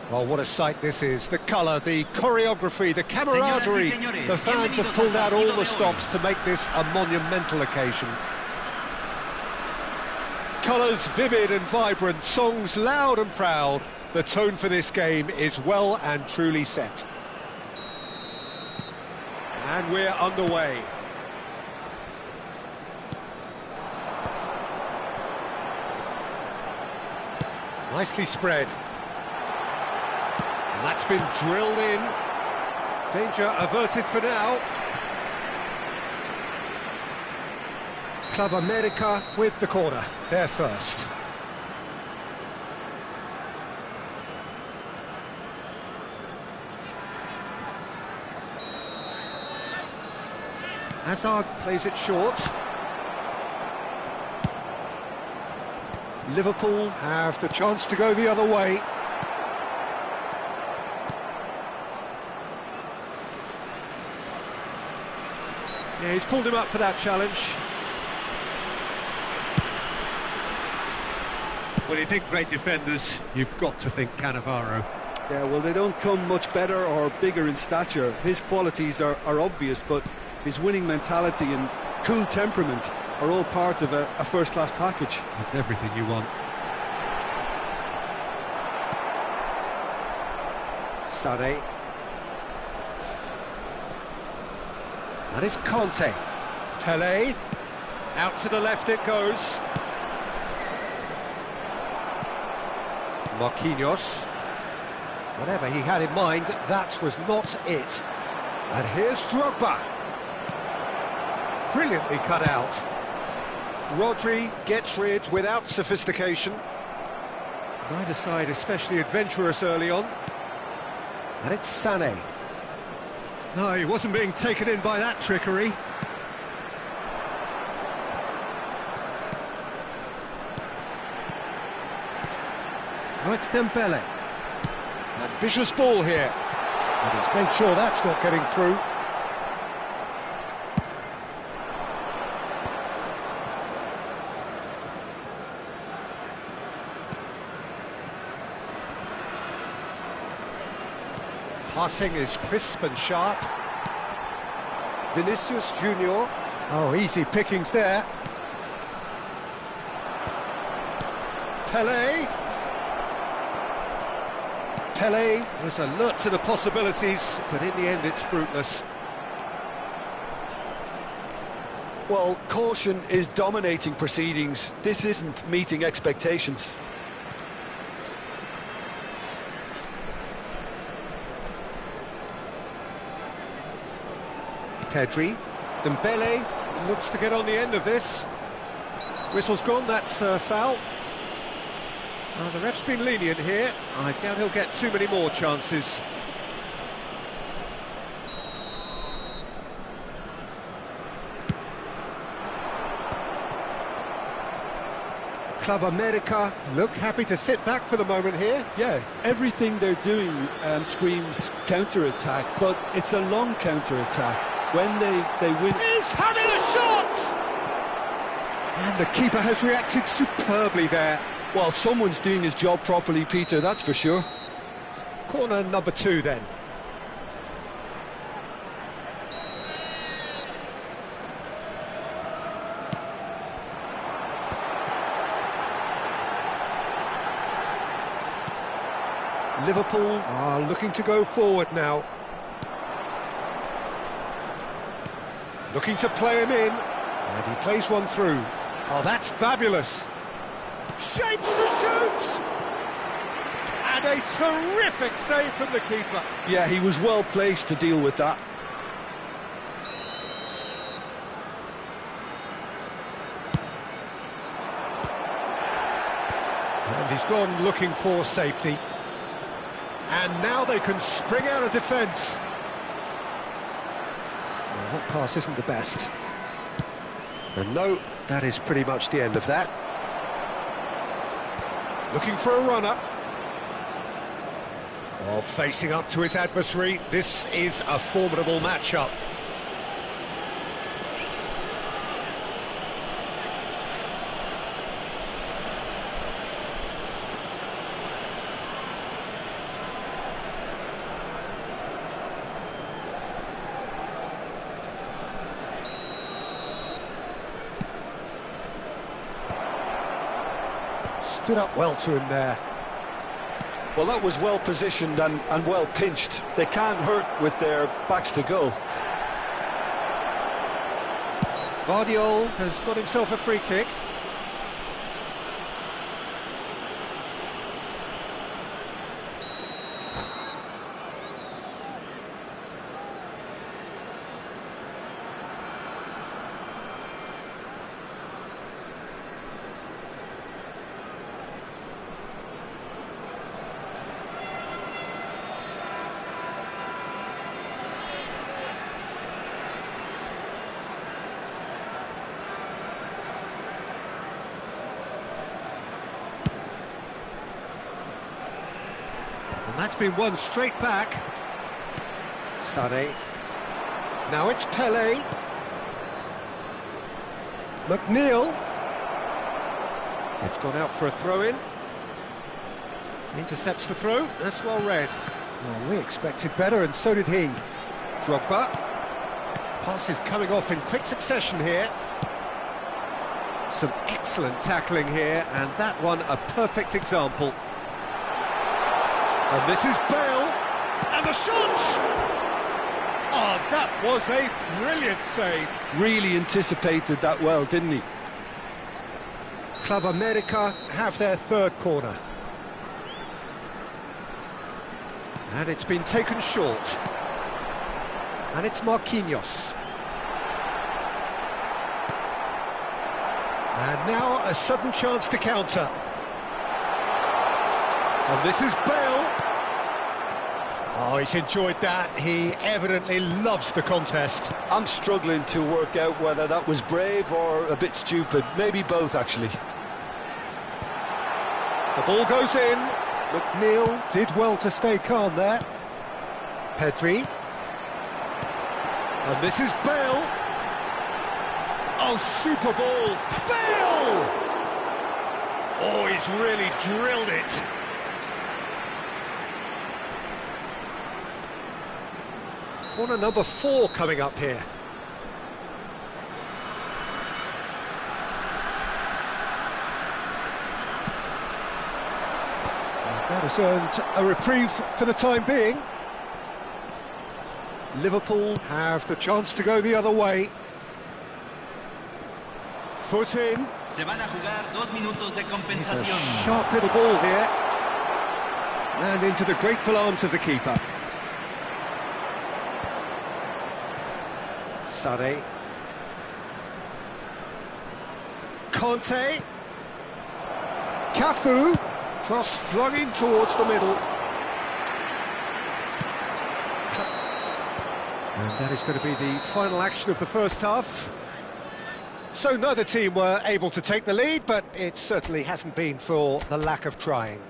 A: Well, what a sight this is. The colour, the choreography, the camaraderie. The fans have pulled out all the stops to make this a monumental occasion. Colours vivid and vibrant, songs loud and proud. The tone for this game is well and truly set. And we're underway. Nicely spread. And that's been drilled in. Danger averted for now. Club America with the corner. They're first. Hazard plays it short. Liverpool have the chance to go the other way. Yeah, he's pulled him up for that challenge. When you think great defenders, you've got to think Cannavaro.
D: Yeah, well, they don't come much better or bigger in stature. His qualities are obvious, but his winning mentality and cool temperament are all part of a first-class package.
A: It's everything you want. Sané. That is Conte. Pelé. Out to the left it goes. Marquinhos. Whatever he had in mind, that was not it. And here's Drogba. Brilliantly cut out. Rodri gets rid without sophistication. Neither side especially adventurous early on. And it's Sané. No, he wasn't being taken in by that trickery. Oh, it's Dembele. Ambitious ball here. And he's made sure that's not getting through. Passing is crisp and sharp. Vinicius Junior. Oh, easy pickings there. Pelé. Pelé was alert to the possibilities, but in the end it's fruitless.
D: Well, caution is dominating proceedings. This isn't meeting expectations.
A: Pedri. Dembele looks to get on the end of this. Whistle's gone, that's foul. The ref's been lenient here. I doubt he'll get too many more chances. Club America look happy to sit back for the moment here.
D: Yeah, everything they're doing screams counter-attack, but it's a long counter-attack. When they win...
A: He's having a shot! And the keeper has reacted superbly there.
B: Well, someone's doing his job properly, Peter, that's for sure.
A: Corner number 2 then. Liverpool are looking to go forward now. Looking to play him in, and he plays one through. Oh, that's fabulous. Shapes to shoot! And a terrific save from the keeper.
B: Yeah, he was well placed to deal with that.
A: And he's gone looking for safety. And now they can spring out of defence. Well, that pass isn't the best. And no, that is pretty much the end of that. Looking for a runner. Oh, facing up to his adversary. This is a formidable matchup. Stood up well to him there.
B: Well, that was well positioned and well pinched. They can't hurt with their backs to goal.
A: Vardiol has got himself a free kick. And that's been won straight back. Sané. Now it's Pelé. McNeil. It's gone out for a throw-in. Intercepts the throw. That's well read. Well, we expected better, and so did he. Drogba. Passes coming off in quick succession here. Some excellent tackling here, and that one a perfect example. And this is Bale, and the shot! Oh, that was a brilliant save.
B: Really anticipated that well, didn't he?
A: Club America have their third corner. And it's been taken short. And it's Marquinhos. And now a sudden chance to counter. And this is Bale. Oh, he's enjoyed that. He evidently loves the contest.
B: I'm struggling to work out whether that was brave or a bit stupid. Maybe both, actually.
A: The ball goes in. McNeil did well to stay calm there. Pedri. And this is Bale. Oh, super ball. Bale! Oh, he's really drilled it. Corner number 4 coming up here. That has earned a reprieve for the time being. Liverpool have the chance to go the other way. Foot in.
E: Se van a jugar 2 minutos de
A: It's a
E: compensación.
A: sharp little ball here. And into the grateful arms of the keeper. Sané. Conte. Cafu. Cross flung in towards the middle. And that is going to be the final action of the first half. So neither team were able to take the lead, but it certainly hasn't been for the lack of trying.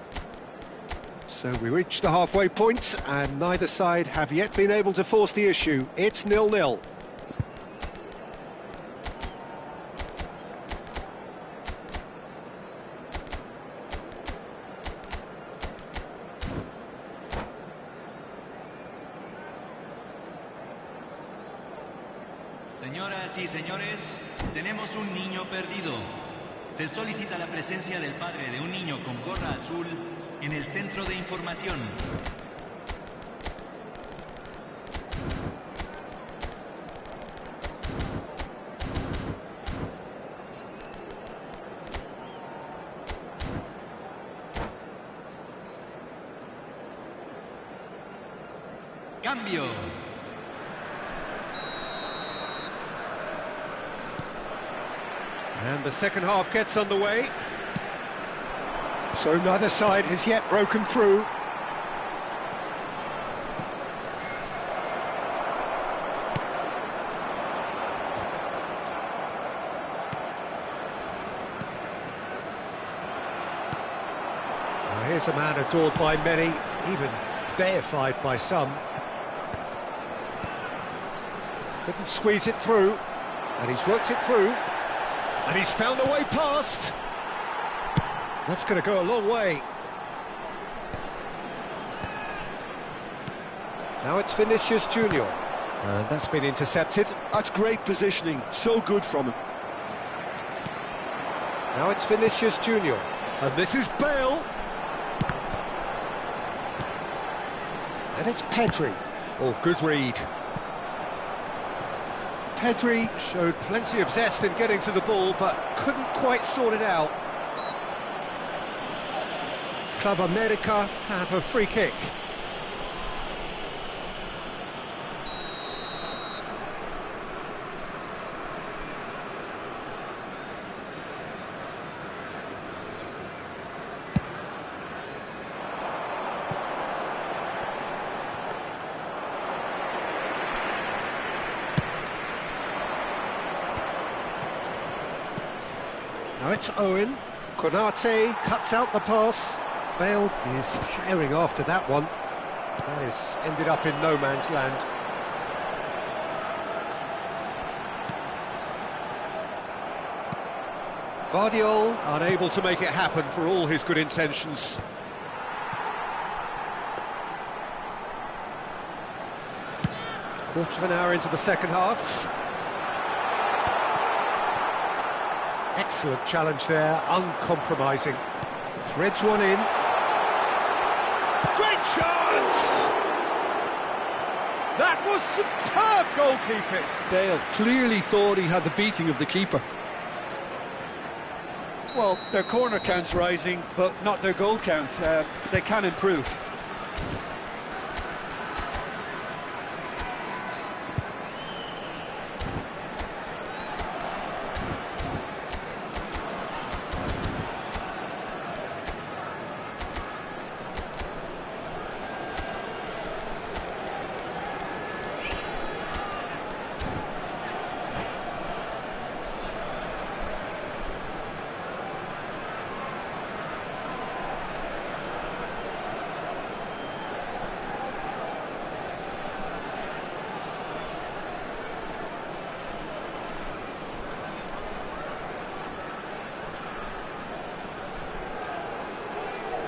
A: So we reached the halfway point, and neither side have yet been able to force the issue. It's 0-0.
E: Sí, señores, tenemos un niño perdido. Se solicita la presencia del padre de un niño con gorra azul en el centro de información. Cambio.
A: And the second half gets underway. So neither side has yet broken through. Well, here's a man adored by many, even deified by some. Couldn't squeeze it through, and he's worked it through. And he's found a way past. That's going to go a long way. Now it's Vinicius Junior. And that's been intercepted.
B: That's great positioning, so good from him.
A: Now it's Vinicius Junior. And this is Bale. And it's Pedri. Oh, good read. Pedri showed plenty of zest in getting to the ball, but couldn't quite sort it out. Club America have a free kick. Now it's Owen. Konate cuts out the pass. Bale is herring after that one. That has ended up in no man's land. Vardiol unable to make it happen for all his good intentions. Quarter of an hour into the second half. Excellent challenge there, uncompromising. Threads one in. Great chance! That was superb goalkeeping.
B: Bale clearly thought he had the beating of the keeper.
D: Well, their corner count's rising, but not their goal count. They can improve.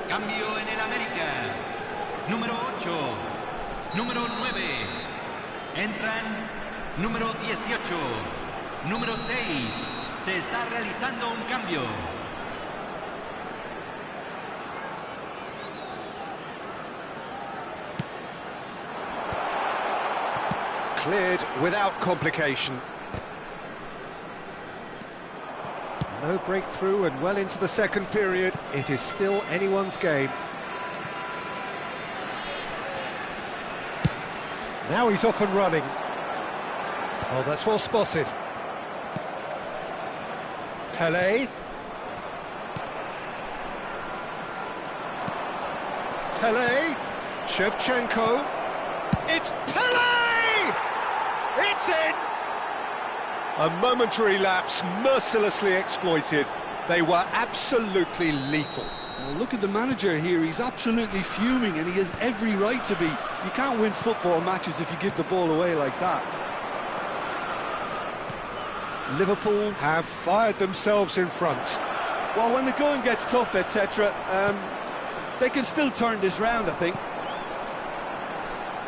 E: Cambio en el América. Número 8, número 9. Entran número 18, número 6. Se está realizando un cambio.
A: Cleared without complication. No breakthrough and well into the second period. It is still anyone's game. Now he's off and running. Oh, that's well spotted. Pele. Pele. Shevchenko. It's Pele! It's in! A momentary lapse, mercilessly exploited. They were absolutely lethal.
B: Well, look at the manager here, he's absolutely fuming and he has every right to be. You can't win football matches if you give the ball away like that.
A: Liverpool have fired themselves in front.
D: Well, when the going gets tough, etc., they can still turn this round, I think.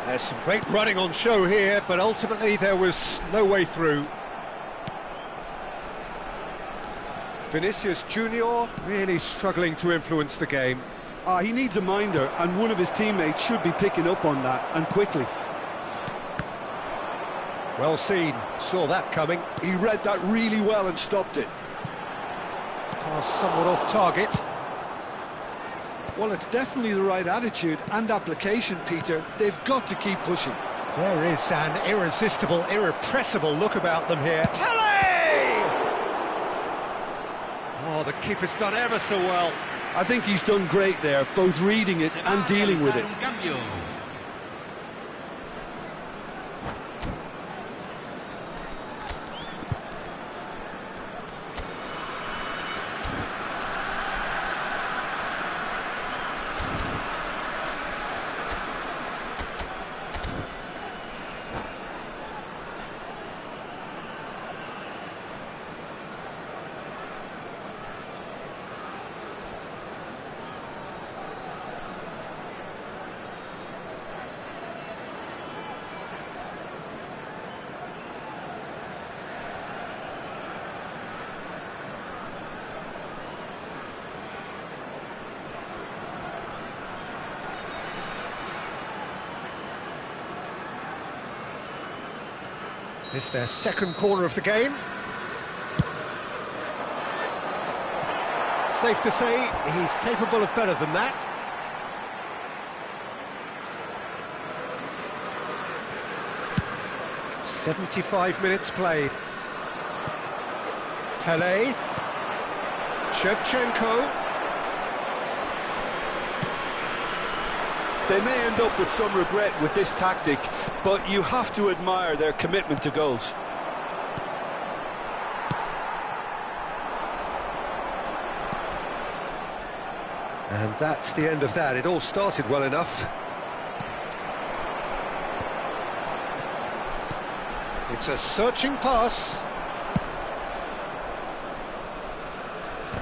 A: There's some great running on show here, but ultimately there was no way through. Vinicius Junior really struggling to influence the game.
D: He needs a minder, and one of his teammates should be picking up on that, and quickly.
A: Well seen, saw that coming.
D: He read that really well and stopped it.
A: Pass somewhat off target.
D: Well, it's definitely the right attitude and application, Peter. They've got to keep pushing.
A: There is an irresistible, irrepressible look about them here. Pele! Oh, the keeper's done ever so well.
D: I think he's done great there, both reading it and dealing with it.
A: It's their second corner of the game. Safe to say, he's capable of better than that. "75 minutes played. Pele. Shevchenko.
D: They may end up with some regret with this tactic, but you have to admire their commitment to goals.
A: And that's the end of that. It all started well enough. It's a searching pass.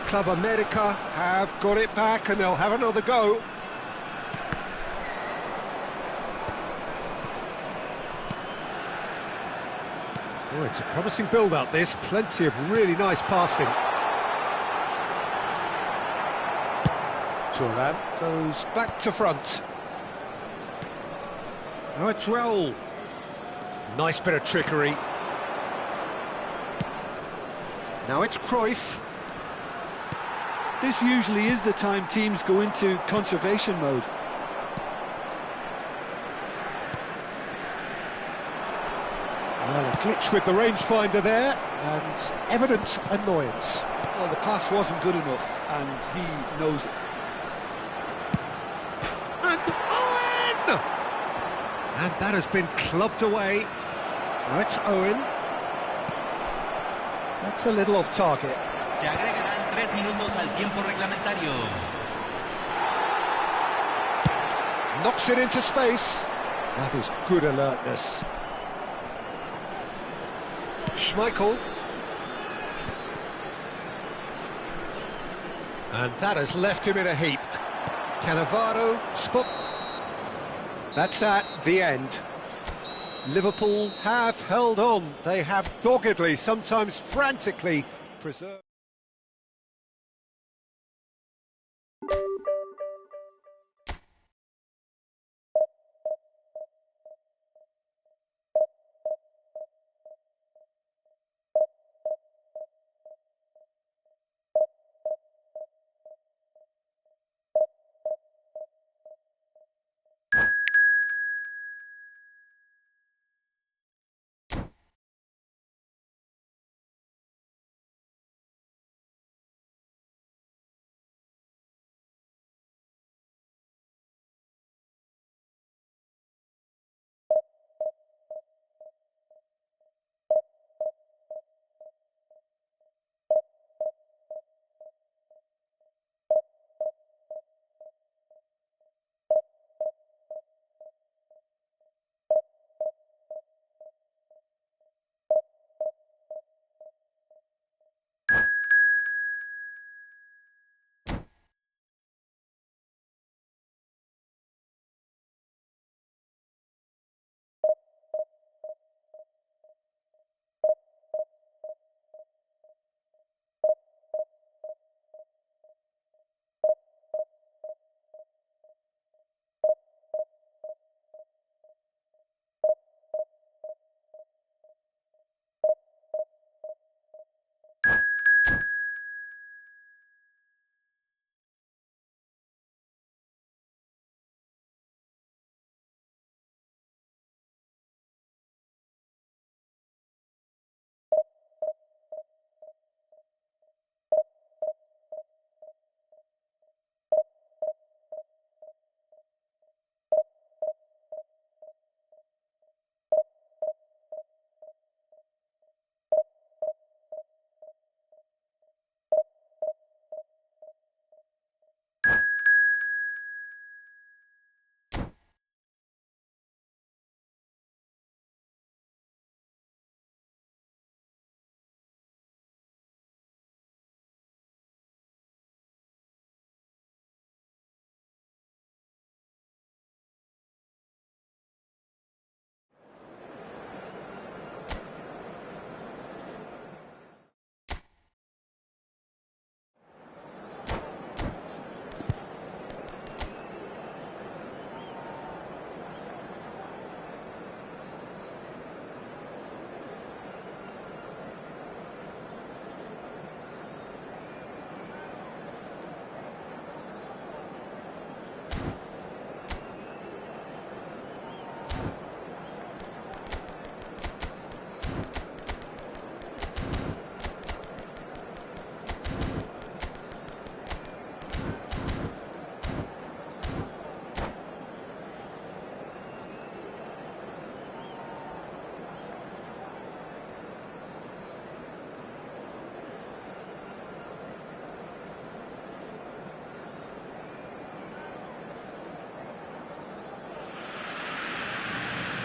A: Club America have got it back and they'll have another go. Oh, it's a promising build-up, this. Plenty of really nice passing. Turan goes back to front. Now it's Raul. Nice bit of trickery. Now it's Cruyff.
D: This usually is the time teams go into conservation mode.
A: Well, a glitch with the rangefinder there, and evident annoyance.
D: Well, the pass wasn't good enough, and he knows it.
A: And Owen! And that has been clubbed away. Now it's Owen. That's a little off target.
E: Se agregarán 3 minutos al tiempo reglamentario.
A: Knocks it into space. That is good alertness. Schmeichel. And that has left him in a heap. Cannavaro, spot. That's that, the end. Liverpool have held on. They have doggedly, sometimes frantically, preserved.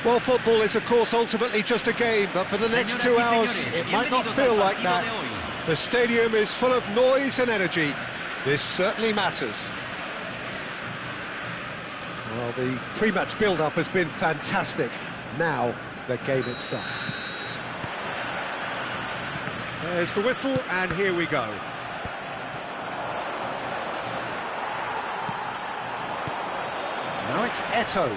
A: Well, football is, of course, ultimately just a game, but for the next 2 hours, it might not feel like that. The stadium is full of noise and energy. This certainly matters. Well, the pre-match build-up has been fantastic. Now, the game itself. There's the whistle, and here we go. Now it's Eto'o.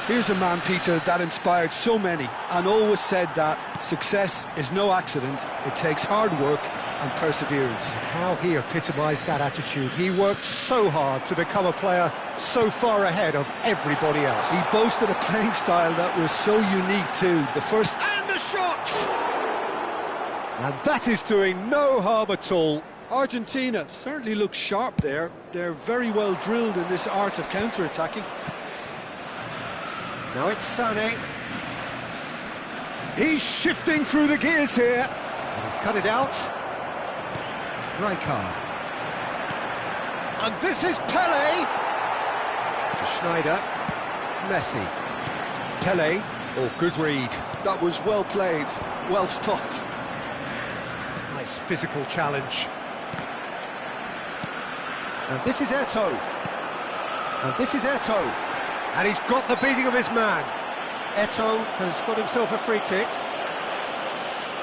B: Here's a man, Peter, that inspired so many and always said that success is no accident. It takes hard work and perseverance.
A: How he epitomised that attitude. He worked so hard to become a player so far ahead of everybody else.
B: He boasted a playing style that was so unique too. The first...
A: And the shot! And that is doing no harm at all.
B: Argentina certainly looks sharp there. They're very well drilled in this art of counter-attacking.
A: Now it's Sané. He's shifting through the gears here. And he's cut it out. Rijkaard. And this is Pelé. Schneider. Messi. Pelé. Oh, good read.
B: That was well played, well stopped.
A: Nice physical challenge. And this is Eto'o. And this is Eto'o. And he's got the beating of his man. Eto'o has got himself a free kick.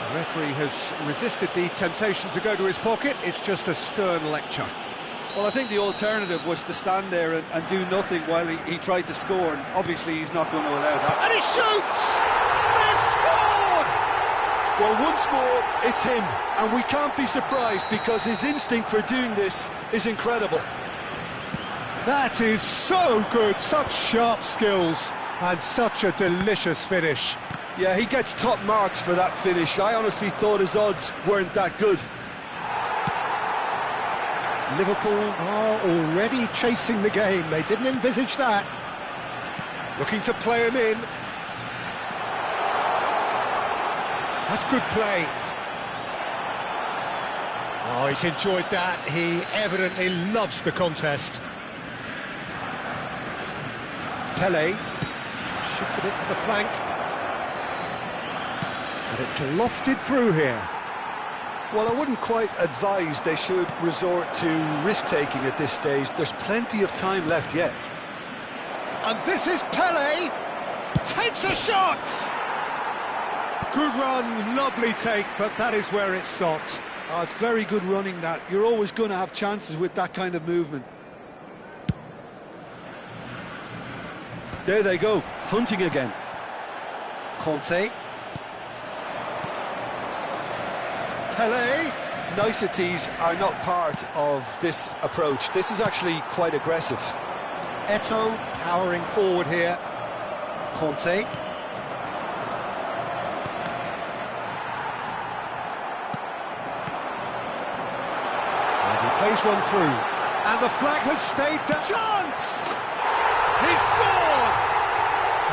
A: The referee has resisted the temptation to go to his pocket. It's just a stern lecture.
B: Well, I think the alternative was to stand there and do nothing while he tried to score, and obviously he's not going to allow that.
A: And he shoots! They've scored!
B: Well, once more, it's him, and we can't be surprised because his instinct for doing this is incredible.
A: That is so good, such sharp skills, and such a delicious finish.
B: Yeah, he gets top marks for that finish. I honestly thought his odds weren't that good.
A: Liverpool are already chasing the game. They didn't envisage that. Looking to play him in. That's good play. Oh, he's enjoyed that. He evidently loves the contest. Pelé shifted it to the flank. And it's lofted through here.
B: Well, I wouldn't quite advise they should resort to risk-taking at this stage. There's plenty of time left yet.
A: And this is Pelé. Takes a shot. Good run, lovely take, but that is where it stopped.
B: Oh, it's very good running, that. You're always going to have chances with that kind of movement. There they go, hunting again.
A: Conte. Pelé.
B: Niceties are not part of this approach. This is actually quite aggressive.
A: Eto'o powering forward here. Conte. And he plays one through. And the flag has stayed down. Chance! He scored!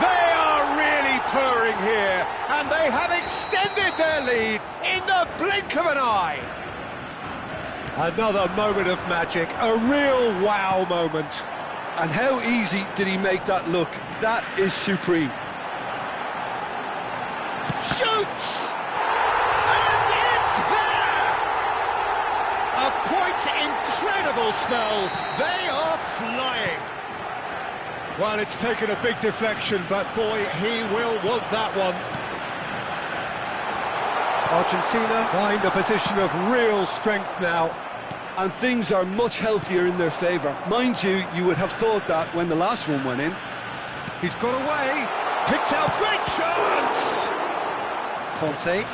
A: They are really purring here, and they have extended their lead in the blink of an eye. Another moment of magic, a real wow moment.
B: And how easy did he make that look? That is supreme.
A: Shoots! And it's there! A quite incredible spell. They are flying. Well, it's taken a big deflection, but boy, he will want that one. Argentina find a position of real strength now.
B: And things are much healthier in their favour. Mind you, you would have thought that when the last one went in.
A: He's got away, picks out, great chance! Conte.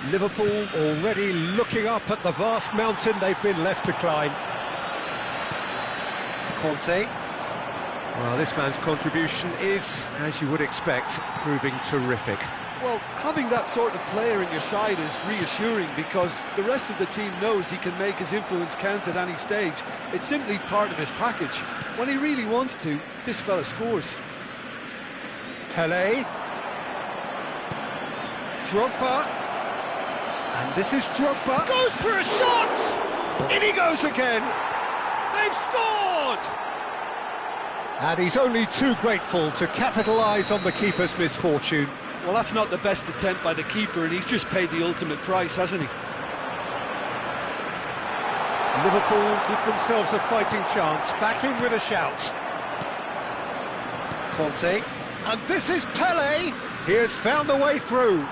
A: Liverpool already looking up at the vast mountain they've been left to climb. Conte. Well, this man's contribution is, as you would expect, proving terrific.
B: Well, having that sort of player in your side is reassuring because the rest of the team knows he can make his influence count at any stage. It's simply part of his package. When he really wants to, this fella scores.
A: Pelé. Drogba. And this is Drogba. Goes for a shot! In he goes again. They've scored! And he's only too grateful to capitalise on the keeper's misfortune.
D: Well, that's not the best attempt by the keeper, and he's just paid the ultimate price, hasn't he?
A: Liverpool give themselves a fighting chance, back in with a shout. Conte, and this is Pele. He has found the way through.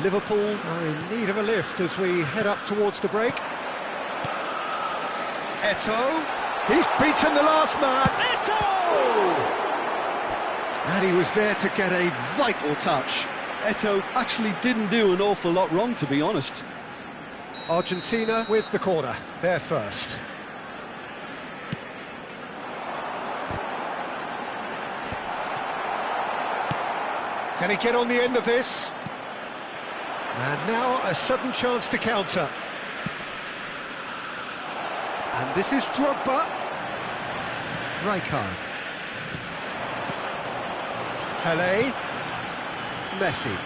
A: Liverpool are in need of a lift as we head up towards the break. Eto'o, he's beaten the last man. Eto'o! And he was there to get a vital touch.
B: Eto'o actually didn't do an awful lot wrong, to be honest.
A: Argentina with the corner, they're first. Can he get on the end of this? And now a sudden chance to counter. And this is Drogba. Rijkaard. Pele. Messi.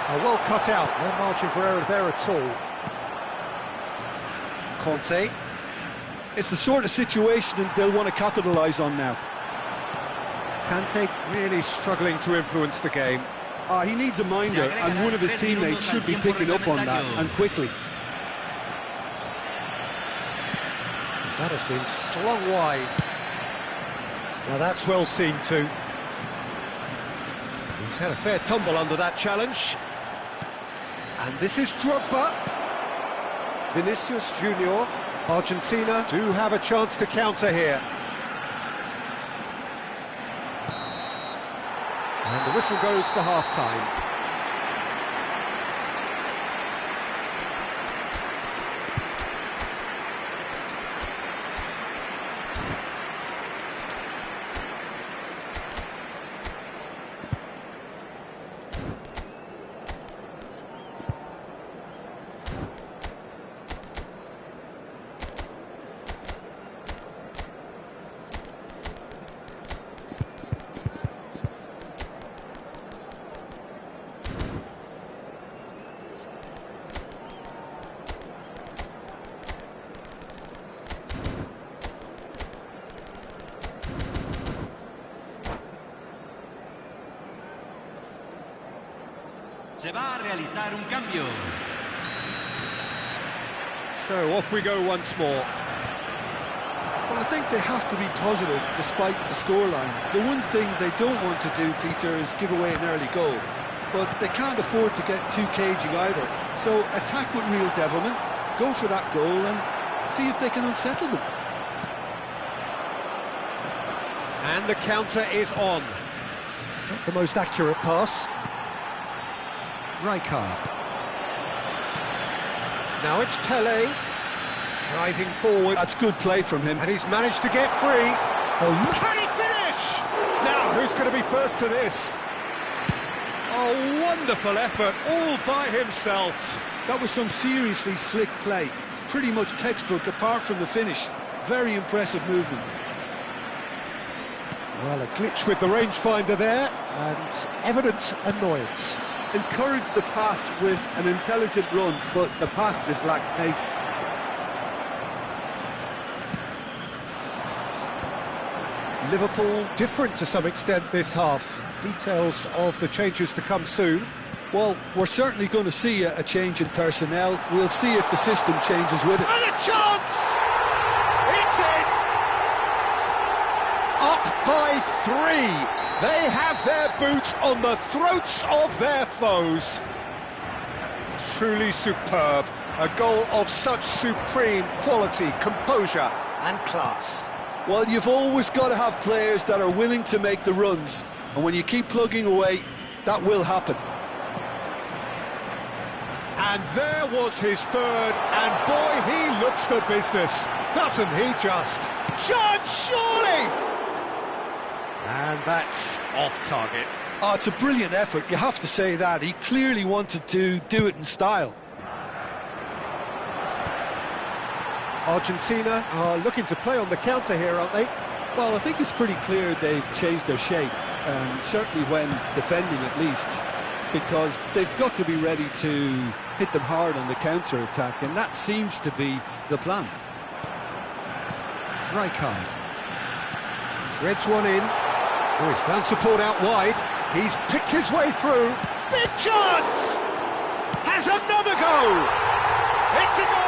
A: Well cut out, no margin for error there at all. Conte.
B: It's the sort of situation that they'll want to capitalise on now.
A: Kante really struggling to influence the game.
B: He needs a minder, and one of his teammates should be picking up on that, and quickly.
A: That has been slung wide. Now that's well seen too. He's had a fair tumble under that challenge. And this is Drogba. Vinicius Junior. Argentina do have a chance to counter here. And the whistle goes for half-time.
E: Se va a realizar un cambio.
A: So off we go once more.
B: Well, I think they have to be positive despite the scoreline. The one thing they don't want to do, Peter, is give away an early goal. But they can't afford to get too cagey either. So attack with real devilment, go for that goal and see if they can unsettle them.
A: And the counter is on. Not the most accurate pass. Rijkaard. Now it's Pele, driving forward.
B: That's good play from him.
A: And he's managed to get free. Oh, can he finish? Now, who's going to be first to this? A wonderful effort, all by himself.
B: That was some seriously slick play. Pretty much textbook, apart from the finish. Very impressive movement.
A: Well, a glitch with the rangefinder there, and evident annoyance.
B: Encouraged the pass with an intelligent run, but the pass just lacked pace.
A: Liverpool different to some extent this half. Details of the changes to come soon.
B: Well, we're certainly going to see a change in personnel. We'll see if the system changes with it.
A: And a chance! It's in! Up by 3. They have their boot on the throats of their foes. Truly superb. A goal of such supreme quality, composure and class.
B: Well, you've always got to have players that are willing to make the runs. And when you keep plugging away, that will happen.
A: And there was his third, and boy, he looks the business, doesn't he just? Chance, surely! And that's off target.
B: Oh, it's a brilliant effort, you have to say that. He clearly wanted to do it in style.
A: Argentina are looking to play on the counter here, aren't they?
B: Well, I think it's pretty clear they've changed their shape, certainly when defending at least, because they've got to be ready to
D: hit them hard on the counter-attack, and that seems to be the plan.
A: Rijkaard threads one in. Oh, he's found support out wide. He's picked his way through. Big chance! Has another goal! It's a goal!